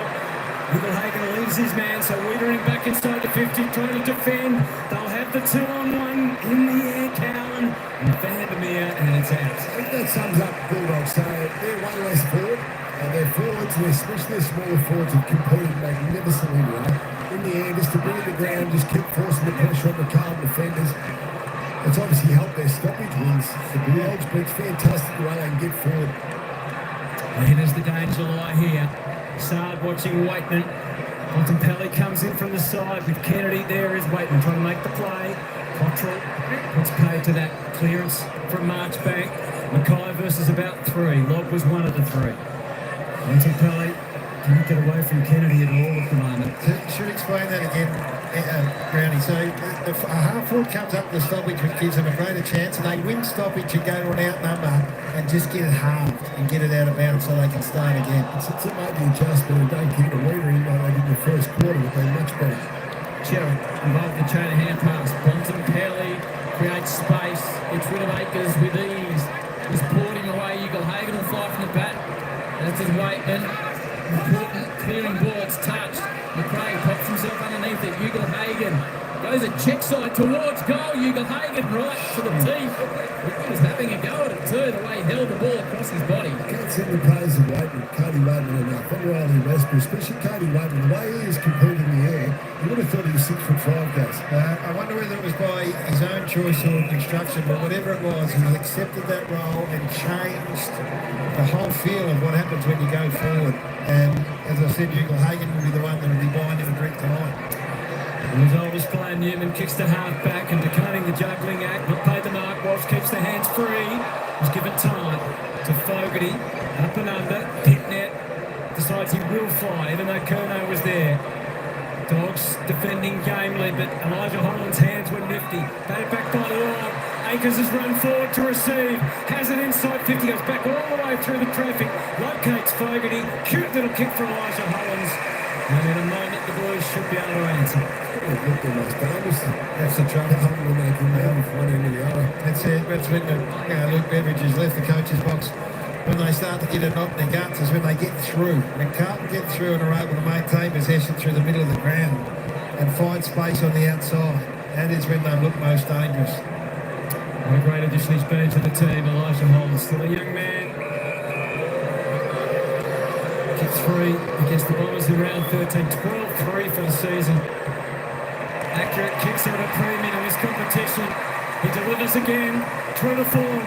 Speaker 8: Hagen leaves his man, so Wiedering back inside the 50, trying to defend. They'll have the 2-on-1 in the air, Cowan, and Vandermeer, and it's out.
Speaker 2: I think that sums up Bulldogs. So they're way less forward, and their forwards, and especially their smaller forwards, have competed magnificently well in the air, just to bring it to the ground, just keep forcing the pressure on the Carlton defenders. It's obviously helped their stoppage wins. The Bulldogs, but it's fantastic the way they can get forward.
Speaker 8: And as the danger lie here, Sard watching Waitman. Bontempelli comes in from the side with Kennedy. There is Waitman trying to make the play. Cottrell puts paid to that clearance from Marchbank. Mackay versus about 3. Lobb was one of the 3. Bontempelli can't get away from Kennedy at all at the moment.
Speaker 5: Should explain that again, Brownie. So a half forward comes up the stoppage, which gives them a greater chance, and they win stoppage and go to an outnumber and just get it halved and get it out of bounds so they can start again.
Speaker 2: It's a major adjustment, and don't keep the Wiedering like they did in the first quarter, but they're much better.
Speaker 3: Cherry involved in the chain of hand pass. Bontempelli creates space. Gets rid of Akers with ease. Just poured him away. Hagen will fly from the bat. That's his Waitman. Important clearing ball. It's touched. McRae pops himself underneath it. Hagen goes a check side towards goal. Hagen right to the teeth. He was having a go at it too, the way he held the ball across his body.
Speaker 2: Can't seem to praise the Waitman, Cody Waitman enough. And Riley West, but especially Cody Waitman, the way he is competing in the air, you would have thought he was 6'5", guys.
Speaker 5: I wonder whether it was by his own choice or instruction, but whatever it was, he accepted that role and changed the whole feel of what happens when you go forward. And as I said, Hagen will be the one that will be buying him a drink tonight.
Speaker 8: Resolvers play. Newman kicks to half back and declining the juggling act. Not paid the mark. Walsh keeps the hands free. He's given time to Fogarty. Up and under. Pitnet decides he will fly, even though Curnow was there. Dogs defending gamely, but Elijah Holland's hands were nifty. Batted back by Lord. Akers has run forward to receive. Has it inside 50. Goes back all the way through the traffic. Locates Fogarty. Cute little kick for Elijah Hollands. And in a moment, the boys should be able to answer.
Speaker 5: That's the trouble.
Speaker 2: When they can move from one end to the other.
Speaker 5: That's it. That's when Luke Beveridge has left the coach's box. When they start to get a knot in their guts is when they get through. When Carlton get through and are able to maintain possession through the middle of the ground and find space on the outside, that is when they look most dangerous.
Speaker 8: What a great addition he's been to the team. Elijah Holland, still a young man. Kick 3 against the Bombers in round 13. 12-3 for the season. Accurate kicks out of premium in this competition. He delivers again. True to form.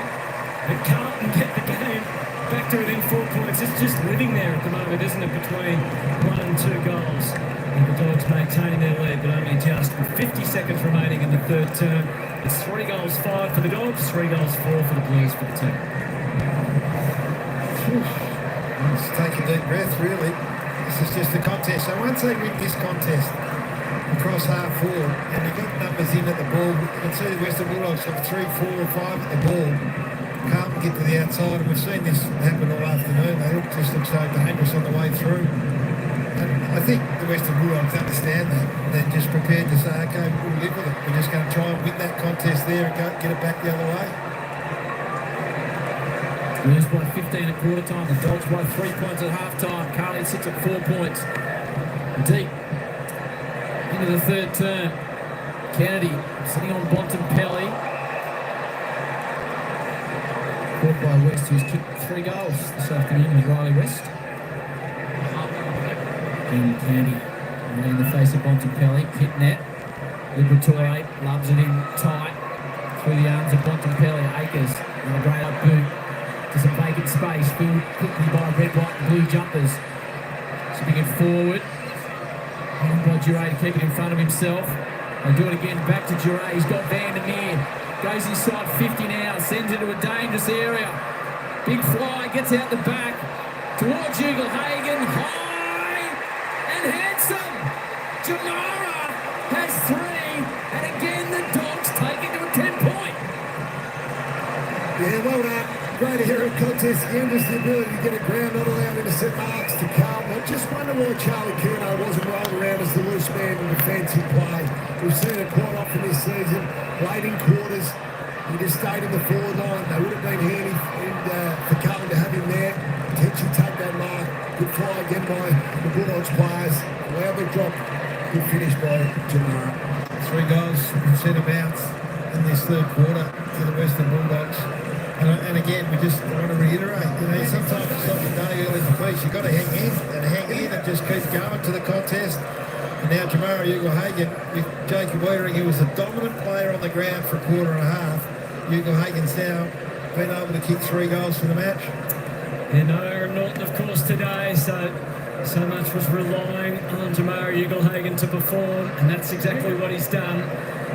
Speaker 8: And Carlton get the game back to within 4 points. It's just living there at the moment, isn't it, between 1 and 2 goals. And the Dogs maintain their lead, but only just with 50 seconds remaining in the third term. It's 3 goals 5 for the Dogs, 3 goals 4 for the Blues for the team.
Speaker 5: Just take a deep breath, really. This is just a contest. So once they win this contest across half forward, and you've got numbers in at the ball, you can see the Western Bulldogs have 3, 4 or 5 at the ball. Carlton get to the outside, and we've seen this happen all afternoon. They just look so dangerous on the way through. And I think the Western Bulldogs understand that. They're just prepared to say, okay, we'll live with it. We're just going to try and win that contest there and get it back the other way.
Speaker 3: Blues by 15 at quarter time. The Dogs by 3 points at half time. Carlton sits at 4 points. Deep into the third term. Kennedy sitting on Bontempelli. Caught by West, who's kicked 3 goals this afternoon with Riley West. And Kennedy right in the face of Bontempelli. Hit net. Liberatore loves it in tight through the arms of Bontempelli. Akers on a great up boot to some vacant space. Filled quickly by red, white and blue jumpers. Slipping it forward. And by Duray to keep it in front of himself. They'll do it again, back to Duray. He's got Van der Meer. Goes inside 50 now, sends into a dangerous area. Big fly, gets out the back. Towards Ugle-Hagan. High and handsome. Jamara has 3. And again, the Dogs take it to a 10-point.
Speaker 2: Yeah, well done. Great hero contest again. Just the ability to get a ground, not allowing to set marks to Carlton. I just wonder why Charlie Curnow wasn't rolling around as the loose man in defensive play. We've seen it quite often this season. Late in quarters, he just stayed in the forward line. They would have been handy for Carlton to have him there. Potentially take that mark. Good fly again by the Bulldogs players. Allow the drop. Good finish by Jamara.
Speaker 5: 3 goals, centre bounce in this third quarter to the Western Bulldogs. And again, we just want to reiterate, sometimes it's not the day early for peace. You've got to hang in and just keep going to the contest. And now Jamara Ugle-Hagan with Jacob Wiedering, who was the dominant player on the ground for a quarter and a half. Ugle-Hagan's now been able to kick 3 goals for the match.
Speaker 8: And Aaron Norton, of course, today, so much was relying on Jamara Ugle-Hagan to perform, and that's exactly what he's done.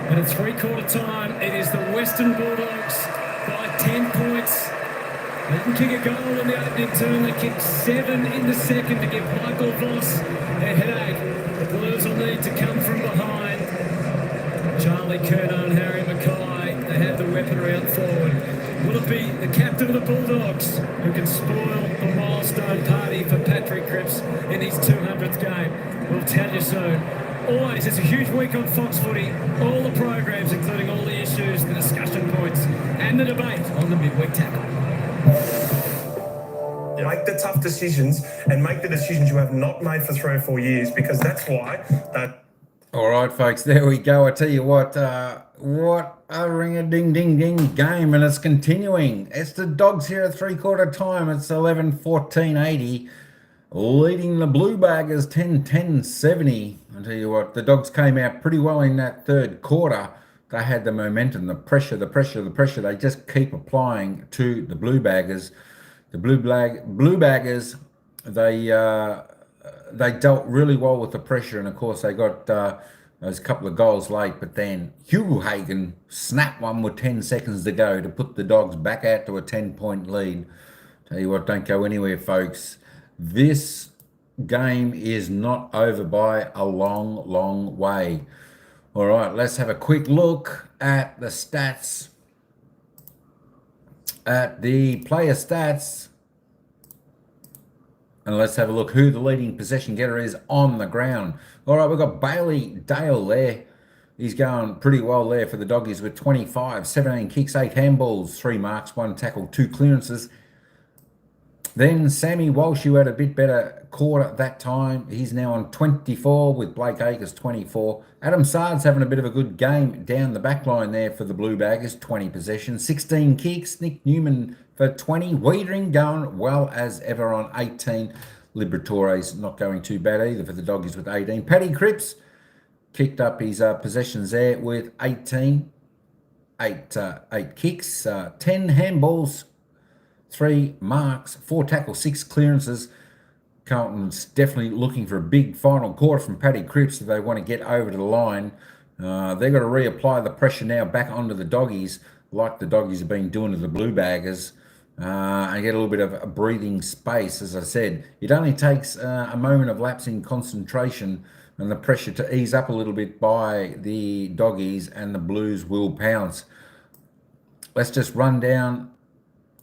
Speaker 8: And at 3/4 time, it is the Western Bulldogs by 10 points. They didn't kick a goal in the opening turn. They kicked 7 in the second to give Michael Voss a headache. The Blues will need to come from behind. Charlie Curnow and Harry Mackay, they have the weaponry up forward. Will it be the captain of the Bulldogs who can spoil the milestone party for Patrick Cripps in his 200th game? We'll tell you soon. Always, it's a huge week on Fox Footy. All the programs, including all the issues, the discussion points, and the debate on the midweek tackle.
Speaker 9: Make the tough decisions and make the decisions you have not made for 3 or 4 years, because that's why that.
Speaker 1: All right, folks, there we go. I tell you what a ring-a-ding-ding-ding game, and it's continuing. It's the Dogs here at 3/4 time. It's 11-14-80, leading the Blue Baggers 10-10-70. I tell you what, the Dogs came out pretty well in that third quarter. They had the momentum, the pressure. They just keep applying to the Blue Baggers. The Blue Baggers, they dealt really well with the pressure, and of course they got those couple of goals late, but then Ugle-Hagan snapped one with 10 seconds to go to put the Dogs back out to a 10-point lead. Tell you what, don't go anywhere, folks. This game is not over by a long way. All right, let's have a quick look at the stats, at the player stats. And let's have a look who the leading possession getter is on the ground. All right, we've got Bailey Dale there. He's going pretty well there for the Doggies with 25, 17 kicks, 8 handballs, 3 marks, 1 tackle, 2 clearances. Then Sammy Walsh, who had a bit better quarter that time. He's now on 24 with Blake Acres 24. Adam Sard's having a bit of a good game down the back line there for the Blue Baggers, 20 possessions, 16 kicks. Nick Newman for 20. Wiedering going well as ever on 18. Liberatore's not going too bad either for the Doggies with 18. Paddy Cripps kicked up his possessions there with 18. 8 kicks, 10 handballs, 3 marks, 4 tackles, 6 clearances. Carlton's definitely looking for a big final quarter from Paddy Cripps if they want to get over to the line. They've got to reapply the pressure now back onto the Doggies, like the Doggies have been doing to the Blue Baggers. and get a little bit of a breathing space. As I said, it only takes a moment of lapsing concentration and the pressure to ease up a little bit by the doggies, and the Blues will pounce. Let's just run down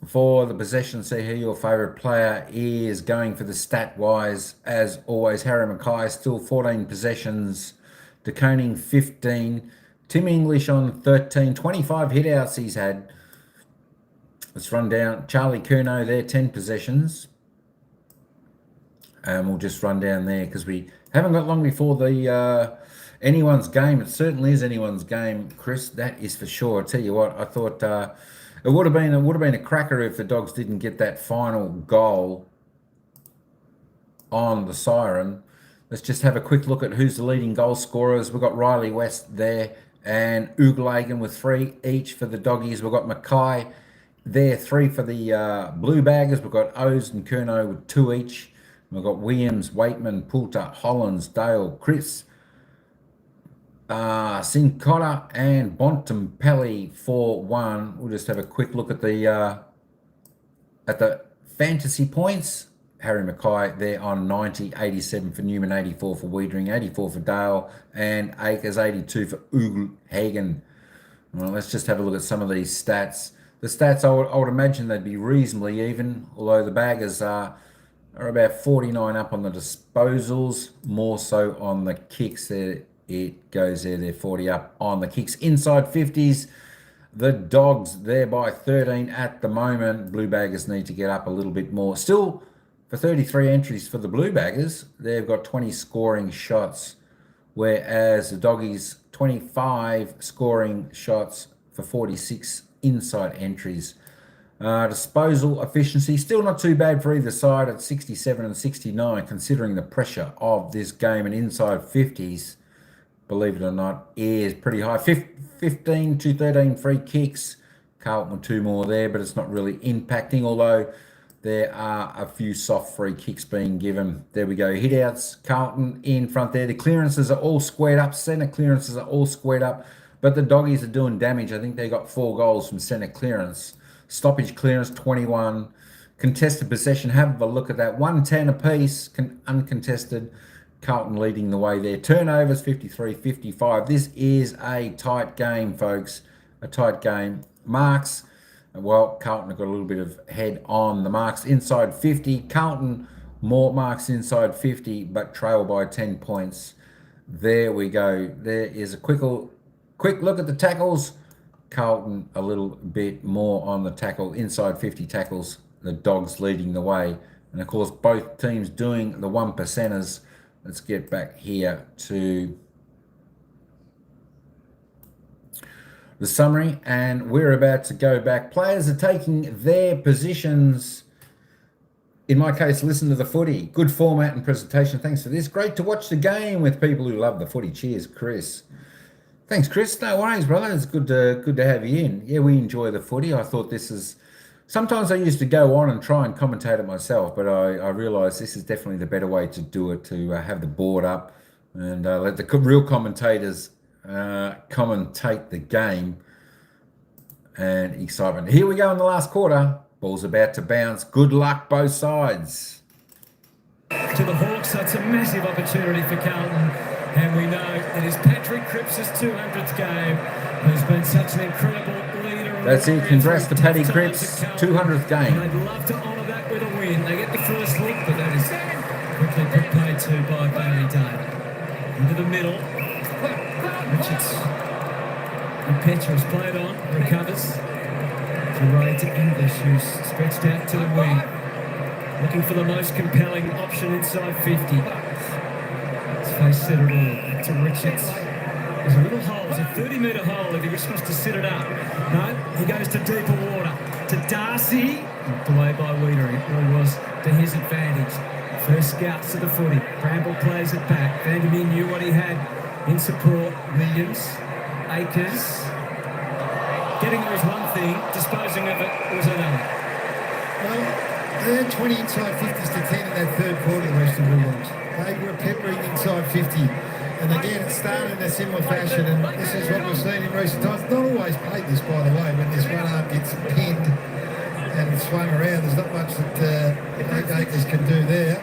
Speaker 1: for the possession, see who your favourite player is going for the stat-wise. As always, Harry Mackay still 14 possessions, De Koning 15, Tim English on 13, 25 hit-outs he's had. Let's run down Charlie Curnow there, 10 possessions. And we'll just run down there because we haven't got long before the anyone's game. It certainly is anyone's game, Chris. That is for sure. I tell you what, I thought it would have been a cracker if the Dogs didn't get that final goal on the siren. Let's just have a quick look at who's the leading goal scorers. We've got Riley West there and Ooglagan with 3 each for the Doggies. We've got Mackay there, 3 for the Blue Baggers. We've got O's and Curnow with 2 each. We've got Williams, Waitman, Poulter, Hollands, Dale, Chris, Sincotta and Bontempelli for 1. We'll just have a quick look at the fantasy points. Harry Mackay there on 90, 87 for Newman, 84 for Wiedering, 84 for Dale, and Akers, 82 for Ugelhagen. Well, let's just have a look at some of these stats. The stats, I would imagine they'd be reasonably even, although the Baggers are about 49 up on the disposals, more so on the kicks. There it goes there, they're 40 up on the kicks. Inside 50s, the Dogs there by 13 at the moment. Blue Baggers need to get up a little bit more. Still, for 33 entries for the Blue Baggers, they've got 20 scoring shots, whereas the Doggies 25 scoring shots for 46 inside entries. Disposal efficiency, still not too bad for either side at 67 and 69, considering the pressure of this game. And inside 50s, believe it or not, is pretty high. 15 to 13 free kicks. Carlton with 2 more there, but it's not really impacting, although there are a few soft free kicks being given. There we go. Hit-outs, Carlton in front there. The clearances are all squared up. Centre clearances are all squared up, but the Doggies are doing damage. I think they got 4 goals from centre clearance. Stoppage clearance, 21. Contested possession, have a look at that. 110 apiece, uncontested. Carlton leading the way there. Turnovers, 53-55. This is a tight game, folks. A tight game. Marks, well, Carlton have got a little bit of head on the marks. Inside 50. Carlton, more marks inside 50, but trail by 10 points. There we go. There is a quick look at the tackles. Carlton a little bit more on the tackle, inside 50 tackles, the Dogs leading the way. And of course, both teams doing the 1%ers. Let's get back here to the summary, and we're about to go back. Players are taking their positions. In my case, listen to the footy. Good format and presentation. Thanks for this. Great to watch the game with people who love the footy. Cheers, Chris. Thanks, Chris. No worries, brother. It's good to have you in. Yeah, we enjoy the footy. I thought this is... Sometimes I used to go on and try and commentate it myself, but I realised this is definitely the better way to do it, to have the board up and let the real commentators commentate the game and excitement. Here we go in the last quarter. Ball's about to bounce. Good luck, both sides.
Speaker 8: To the Hawks, that's a massive opportunity for Carlton. And we know it is Patrick Cripps' 200th game, who's been such an incredible leader.
Speaker 1: That's it. Congrats to Paddy Cripps, 200th game.
Speaker 8: And they'd love to honour that with a win. They get the first look, but that is quickly put paid to by Bailey Dale. Into the middle. Richards. Impetuous played on, recovers. To English, who's stretched out to the wing. Looking for the most compelling option inside 50. Face set it all. Back to Richards. There's a little hole. It's a 30-metre hole if he just wants to sit it up. No, he goes to deeper water. To Darcy. Knocked away by Wiedering. It really was to his advantage. First scouts to the footy. Bramble plays it back. Vandermeer knew what he had in support. Williams. Akers. Getting there is one thing. Disposing of it was another.
Speaker 5: Well, they had 20 inside 50s to 10 in that third quarter, the Western Bulldogs. They were peppering inside 50. And again, it started in a similar fashion, and this is what we've seen in recent times. Not always played this, by the way, when this one arm gets pinned. and it swung around. There's not much that Acres can do there.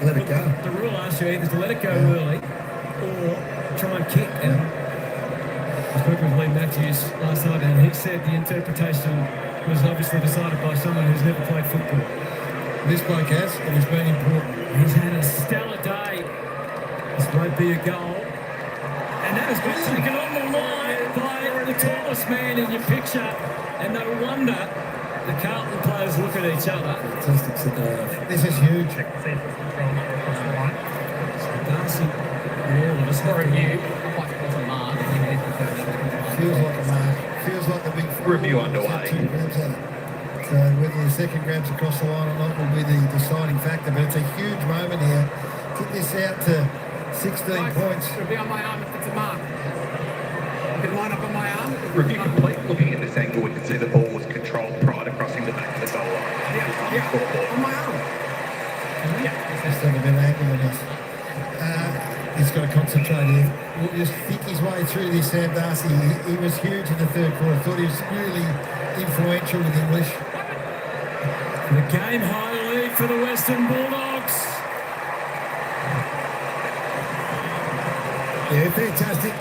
Speaker 5: Let it go.
Speaker 8: The rule asks you either to let it go early or try and kick. And I spoke with Lee Matthews last night, and he said the interpretation was obviously decided by someone who's never played football.
Speaker 5: This bloke has, and he's been important.
Speaker 8: He's had a stellar day. This won't be a goal. And that has been taken on the line by the tallest man in your picture. And no wonder the Carlton players look at each other.
Speaker 5: Fantastic set of. This is huge.
Speaker 8: Darcy, all of us for you.
Speaker 5: Feels like a mark. Feels like the big
Speaker 10: Review underway.
Speaker 5: So whether the second grabs across the line or not will be the deciding factor. But it's a huge moment here. Get this out to 16 points.
Speaker 3: It'll be on my arm if it's a mark. Can line up on my arm.
Speaker 10: Review complete. Looking at this angle, we can see the ball was controlled prior to crossing the back of the goal line.
Speaker 3: Yeah, on my arm.
Speaker 5: Just have a bit of angle on this. He's got to concentrate here. We'll just think his way through this, Sam Darcy. He was huge in the third quarter. I thought he was really influential with English.
Speaker 8: The game high lead for the Western Bulldogs.
Speaker 2: Yeah, fantastic.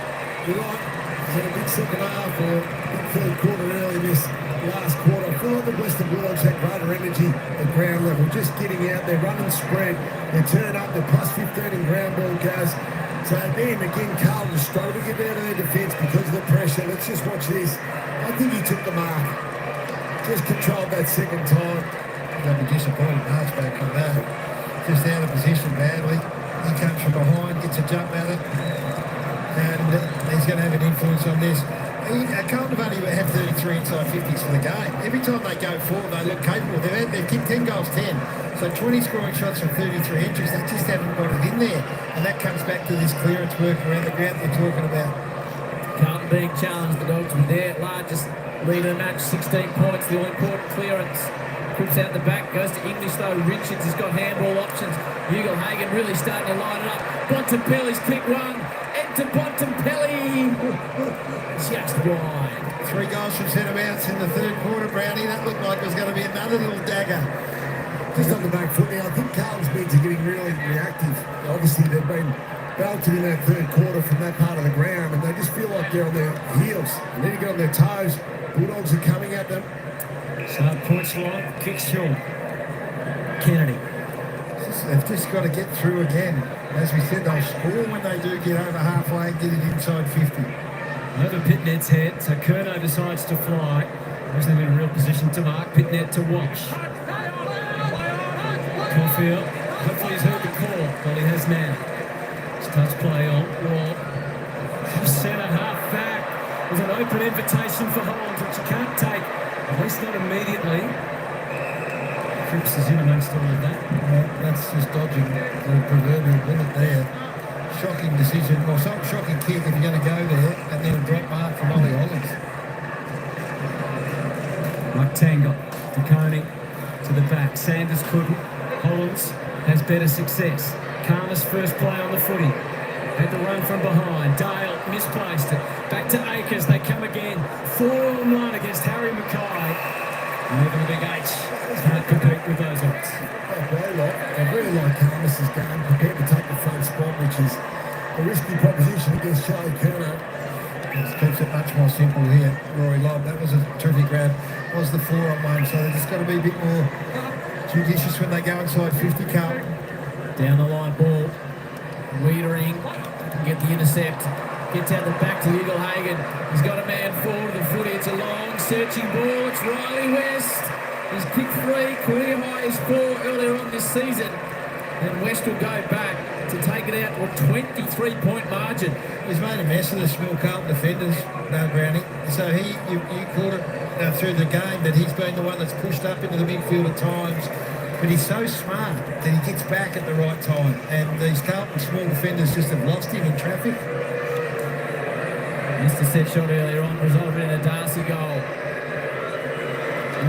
Speaker 2: You're right. He's had a big second half or big third quarter early this last quarter. I feel like the Western Bulldogs had greater energy at ground level, just getting out there, running spread. They turn up, they're plus 15 in ground ball goes. So then again, Carlton struggled to get out of their defence because of the pressure. Let's just watch this. I think he took the mark. Just controlled that second time.
Speaker 5: They'll be disappointed March back on that. Just out of position badly. He comes from behind, gets a jump at it. And he's going to have an influence on this. Carlton have only had 33 inside 50s for the game. Every time they go forward, they look capable. They've kicked 10 goals, 10. So 20 scoring shots from 33 entries. They just haven't got it in there. And that comes back to this clearance work around the ground they're talking about.
Speaker 3: Carlton being challenged. The Dogs with their largest lead in the match, 16 points. The all-important clearance. Puts out the back, goes to English though. Richards has got handball options. Hugo Hagan really starting to line it up. Bontempelli's kick one. Into Bontempelli. Just wide.
Speaker 5: 3 goals from centre-bounce in the third quarter, Brownie. That looked like it was going to be another little dagger.
Speaker 2: Just on the back foot now. I think Carlton's been getting really reactive. Obviously, they've been belted in that third quarter from that part of the ground, and they just feel like they're on their heels. They need to get on their toes. Bulldogs are coming at them.
Speaker 8: So points line, kick short. Kennedy.
Speaker 5: They've just got to get through again. As we said, they'll score when they do get over halfway and get it inside 50.
Speaker 8: Over Pitnet's head, so Curnow decides to fly. Wasn't in a real position to mark. Pitnet to watch. Caulfield, hopefully he's heard the call. Well, he has now. Starts play on Wall. Centre half back. There's an open invitation for Holland, which you can't take. At least not immediately. Cripps is in amongst all of that.
Speaker 5: That's just dodging the proverbial bullet there. Shocking decision, or some shocking kick if you're going to go there, and then a drop mark from Ollie Hollands.
Speaker 8: Mike Tangle to Coney to the back. Sanders couldn't. Hollands has better success. Karma's first play on the footy. Had the run from behind. Dale misplaced it. Back to Acres. They come again. 4-on-1 against Harry Mackay. Never the big H. Can't compete with those odds.
Speaker 2: I really like Carlton's game, prepared to take the front spot, which is a risky proposition against Charlie Curnow.
Speaker 5: This keeps it much more simple here. Rory Lobb, that was a terrific grab. Was the 4-on-1, so they've just got to be a bit more judicious when they go inside 50, Carlton.
Speaker 3: Down the line ball. Wiedering can get the intercept. Gets out the back to Eagle Hagan. He's got a man forward of the footy. It's a long searching ball. It's Riley West. He's kicked 3, career highest 4 earlier on this season. And West will go back to take it out to a 23-point margin.
Speaker 5: He's made a mess of the small Carlton defenders, Brownie. So you caught it through the game that he's been the one that's pushed up into the midfield at times. But he's so smart that he gets back at the right time. And these Carlton small defenders just have lost him in traffic.
Speaker 3: Missed a set shot earlier on, resulted in a Darcy goal.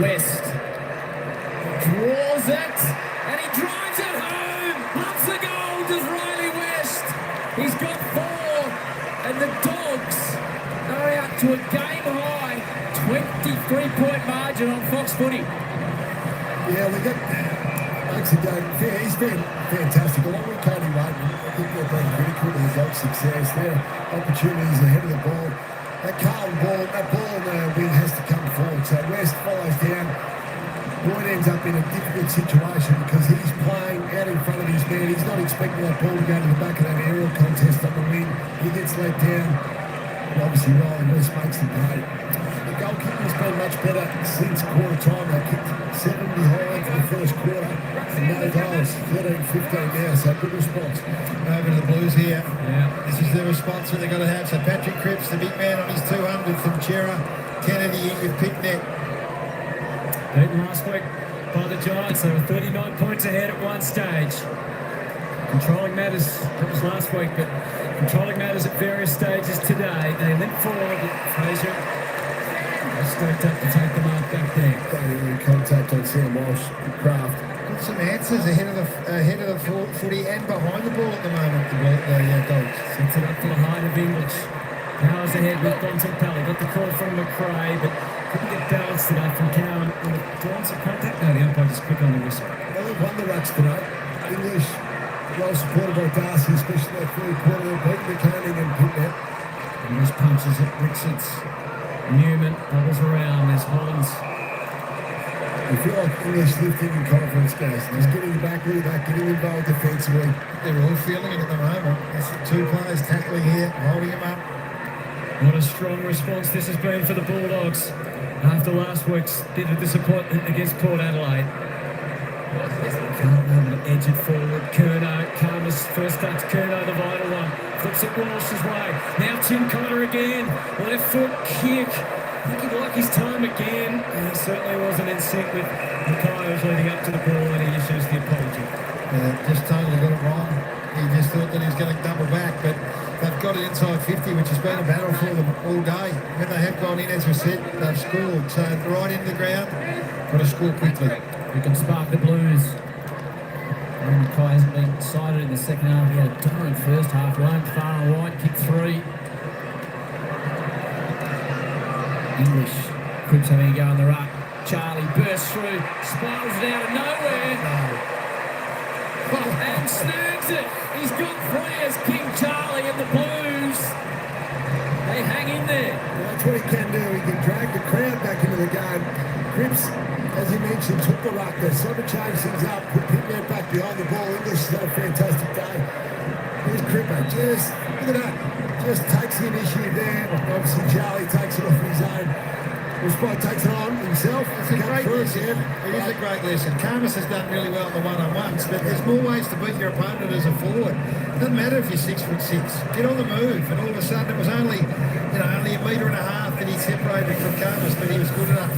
Speaker 3: West draws it, and he drives it home. Loves the goal, does Riley West. He's got 4, and the Dogs are out to a game high 23-point margin on Fox Footy.
Speaker 2: Yeah, we got Bugsy going. Yeah, he's been fantastic. Along with Cody Waitman, I think they've been critical to the Dogs' success. Their opportunities ahead of the ball. That Carlton ball, that ball wing has to come forward. So West follows down. Boyd ends up in a difficult situation because he's playing out in front of his man. He's not expecting that ball to go to the back of that aerial contest on the wing. He gets let down. And obviously, Ryan West makes the pay. The goalkeeping's been much better since quarter time. They kicked 7 behind for the first quarter. And no goals, 13-15 now, so good response.
Speaker 5: Over to the Blues here. Yeah. This is the response that they've got to have. So Patrick Cripps, the big man on his 200 from Chera. Kennedy in with Picnic.
Speaker 8: Beaten last week by the Giants. They were 39 points ahead at one stage. Controlling matters, that was last week, but controlling matters at various stages today. They went forward. Fraser stepped up to take the mark back there.
Speaker 2: Contact on Sam Walsh, Kraft.
Speaker 5: Got some answers ahead of the footy and behind the ball at the moment, the Dogs.
Speaker 8: Sets it up for the height of English. Powers ahead with Bontempelli. Got the call from McRae, but couldn't get balanced enough from Cowan. Drawn some contact. No, the umpire just quick on the whistle.
Speaker 2: Well, they've won the rucks today. English, well supported by Darcy, especially that third quarter. They're beating the Koenig and Pitnet.
Speaker 8: English punches at Richards. Newman bubbles around. There's Hollins.
Speaker 2: I feel like English lifting in confidence, guys. Just getting back with that, getting involved defensively.
Speaker 5: They're all feeling it at the moment. There's two players tackling here, holding him up.
Speaker 8: What a strong response this has been for the Bulldogs after last week's bit of disappointment against Port Adelaide. Carlton able to edge it forward. Curnow, Karmas first touch. Curnow, the vital one. Flips it Walsh's way. Now Tim Cotter again. Left foot kick. I think he'd like his time again. And he certainly wasn't in sync with Mackay, who's leading up to the ball, and he issues the apology.
Speaker 5: Just totally got it wrong. He just thought that he was going to double back, but they've got it inside 50, which has been a battle for them all day. When they have gone in, as we said, they've scored. So right into the ground, got to score quickly.
Speaker 8: We can spark the Blues. Mackay hasn't been sighted in the second half. He had a dominant first half. One far right, kick 3. English. Cripps having a go on the ruck. Charlie bursts through, spirals it out of nowhere. And snags it. He's got 3 as King Charlie and the Blues. They hang in there.
Speaker 2: Well, that's what he can do. He can drag the crowd back into the game. Cripps, as you mentioned, took the ruck there. Sort of changed things up. Put Pitman back behind the ball. English has had a fantastic day. Here's Cripper. Just, look at that. Just takes the initiative there. Obviously, Charlie takes it off his own. Respond takes it on himself.
Speaker 5: It's a great lesson. It is a great lesson. Karmas has done really well in the one-on-ones, but there's more ways to beat your opponent as a forward. It doesn't matter if you're 6'6". Get on the move. And all of a sudden, it was only a metre and a half that he separated from Karmas, but he was good enough.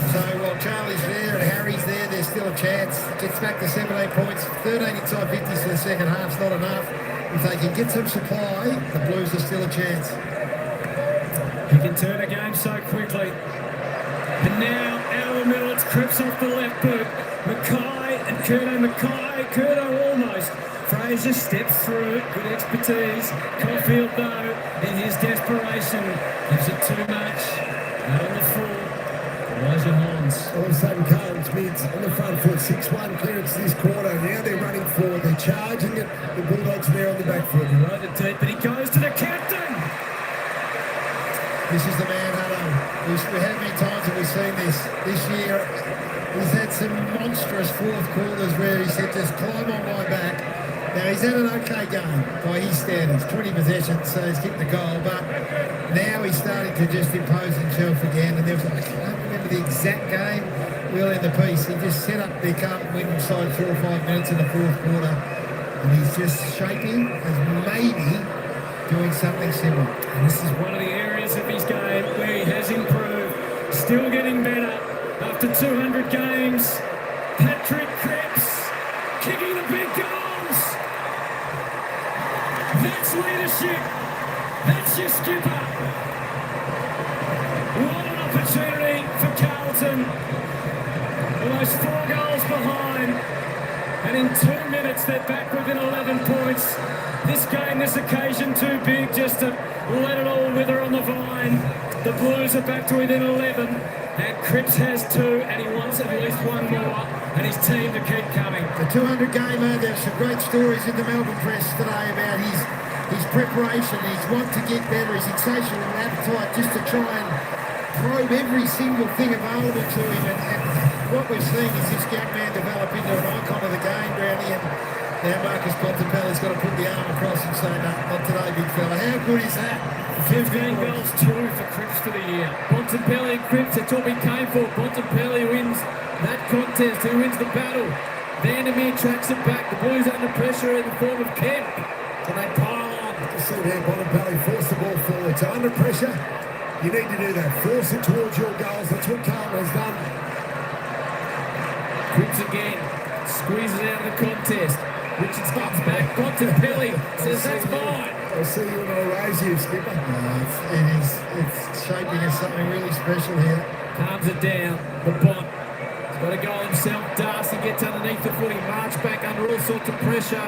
Speaker 5: So while Charlie's there and Harry's there, there's still a chance. Gets back to 7-8 points. 13 inside 50s for the second half's not enough. If they can get some supply, the Blues are still a chance.
Speaker 8: He can turn a game so quickly. And now, out of the middle, it's Cripps off the left boot. Mackay and Curnow. Curnow almost. Fraser steps through it. Good expertise. Caulfield, though, in his desperation, gives it too much. Out on the full. Elijah Hollins.
Speaker 2: All of a sudden, Carlton's mids on the front foot. 6-1 clearance this quarter. Now they're running forward. They're charging it. The Bulldogs are there on the back foot.
Speaker 8: Loaded deep, but he goes to the captain.
Speaker 5: This is the man, Hutto. How many times have we seen this? This year, he's had some monstrous fourth quarters where he said, just climb on my back. Now, he's had an okay game by his standards. 20 possessions, so he's kicked the goal. But now he's starting to just impose himself again. And there was, I can't remember the exact game early in the piece. He just set up the Carlton win inside 4 or 5 minutes in the fourth quarter. And he's just shaping as maybe doing something similar.
Speaker 8: And this is one of the areas of his game where he has improved. Still getting better after 200 games. Patrick Cripps kicking the big goals. That's leadership. That's your skipper. What an opportunity for Carlton. Almost 4 goals behind. And in 2 minutes, they're back within 11 points. This game, this occasion, too big just to let it all wither on the vine. The Blues are back to within 11. And Cripps has 2, and he wants at least 1 more. And his team to keep coming.
Speaker 5: The 200 gamer, there's some great stories in the Melbourne press today about his preparation, his want to get better, his insatiable appetite just to try and probe every single thing available to him. And what we're seeing is this young man develop into an icon of the game, Brownie. And now Marcus Bontempelli's got to put the arm across and say, no, not today, big fella. How good is that?
Speaker 8: 15 goals, 2 for Cripps for the year. Bontempelli and Cripps, that's what we came for. Bontempelli wins that contest, who wins the battle. Vandermeer tracks it back. The Blues under pressure in the form of Kemp. So they pile on.
Speaker 2: You see there, Bontempelli force the ball forward. So under pressure, you need to do that. Force it towards your goals. That's what Carlton has done.
Speaker 8: Cripps again. Squeezes out of the contest. Richards gets back. Bontempelli says that's mine.
Speaker 2: I'll see you when I raise you, Skipper.
Speaker 5: It's shaping as something really special here.
Speaker 8: Calms it down. The Bont. Got to go himself. Darcy gets underneath the footy. March back under all sorts of pressure.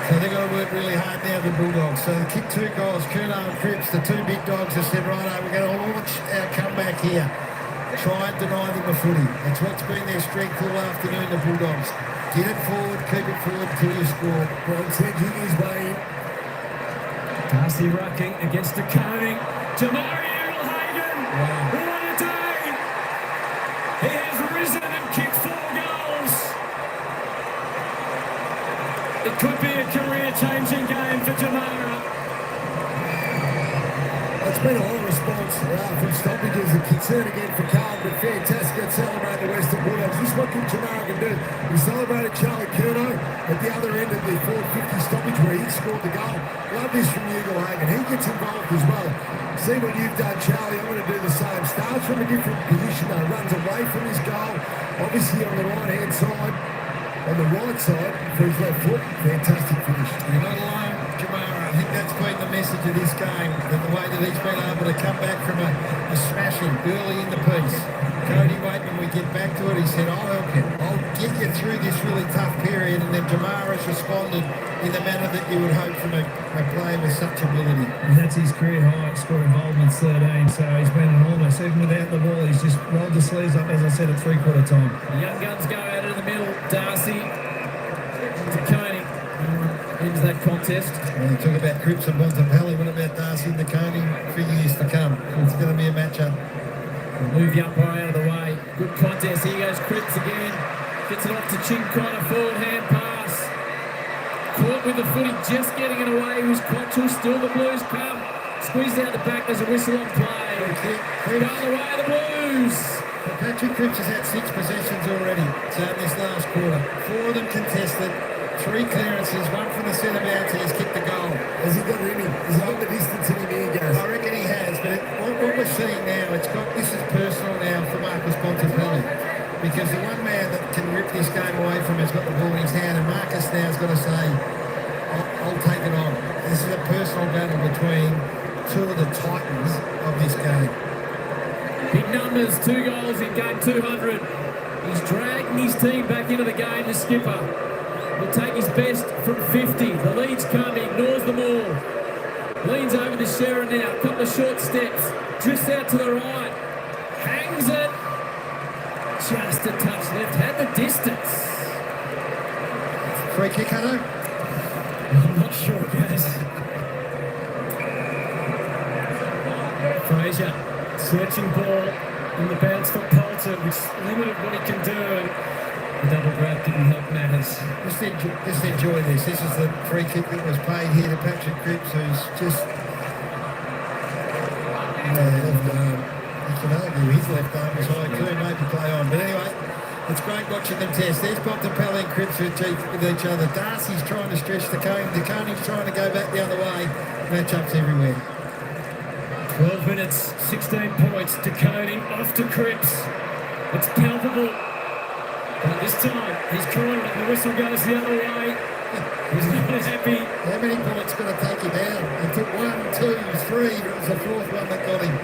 Speaker 5: So they've got to work really hard now, the Bulldogs. So they kick 2 goals. Curnow and Cripps, the 2 big dogs, have said, righto, we're going to launch our comeback here. Try and deny them the footy. That's what's been their strength all afternoon, the Bulldogs. Get it forward, keep it forward till you score.
Speaker 2: Bronx edging his way in.
Speaker 8: Darcy rucking against the Koning. Jamari Hagen.
Speaker 5: Wow.
Speaker 8: What a day! He has risen and kicked 4 goals. It could be a career-changing game for Jamara.
Speaker 2: It's been a high response from stoppages. A concern again for Carlton, but fantastic at celebrating the Western Bulldogs. This is what Jamara can do. We celebrated Charlie Curnow at the other end of the 450 stoppage where he scored the goal. Love this from Hugo Hagen. He gets involved as well. See what you've done, Charlie. I'm going to do the same. Starts from a different position though. Runs away from his goal. Obviously on the right-hand side. On the right side for his left foot. Fantastic finish.
Speaker 5: You're not alone, Jamara. I think that's been the message of this game, that the way that he's been able to come back from a smashing early in the piece. Cody Waitman, we get back to it, he said, I'll help you. I'll get you through this really tough period. And then Jamara's responded in the manner that you would hope from a player with such ability.
Speaker 6: And that's his career high, score involvement's 13, so he's been enormous. Even without the ball, he's just rolled the sleeves up, as I said, at 3/4 time.
Speaker 8: The young guns go out in the middle. Darcy to Koning. Wins that contest.
Speaker 5: Well, you talk about Cripps and Bontempelli. What about Darcy and the Coney for years to come? It's going to be a matchup.
Speaker 8: Move the umpire out of the way. Good contest. Here goes Cripps again. Gets it off to Chinkona. Forward hand pass. Caught with the footy, just getting it away. He was conscious. Still the Blues come. Squeezed out the back. There's a whistle on play. Going away the Blues.
Speaker 5: Patrick Cripps has had 6 possessions already, so in this last quarter. 4 of them contested, 3 clearances, 1 from the centre bounce, and he's kicked the goal.
Speaker 2: Has he got it in him? Has he got the distance in him here, guys?
Speaker 5: I reckon he has, but what we're seeing now, this is personal now for Marcus Bontempelli, because the one man that can rip this game away from him has got the ball in his hand, and Marcus now has got to say, I'll take it on. This is a personal battle between 2 of the titans of this game.
Speaker 8: Big numbers, 2 goals in game 200. He's dragging his team back into the game, the skipper. Will take his best from 50. The lead's come, he ignores them all. Leans over to Sharon now, a couple of short steps. Drifts out to the right. Hangs it. Just a touch left, had the distance.
Speaker 5: Free kick, Hutto?
Speaker 8: I'm not sure, guys.
Speaker 4: Fraser, searching ball on the bounce for Poulter, which limited what he can do. And the double grab didn't help matters.
Speaker 5: Just enjoy this. This is the free kick that was paid here to Patrick Cripps, who's just... you can argue his left arm was high too, maybe play on. But anyway, it's great watching them test. There's Bontempelli and Cripps with each other. Darcy's trying to stretch the cone. The Coney's trying to go back the other way. Matchups everywhere.
Speaker 8: 12 minutes, 16 points to Cody, off to Cripps. It's palpable. But this time, he's cornered and the whistle goes the other way. He's not happy.
Speaker 5: How many points going to take you down? He took 1, 2, 3. It was the 4th one that got him.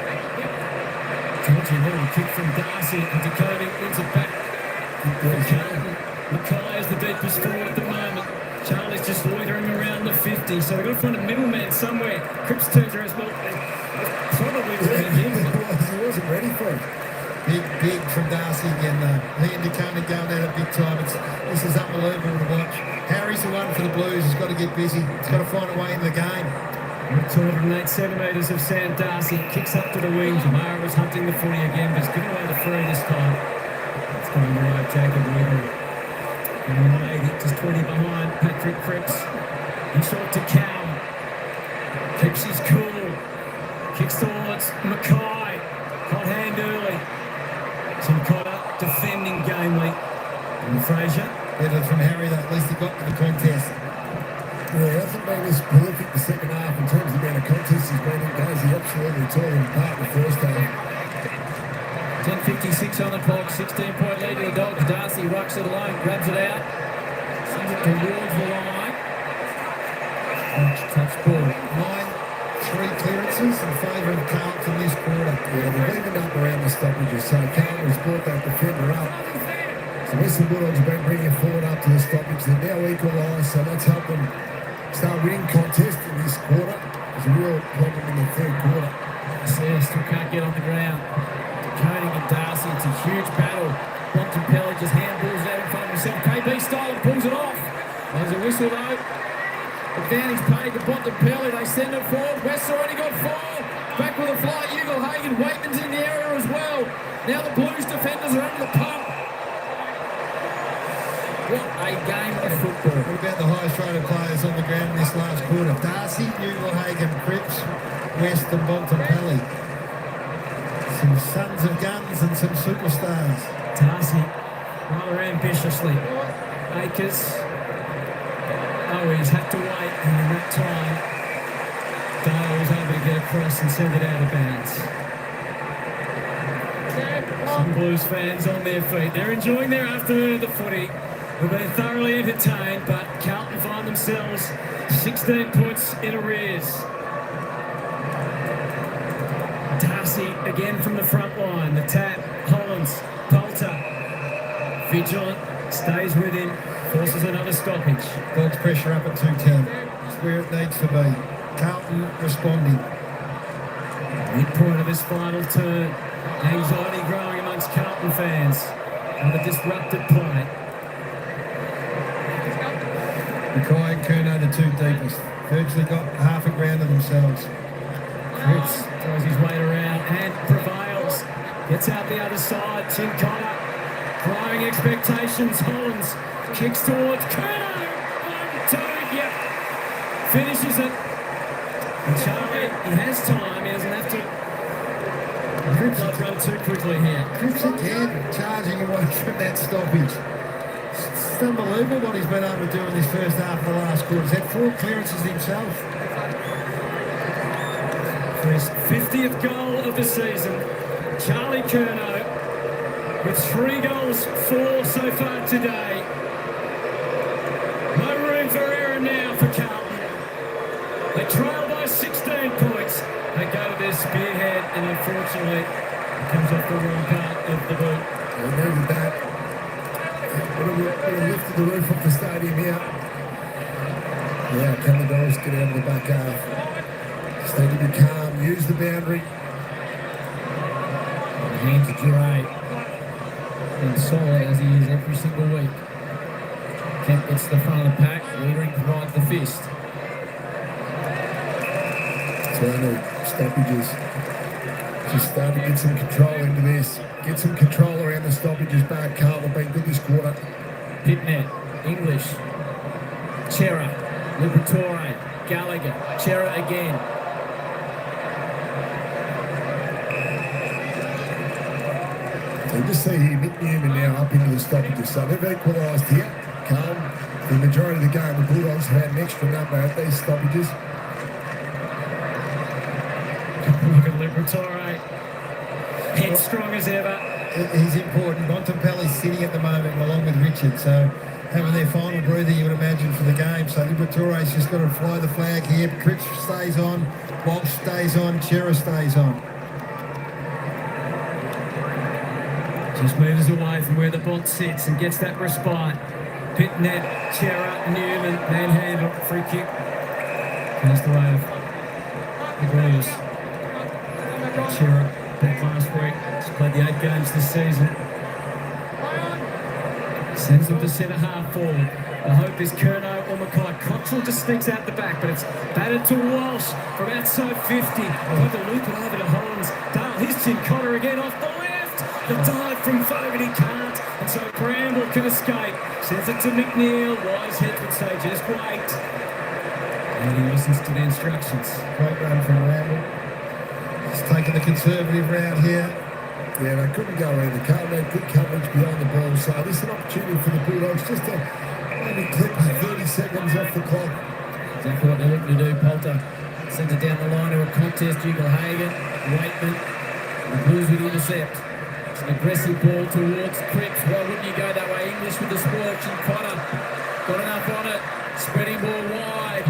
Speaker 8: George margin. Little kick from Darcy into Cody, wins it back. Carlton. Mackay is the deepest forward at the moment. Charlie's just loitering around the 50, so we've got to find a middleman somewhere. Cripps turns around as well. Probably ready him.
Speaker 2: He wasn't ready for it.
Speaker 5: Big from Darcy again, though. He and Dakota going at it big time. This is unbelievable to watch. Harry's the one for the Blues. He's got to get busy. He's got to find a way in the game.
Speaker 8: 208 centimetres of Sam Darcy. Kicks up to the wing. Jamara was hunting the footy again, but he's given away the free this time. It's going to arrive Jacob Whittle. Just 20 behind Patrick Cripps. He short to Cal. Keeps his cool. Kicks towards Mackay. Hot hand early. Cotter defending gamely. And Fraser.
Speaker 5: Better from Harry, though. At least he got to the contest.
Speaker 2: Well, he hasn't been as prolific the second half in terms of the amount of contests he's been in. Guys, he absolutely tore him apart in the first half.
Speaker 3: 10:56 on the clock, 16-point lead to the Dogs. Darcy rocks it alone, grabs it out, sends it towards the line. Touch ball.
Speaker 5: 3 clearances in favour of Carlton this quarter.
Speaker 2: Yeah, they've evened up around the stoppages, so Carlton has brought that defender up. So Western Bulldogs have been bringing forward up to the stoppage. They're now equalised, so let's help them start winning contest in this quarter. There's a real problem in the third quarter.
Speaker 3: Sayre still can't get on the ground. Koenig and Darcy, it's a huge battle. Bontempelli just handballs out in front of himself. KB style and pulls it off. There's a whistle though. Advantage paid to Bontempelli. They send it forward. West's already got 4. Back with a fly. Eagle Hagen. Waitman's in the area as well. Now the Blues defenders are under the pump. What a game of football.
Speaker 5: What about the highest rated players on the ground in this last quarter? Darcy, Ugelhagen, Cripps, West and Bontempelli. Some sons of guns and some superstars.
Speaker 8: Darcy, rather ambitiously. Akers. Oh, he's had to wait, and in that time, Dale was able to get across and send it out of bounds. Some Blues fans on their feet. They're enjoying their afternoon of the footy. We've been thoroughly entertained, but Carlton find themselves 16 points in arrears. Darcy again from the front line. The tap, Hollins, Poulter. Vigilant, stays with him, forces another stoppage.
Speaker 5: Dogs pressure up at 210. It's where it needs to be. Carlton responding.
Speaker 8: Midpoint of this final turn. Anxiety growing amongst Carlton fans. Another disrupted play.
Speaker 5: Mackay and Curnow, the 2 deepest. Virtually got half a ground to themselves.
Speaker 8: Cripps throws his weight around and prevails. Gets out the other side. Tim Connor. Growing expectations. Hollins kicks towards Curnow. 1, 2, yep. Finishes it. And Charlie, he has time. He doesn't have to run too quickly here.
Speaker 5: Cripps again, charging away from that stoppage. It's unbelievable what he's been able to do in this first half of the last quarter. He's had 4 clearances himself.
Speaker 8: For his 50th goal of the season, Charlie Curnow with 3 goals, 4 so far today. No room for error now for Carlton. They trail by 16 points. They go to their spearhead, and unfortunately, it comes off the wrong part of the boot.
Speaker 2: They needed that. Would have lifted the roof off the stadium here. Yeah, can the Dogs get out of the back half? Just need to be calm, use the boundary.
Speaker 3: Hand to Giray. And solid as he is every single week. Kent gets to the front of the pack. Wiedering provides the fist.
Speaker 2: Turner, stoppages. Just start to get some control into this. Get some control around the stoppages back. Carlton have been good this quarter.
Speaker 3: Pitnet, English, Chera, Liberatore, Gallagher, Chera again.
Speaker 2: So you just see here Nick Newman now up into the stoppages. So they've equalised here. Carlton, for the majority of the game, the Bulldogs have had an extra number at these stoppages.
Speaker 8: Look at Liberatore. Headstrong as ever.
Speaker 5: He's important. Bontempelli's sitting at the moment along with Richard, so having their final breather, you would imagine, for the game. So Liberatore's just got to fly the flag here. Cripps stays on, Walsh stays on, Chera stays on.
Speaker 8: Just meters away from where the bot sits and gets that respite. Pitnet, Chera, Newman, manhandle, free kick. Against the way of the Blues. Chera, back last week. He's played the 8 games this season. Sends them to centre half forward. The hope is Curnow or Mackay. Cottrell just sneaks out the back, but it's batted to Walsh from outside 50. Tried to loop it over to Hollands. Dale, here's Tim Cotter again off the left. The dive from Fogarty can't, and so Bramble can escape. Sends it to McNeil. Wise head would say, just wait. And he listens to the instructions.
Speaker 5: Great run from Bramble. He's taking the conservative route here.
Speaker 2: Yeah, they couldn't go either. Carlton had good coverage behind the ball, so this is an opportunity for the Bulldogs just to maybe clip 30 seconds off the clock.
Speaker 3: Exactly what they're looking to do. Poulter sends it down the line to a contest. Hagen, Waitman, the Blues with the intercept. It's an aggressive ball towards Cripps. Why wouldn't you go that way? English with the scorch and Cotter got enough on it. Spreading ball wide.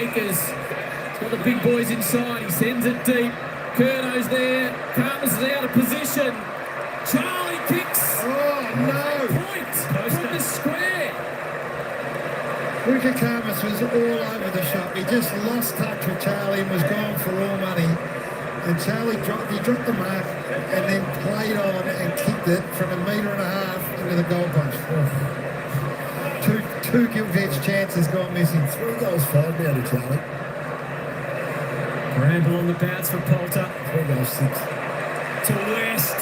Speaker 3: Akers, he's got the big boys inside. He sends it deep. Curnow's there. Carters is out of position. Charlie kicks.
Speaker 5: Oh, no.
Speaker 3: Point from the square.
Speaker 5: Ricky Carmus was all over the shop. He just lost touch with Charlie and was gone for all money. And Charlie dropped the mark and then played on and kicked it from 1.5 metres into the goalpost. Oh. Two gilt-edged chances gone missing.
Speaker 2: 3 goals 5 now to Charlie.
Speaker 8: Bramble on the bounce for Poulter.
Speaker 2: 3 goals 6.
Speaker 8: To West.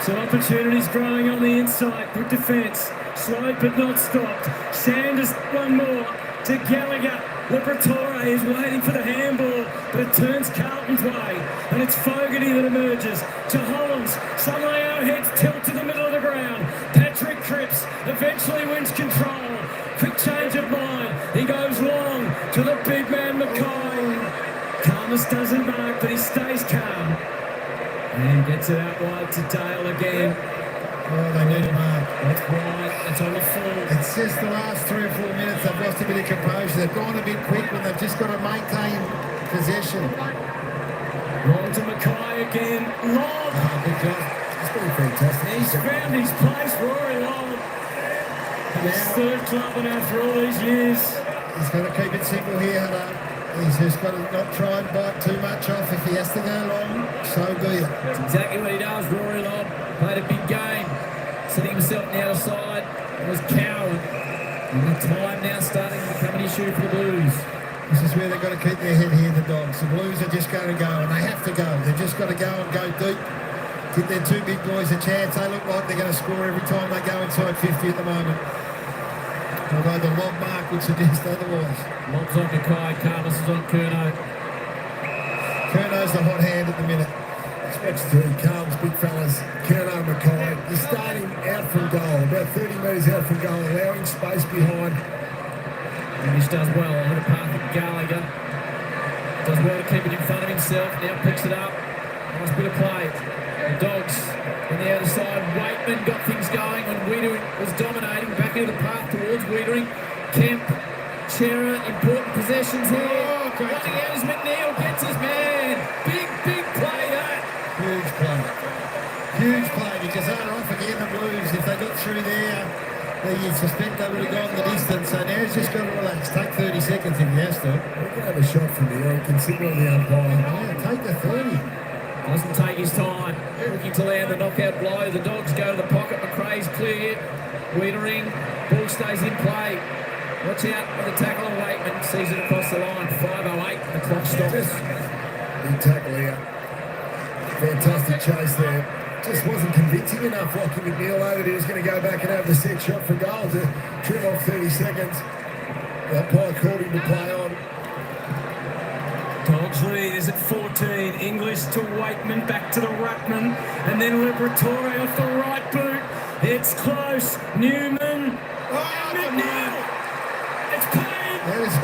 Speaker 8: Some opportunities growing on the inside. Good defence. Slowed but not stopped. Sanders, one more to Gallagher. Liberatore is waiting for the handball, but it turns Carlton's way. And it's Fogarty that emerges to Hollands. Somehow heads tilt to the middle of the ground. Patrick Cripps eventually wins control. Quick change of mind. He goes long to the big man Mackay. Carmus doesn't mark, but he stays calm. And gets it out wide to Dale again.
Speaker 5: Oh, they need a mark.
Speaker 8: That's wide. That's on the full.
Speaker 5: It's just the last 3 or 4 minutes they've lost a bit of composure. They've gone a bit quick when they've just got to maintain possession.
Speaker 8: Long to Mackay again. Long.
Speaker 5: Oh, good job.
Speaker 2: It's been fantastic.
Speaker 8: He's found his place, Rory Long. His third club and after all these years.
Speaker 5: He's got to keep it simple here, Hunter. He's just got to not try and bite too much off. If he has to go long, so be it.
Speaker 3: That's exactly what he does. Rory Long played a big game. Setting himself on the outer side. Was cowed. And the time now starting to become an issue for the Blues.
Speaker 5: This is where they've got to keep their head here, the Dogs. The Blues are just going to go, and they have to go. They've just got to go and go deep. Give their 2 big boys a chance. They look like they're going to score every time they go inside 50 at the moment. Although the lob mark would suggest otherwise.
Speaker 3: Lobs on Mackay. Carmus is on Curnow.
Speaker 5: Curnow's the hot hand at the minute.
Speaker 2: Next to Carlton's big fellas, Curnow, Mackay. He's starting out from goal, about 30 metres out from goal, allowing space behind.
Speaker 3: English does well. On the path of Gallagher. Does well to keep it in front of himself. Now picks it up. Nice bit of play. The Dogs on the outer side. Waitman got things going when Wiedering was dominating. Back into the path towards Wiedering. Kemp, Chera, important possessions here. Running out as McNeil gets his man. Big play that.
Speaker 5: Huge play. Huge play because they're off again, the Blues. If they got through there, you suspect they would have gone the distance. So now he's just got to relax. Take 30 seconds if he has to.
Speaker 2: He can have a shot from there. He can signal the umpire.
Speaker 5: Yeah, take the 30.
Speaker 3: Doesn't take his time. Looking to land the knockout blow. The Dogs go to the pocket. McRae's clear. Wiedering. Ball stays in play. Watch out for the tackle on Waitman. Sees it across the line. 5:08. The clock stops.
Speaker 2: Big tackle here. Fantastic chase there. Just wasn't convincing enough. Lockie McNeil over there was going to go back and have the set shot for goal to trim off 30 seconds. The umpire called him to play on.
Speaker 8: Dogs lead is at 14. English to Waitman, back to the ruckman, and then Liberatore off the right boot. It's close. Newman. Oh, McNeil. It's paid.
Speaker 2: That is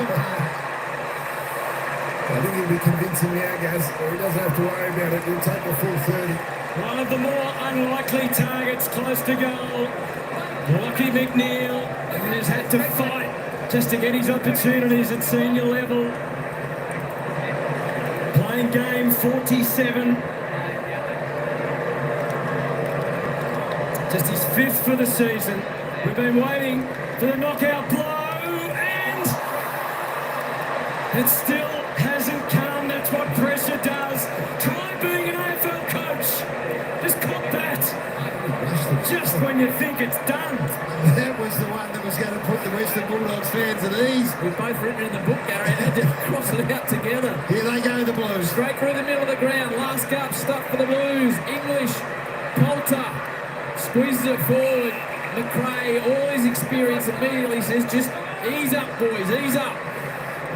Speaker 2: I think he'll be convincing now, guys. He doesn't have to worry about it. He'll take the full 30.
Speaker 8: One of the more unlikely targets close to goal. Lockie McNeil has had to fight just to get his opportunities at senior level. Playing game 47. Just his 5th for the season. We've been waiting for the knockout blow, and it still hasn't come. That's what pressure does. Try being an AFL coach. Just cop that. Just when you think it's done.
Speaker 5: That was the one that was going to put the Western Bulldogs fans at ease.
Speaker 3: We've both written it in the book, Gary, and they just cross it out together.
Speaker 5: Here they go, the Blues.
Speaker 3: Straight through the middle of the ground. Last up, stuck for the Blues. English, Poulter, squeezes it forward. McRae, all his experience, immediately says, just ease up, boys, ease up.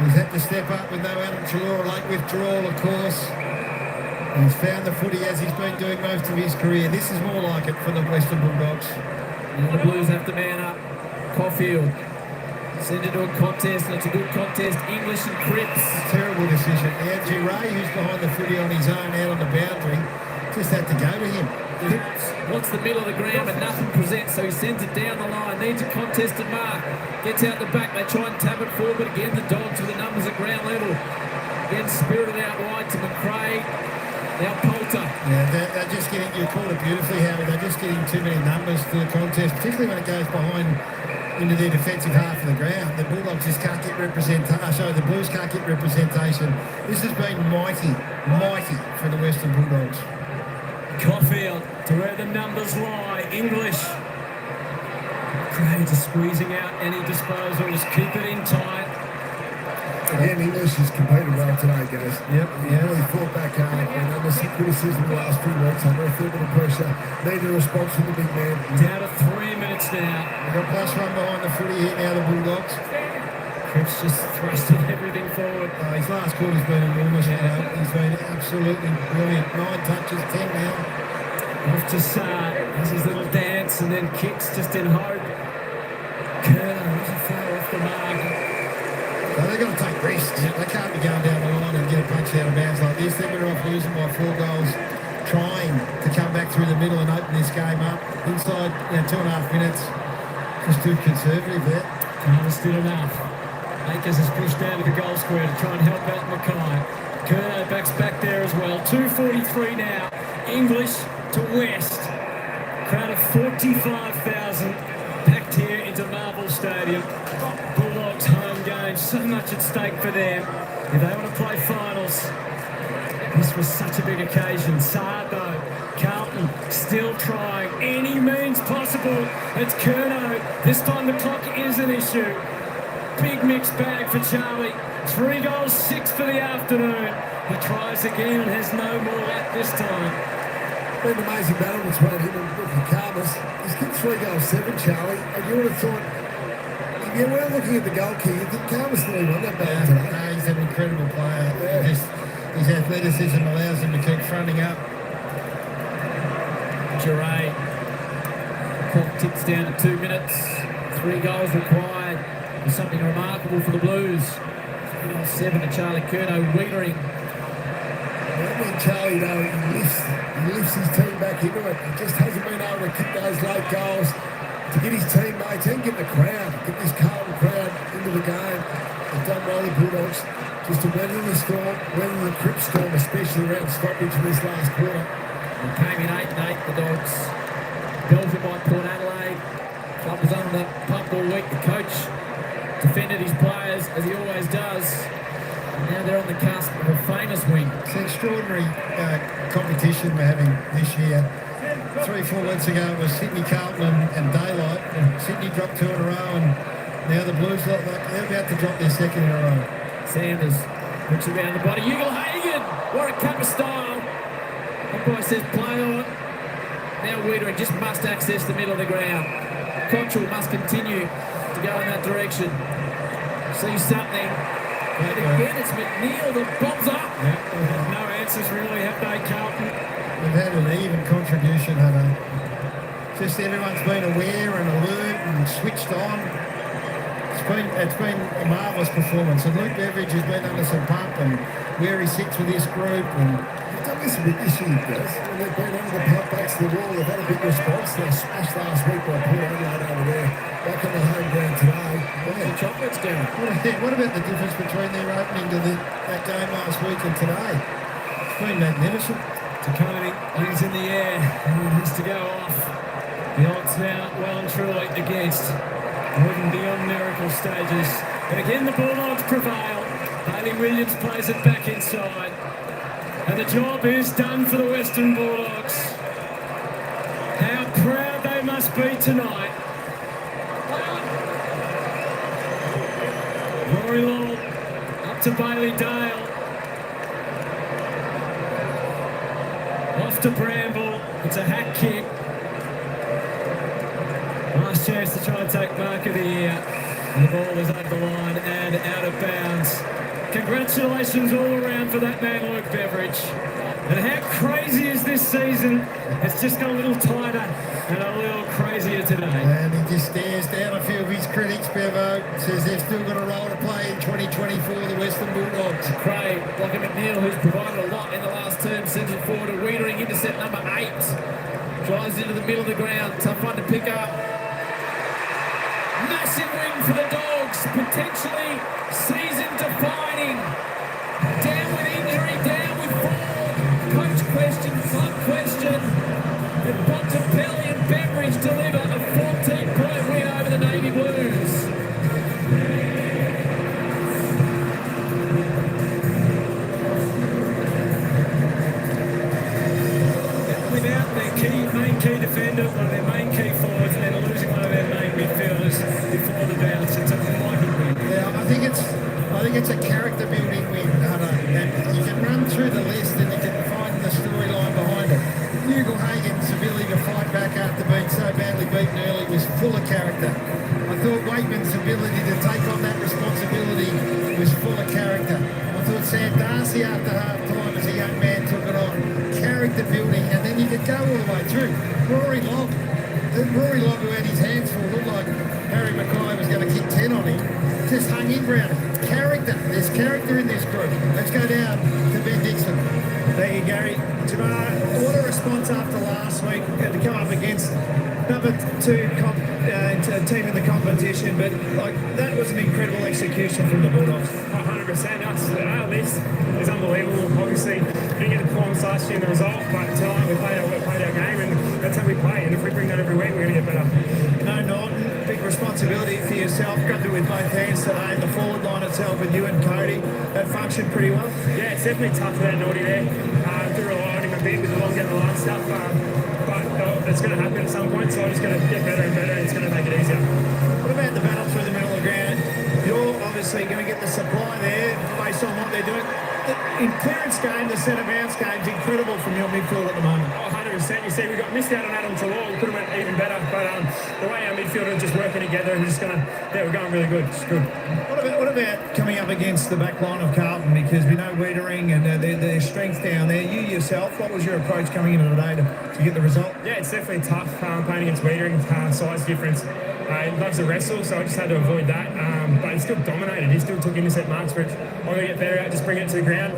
Speaker 5: He's had to step up with no Adam Chalora, late withdrawal, of course. And he's found the footy as he's been doing most of his career. This is more like it for the Western Bulldogs.
Speaker 3: And the Blues have to man up. Caulfield send it to a contest, and it's a good contest. English and Cripps.
Speaker 5: Terrible decision. Andrew Ray, who's behind the footy on his own out on the boundary, just had to go to him.
Speaker 3: Cripps wants the middle of the ground, but nothing presents, so he sends it down the line. Needs a contested mark. Gets out the back. They try and tap it forward, but again, the Dogs with the numbers at ground level. Again, spirited out wide to McRae. Now Poulter.
Speaker 5: Yeah, they're just getting, you called it beautifully, Howie, they're just getting too many numbers to the contest, particularly when it goes behind into their defensive half of the ground. The Bulldogs just can't get representation, so the Blues can't get representation. This has been mighty for the Western Bulldogs.
Speaker 8: Caulfield to where the numbers lie. English. Craig just squeezing out any disposals. Keep it in tight.
Speaker 2: Again, English has competed well today, guys.
Speaker 5: Yep,
Speaker 2: He really fought back hard. And under some criticism the last few weeks, under a fair bit of pressure. Needed a response from the big man.
Speaker 8: Down to 3 minutes now.
Speaker 5: They've got plus one behind the footy here now, the Bulldogs.
Speaker 8: Cripps just thrusting everything forward.
Speaker 5: His last quarter's been enormous, you know. He's been absolutely brilliant. 9 touches, 10 now.
Speaker 8: Off to Saad. Has his little dance and then kicks just in hope. Kerner doesn't far off the mark.
Speaker 5: So they've got to take risks. They can't be going down the line and get a punch out of bounds like this. They're better off losing by 4 goals, trying to come back through the middle and open this game up. Inside 2.5 minutes. Just too conservative there.
Speaker 8: Carter's still enough. Akers has pushed down to the goal square to try and help out Mackay. Kerno backs back there as well. 2:43 now. English to West. Crowd of 45,000 packed here into Marvel Stadium. Bulldogs home game. So much at stake for them if they want to play finals. This was such a big occasion. Sardo, Carlton still trying any means possible. It's Kerno. This time the clock is an issue. Big mixed bag for Charlie. 3 goals, 6 for the afternoon. He tries again and has no more luck this time.
Speaker 2: Been an amazing battle between him and Rookie Carmus. He's kicked 3 goals, 7, Charlie. And you would have thought, if you were looking at the goal kick, you think Carmus nearly won that battle today.
Speaker 5: No, he's an incredible player.
Speaker 2: Yeah.
Speaker 5: His athleticism allows him to keep fronting up.
Speaker 3: Giray. Clock ticks down to 2 minutes. 3 goals required. It's something remarkable for the Blues. 7 to Charlie Curnow, wheeling.
Speaker 2: When Charlie, though, he lifts his team back into it. He just hasn't been able to kick those late goals to get his teammates and get the crowd, get this Carlton crowd into the game. They've done well, the Bulldogs, just to weather the storm, weather the Cripps storm, especially around stoppage in this last quarter.
Speaker 3: They came in 8-8, the Dogs. Belgium by Port Adelaide. Club was under the pump all week. The coach defended his players, as he always does. And now they're on the cusp of a famous win.
Speaker 5: It's an extraordinary competition we're having this year. 3-4 weeks ago it was Sydney, Carlton and Daylight. Sydney dropped 2 in a row, and now the Blues look like they're about to drop their 2nd in a row.
Speaker 3: Sanders puts it around the body. Ugle-Hagan! Warwick Kappa style. Umpire says play on. Now Wiedering just must access the middle of the ground. Cottrell must continue to go in that direction. See something. And again, it's McNeil that bobs up.
Speaker 8: Yeah. No answers really, have they, Carlton?
Speaker 5: We've had an even contribution, haven't we? Just everyone's been aware and alert and switched on. It's been a marvellous performance. And Luke Beveridge has been under some pump, and where he sits with this group, and
Speaker 2: They've done this a bit this year, guys. When they've been under the pump backs to the wall, they've had a big response. They were smashed last week by Port Adelaide over there. Back on the home ground today.
Speaker 3: The chocolate's down.
Speaker 5: what about the difference between their opening to that game last week and today? It's been magnificent.
Speaker 8: Taccone is in the air and he has to go off. The odds now well and truly against moving beyond miracle stages. But again, the Bulldogs prevail. Bailey Williams plays it back inside. And the job is done for the Western Bulldogs. How proud they must be tonight. Rory Long up to Bailey Dale. Off to Bramble. It's a hack kick. Last chance to try and take mark of the year. And the ball is over the line and out of bounds. Congratulations all around for that man, Luke Beveridge. And how crazy is this season? It's just got a little tighter and a little crazier today.
Speaker 5: And he just stares down a few of his critics, Bevo. Says they've still got a role to play in 2024, the Western Bulldogs.
Speaker 3: Craig, Lockie McNeil, who's provided a lot in the last term, sends it forward to Wiedering, intercept number 8. Drives into the middle of the ground, tough one to pick up. Massive win for the Dogs, potentially season-defining. Down with injury, down with form. Coach question, club question. And Bontempelli and Beveridge deliver a 14-point win over the Navy Blues.
Speaker 8: Without their main key defender, one of their main key forwards, and then losing one of their main midfielders before the bounce, it's a remarkable win.
Speaker 5: Yeah, I think it's a character building win, Hunter. And you can run through the list and you can find the storyline behind it. Hugo Hagen's ability to fight back after being so badly beaten early was full of character. I thought Waitman's ability to take on that responsibility was full of character. I thought Sam Darcy after half-time as a young man took it on. Character building, and then you could go all the way through. Rory Long, who had his hands full, looked like Harry Mackay was going to kick 10 on him, just hung in ground. Character, there's character in this group. Let's go down to Ben Dixon.
Speaker 6: Thank you, Gary. Jamar, what a response after last week to come up against number 2 team in the competition, but like that was an incredible execution from the Bulldogs.
Speaker 11: 100%. Our list is unbelievable. Obviously, we didn't get the performance last year in the result, but tonight we played our game, and that's how we play. And if we bring that every week, we're going to get better.
Speaker 6: No, Norton, big responsibility for yourself. Grabbed it with both hands today. The forward line itself with you and Cody, that functioned pretty well.
Speaker 11: Yeah, it's definitely tough for that Naughty there. Do rely on him a bit with the long down the line stuff, but it's going to happen at some point, so I'm just going to get better and better, and it's going to make it easier.
Speaker 6: What about the battle through the middle of the ground? You're obviously going to get the supply there based on what they're doing. In clearance game, the centre bounce game is incredible from your midfield at the moment.
Speaker 11: 100%. You see, we got missed out on Adam Talor. We could have went even better, but the way our midfield are just working together, and we're going really good. It's good.
Speaker 6: What about coming up against the back line of Carlton? Because we know Wiedering and their strength down there. You yourself, what was your approach coming into today to get the result?
Speaker 11: Yeah, it's definitely tough playing against Wiedering. Size difference. He loves to wrestle, so I just had to avoid that. But he still dominated. He still took intercept marks, which I'm going to get better at, just bring it to the ground.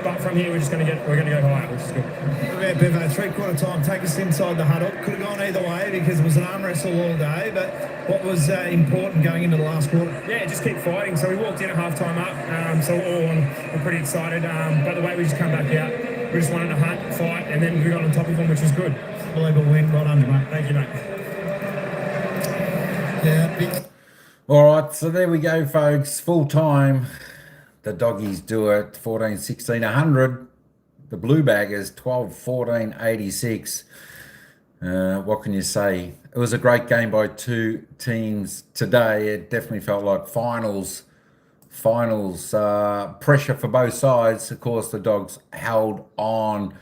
Speaker 11: But from here, we're going to go higher, which is good.
Speaker 6: What about Bevo? 3/4 time, take us inside the huddle. Could have gone either way because it was an arm wrestle all day. But what was important going into the last quarter?
Speaker 11: Yeah, just keep fighting. So we walked in at half-time up, so we're pretty excited. But the way we just come back out, we just wanted to hunt, fight, and then we got on top of them, which was good.
Speaker 6: Unbelievable win. Well done, mate.
Speaker 11: Thank you, mate.
Speaker 5: Yeah,
Speaker 1: All right, so there we go, folks. Full time. The Doggies do it 14-16, 100. The Blue Baggers 12-14, 86. What can you say? It was a great game by two teams today. It definitely felt like finals pressure for both sides. Of course, the Dogs held on.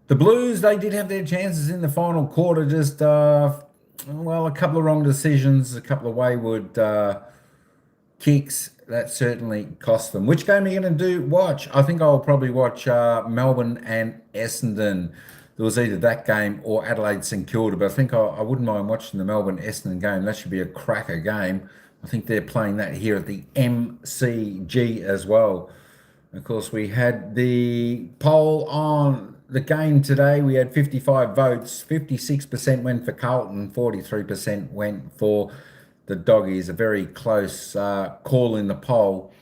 Speaker 1: The Blues, they did have their chances in the final quarter, just a couple of wrong decisions, a couple of wayward kicks. That certainly cost them. Which game are you going to watch? I think I'll probably watch Melbourne and Essendon. There was either that game or Adelaide St Kilda, but I think I wouldn't mind watching the Melbourne Essendon game. That should be a cracker game. I think they're playing that here at the MCG as well. Of course, we had the poll on the game today. We had 55 votes. 56% went for Carlton, 43% went for the Doggies. A very close call in the poll.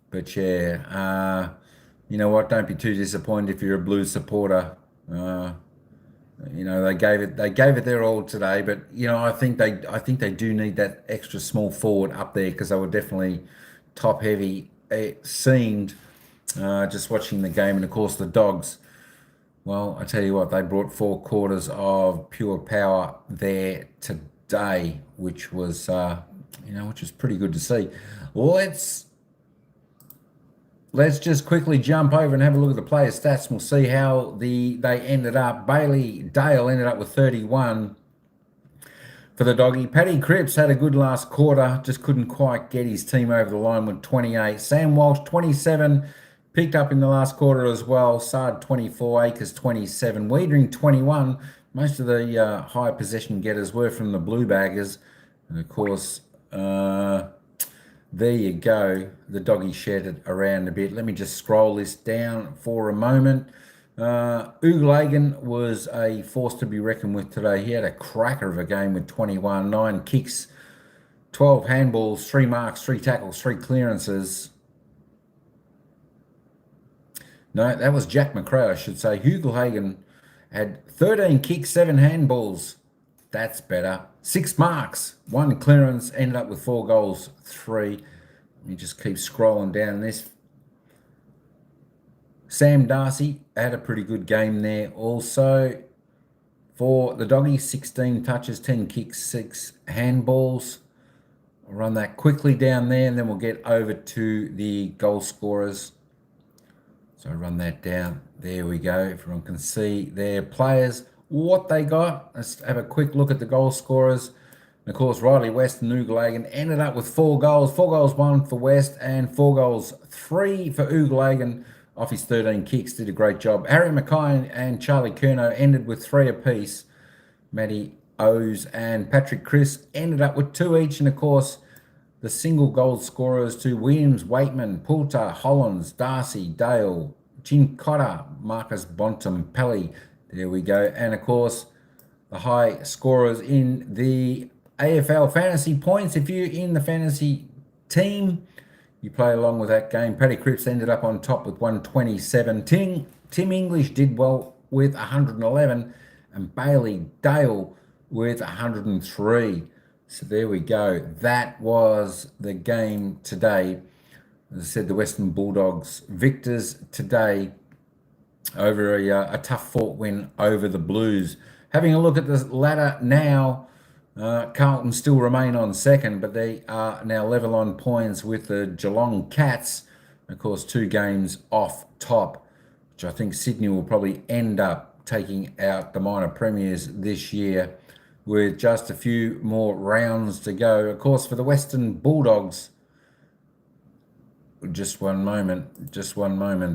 Speaker 1: But yeah, you know what? Don't be too disappointed if you're a Blues supporter. You know, they gave it their all today, but you know, I think they do need that extra small forward up there because they were definitely top heavy. It seemed just watching the game, and of course the Dogs. Well, I tell you what, they brought 4 quarters of pure power there today, which was which was pretty good to see. Let's just quickly jump over and have a look at the player stats, and we'll see how they ended up. Bailey Dale ended up with 31 for the Doggy. Paddy Cripps had a good last quarter, just couldn't quite get his team over the line with 28. Sam Walsh, 27, picked up in the last quarter as well. Sard, 24, Akers, 27, Wiedering, 21. Most of the high possession getters were from the Blue Baggers. And of course, there you go. The Doggy shared it around a bit. Let me just scroll this down for a moment. Ooglagan was a force to be reckoned with today. He had a cracker of a game with 21, 9 kicks, 12 handballs, 3 marks, 3 tackles, 3 clearances. No, that was Jack McRae, I should say. Hugelhagen had 13 kicks, 7 handballs. That's better. 6 marks, 1 clearance, ended up with 4 goals, 3. Let me just keep scrolling down this. Sam Darcy had a pretty good game there also. For the Doggies, 16 touches, 10 kicks, 6 handballs. I'll run that quickly down there, and then we'll get over to the goal scorers. So run that down. There we go. Everyone can see their players, what they got. Let's have a quick look at the goal scorers. And of course, Riley West and Ooglagan ended up with 4 goals. 4 goals, 1 for West, and 4 goals, 3 for Ooglagan off his 13 kicks. Did a great job. Harry Mackay and Charlie Curnow ended with 3 apiece. Matty O's and Patrick Chris ended up with 2 each. And of course, the single goal scorers to Williams, Waitman, Poulter, Hollands, Darcy, Dale, Jim Cotter, Marcus Bontempelli. There we go. And of course, the high scorers in the AFL fantasy points. If you're in the fantasy team, you play along with that game. Paddy Cripps ended up on top with 127. Tim English did well with 111, and Bailey Dale with 103. So there we go. That was the game today. As I said, the Western Bulldogs victors today over a tough fought win over the Blues. Having a look at the ladder now, Carlton still remain on second, but they are now level on points with the Geelong Cats. Of course, 2 games off top, which I think Sydney will probably end up taking out the minor premiers this year with just a few more rounds to go. Of course, for the Western Bulldogs, just one moment.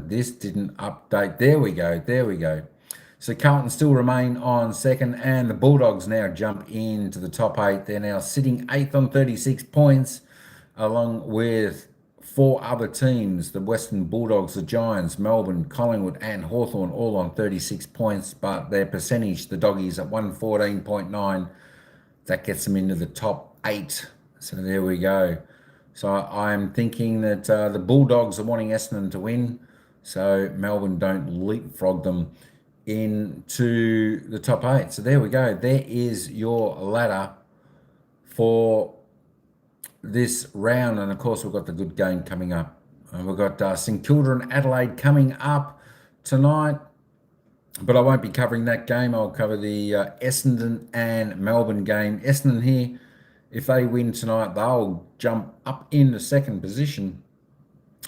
Speaker 1: This didn't update. There we go. So Carlton still remain on second, and the Bulldogs now jump into the top 8. They're now sitting 8th on 36 points, along with 4 other teams, the Western Bulldogs, the Giants, Melbourne, Collingwood, and Hawthorn, all on 36 points, but their percentage, the Doggies, at 114.9. That gets them into the top 8. So there we go. So I'm thinking that the Bulldogs are wanting Essendon to win, so Melbourne don't leapfrog them into the top 8. So there we go. There is your ladder for this round. And of course, we've got the good game coming up. We've got St Kilda and Adelaide coming up tonight, but I won't be covering that game. I'll cover the Essendon and Melbourne game. Essendon here, if they win tonight, they'll jump up into second position.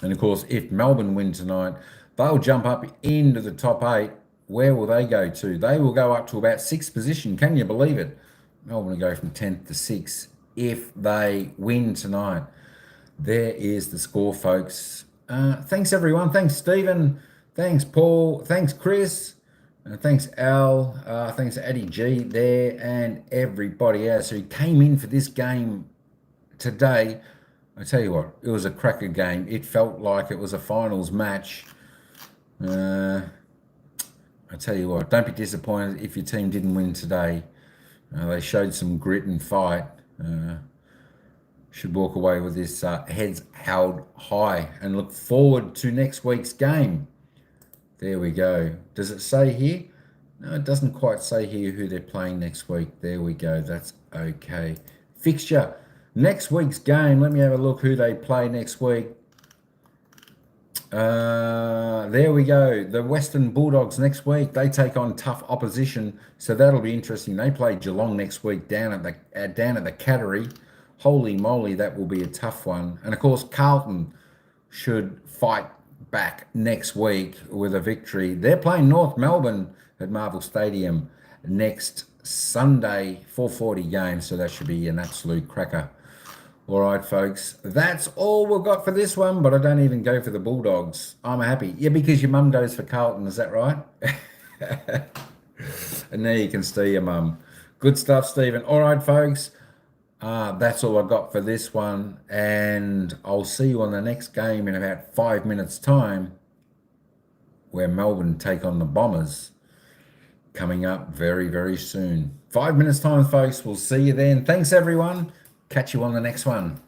Speaker 1: And of course, if Melbourne win tonight, they'll jump up into the top 8. Where will they go to? They will go up to about 6th position. Can you believe it? Melbourne will go from 10th to 6th if they win tonight. There is the score, folks. Thanks, everyone. Thanks, Stephen. Thanks, Paul. Thanks, Chris. Thanks, Al. Thanks, Eddie G there, and everybody else who came in for this game today. I tell you what, it was a cracker game. It felt like it was a finals match. I tell you what, don't be disappointed if your team didn't win today. They showed some grit and fight. Should walk away with this heads held high and look forward to next week's game. There we go. Does it say here? No, it doesn't quite say here who they're playing next week. There we go. That's okay. Fixture. Next week's game. Let me have a look who they play next week. There we go. The Western Bulldogs next week. They take on tough opposition, so that'll be interesting. They play Geelong next week down at the Cattery. Holy moly, that will be a tough one. And of course, Carlton should fight back next week with a victory. They're playing North Melbourne at Marvel Stadium next Sunday, 4:40 game, so that should be an absolute cracker. All right, folks, that's all we've got for this one, but I don't even go for the Bulldogs. I'm happy. Yeah, because your mum goes for Carlton, is that right? And now you can see your mum. Good stuff, Stephen. All right, folks, that's all I got for this one, and I'll see you on the next game in about 5 minutes' time, where Melbourne take on the Bombers, coming up very, very soon. 5 minutes' time, folks. We'll see you then. Thanks, everyone. Catch you on the next one.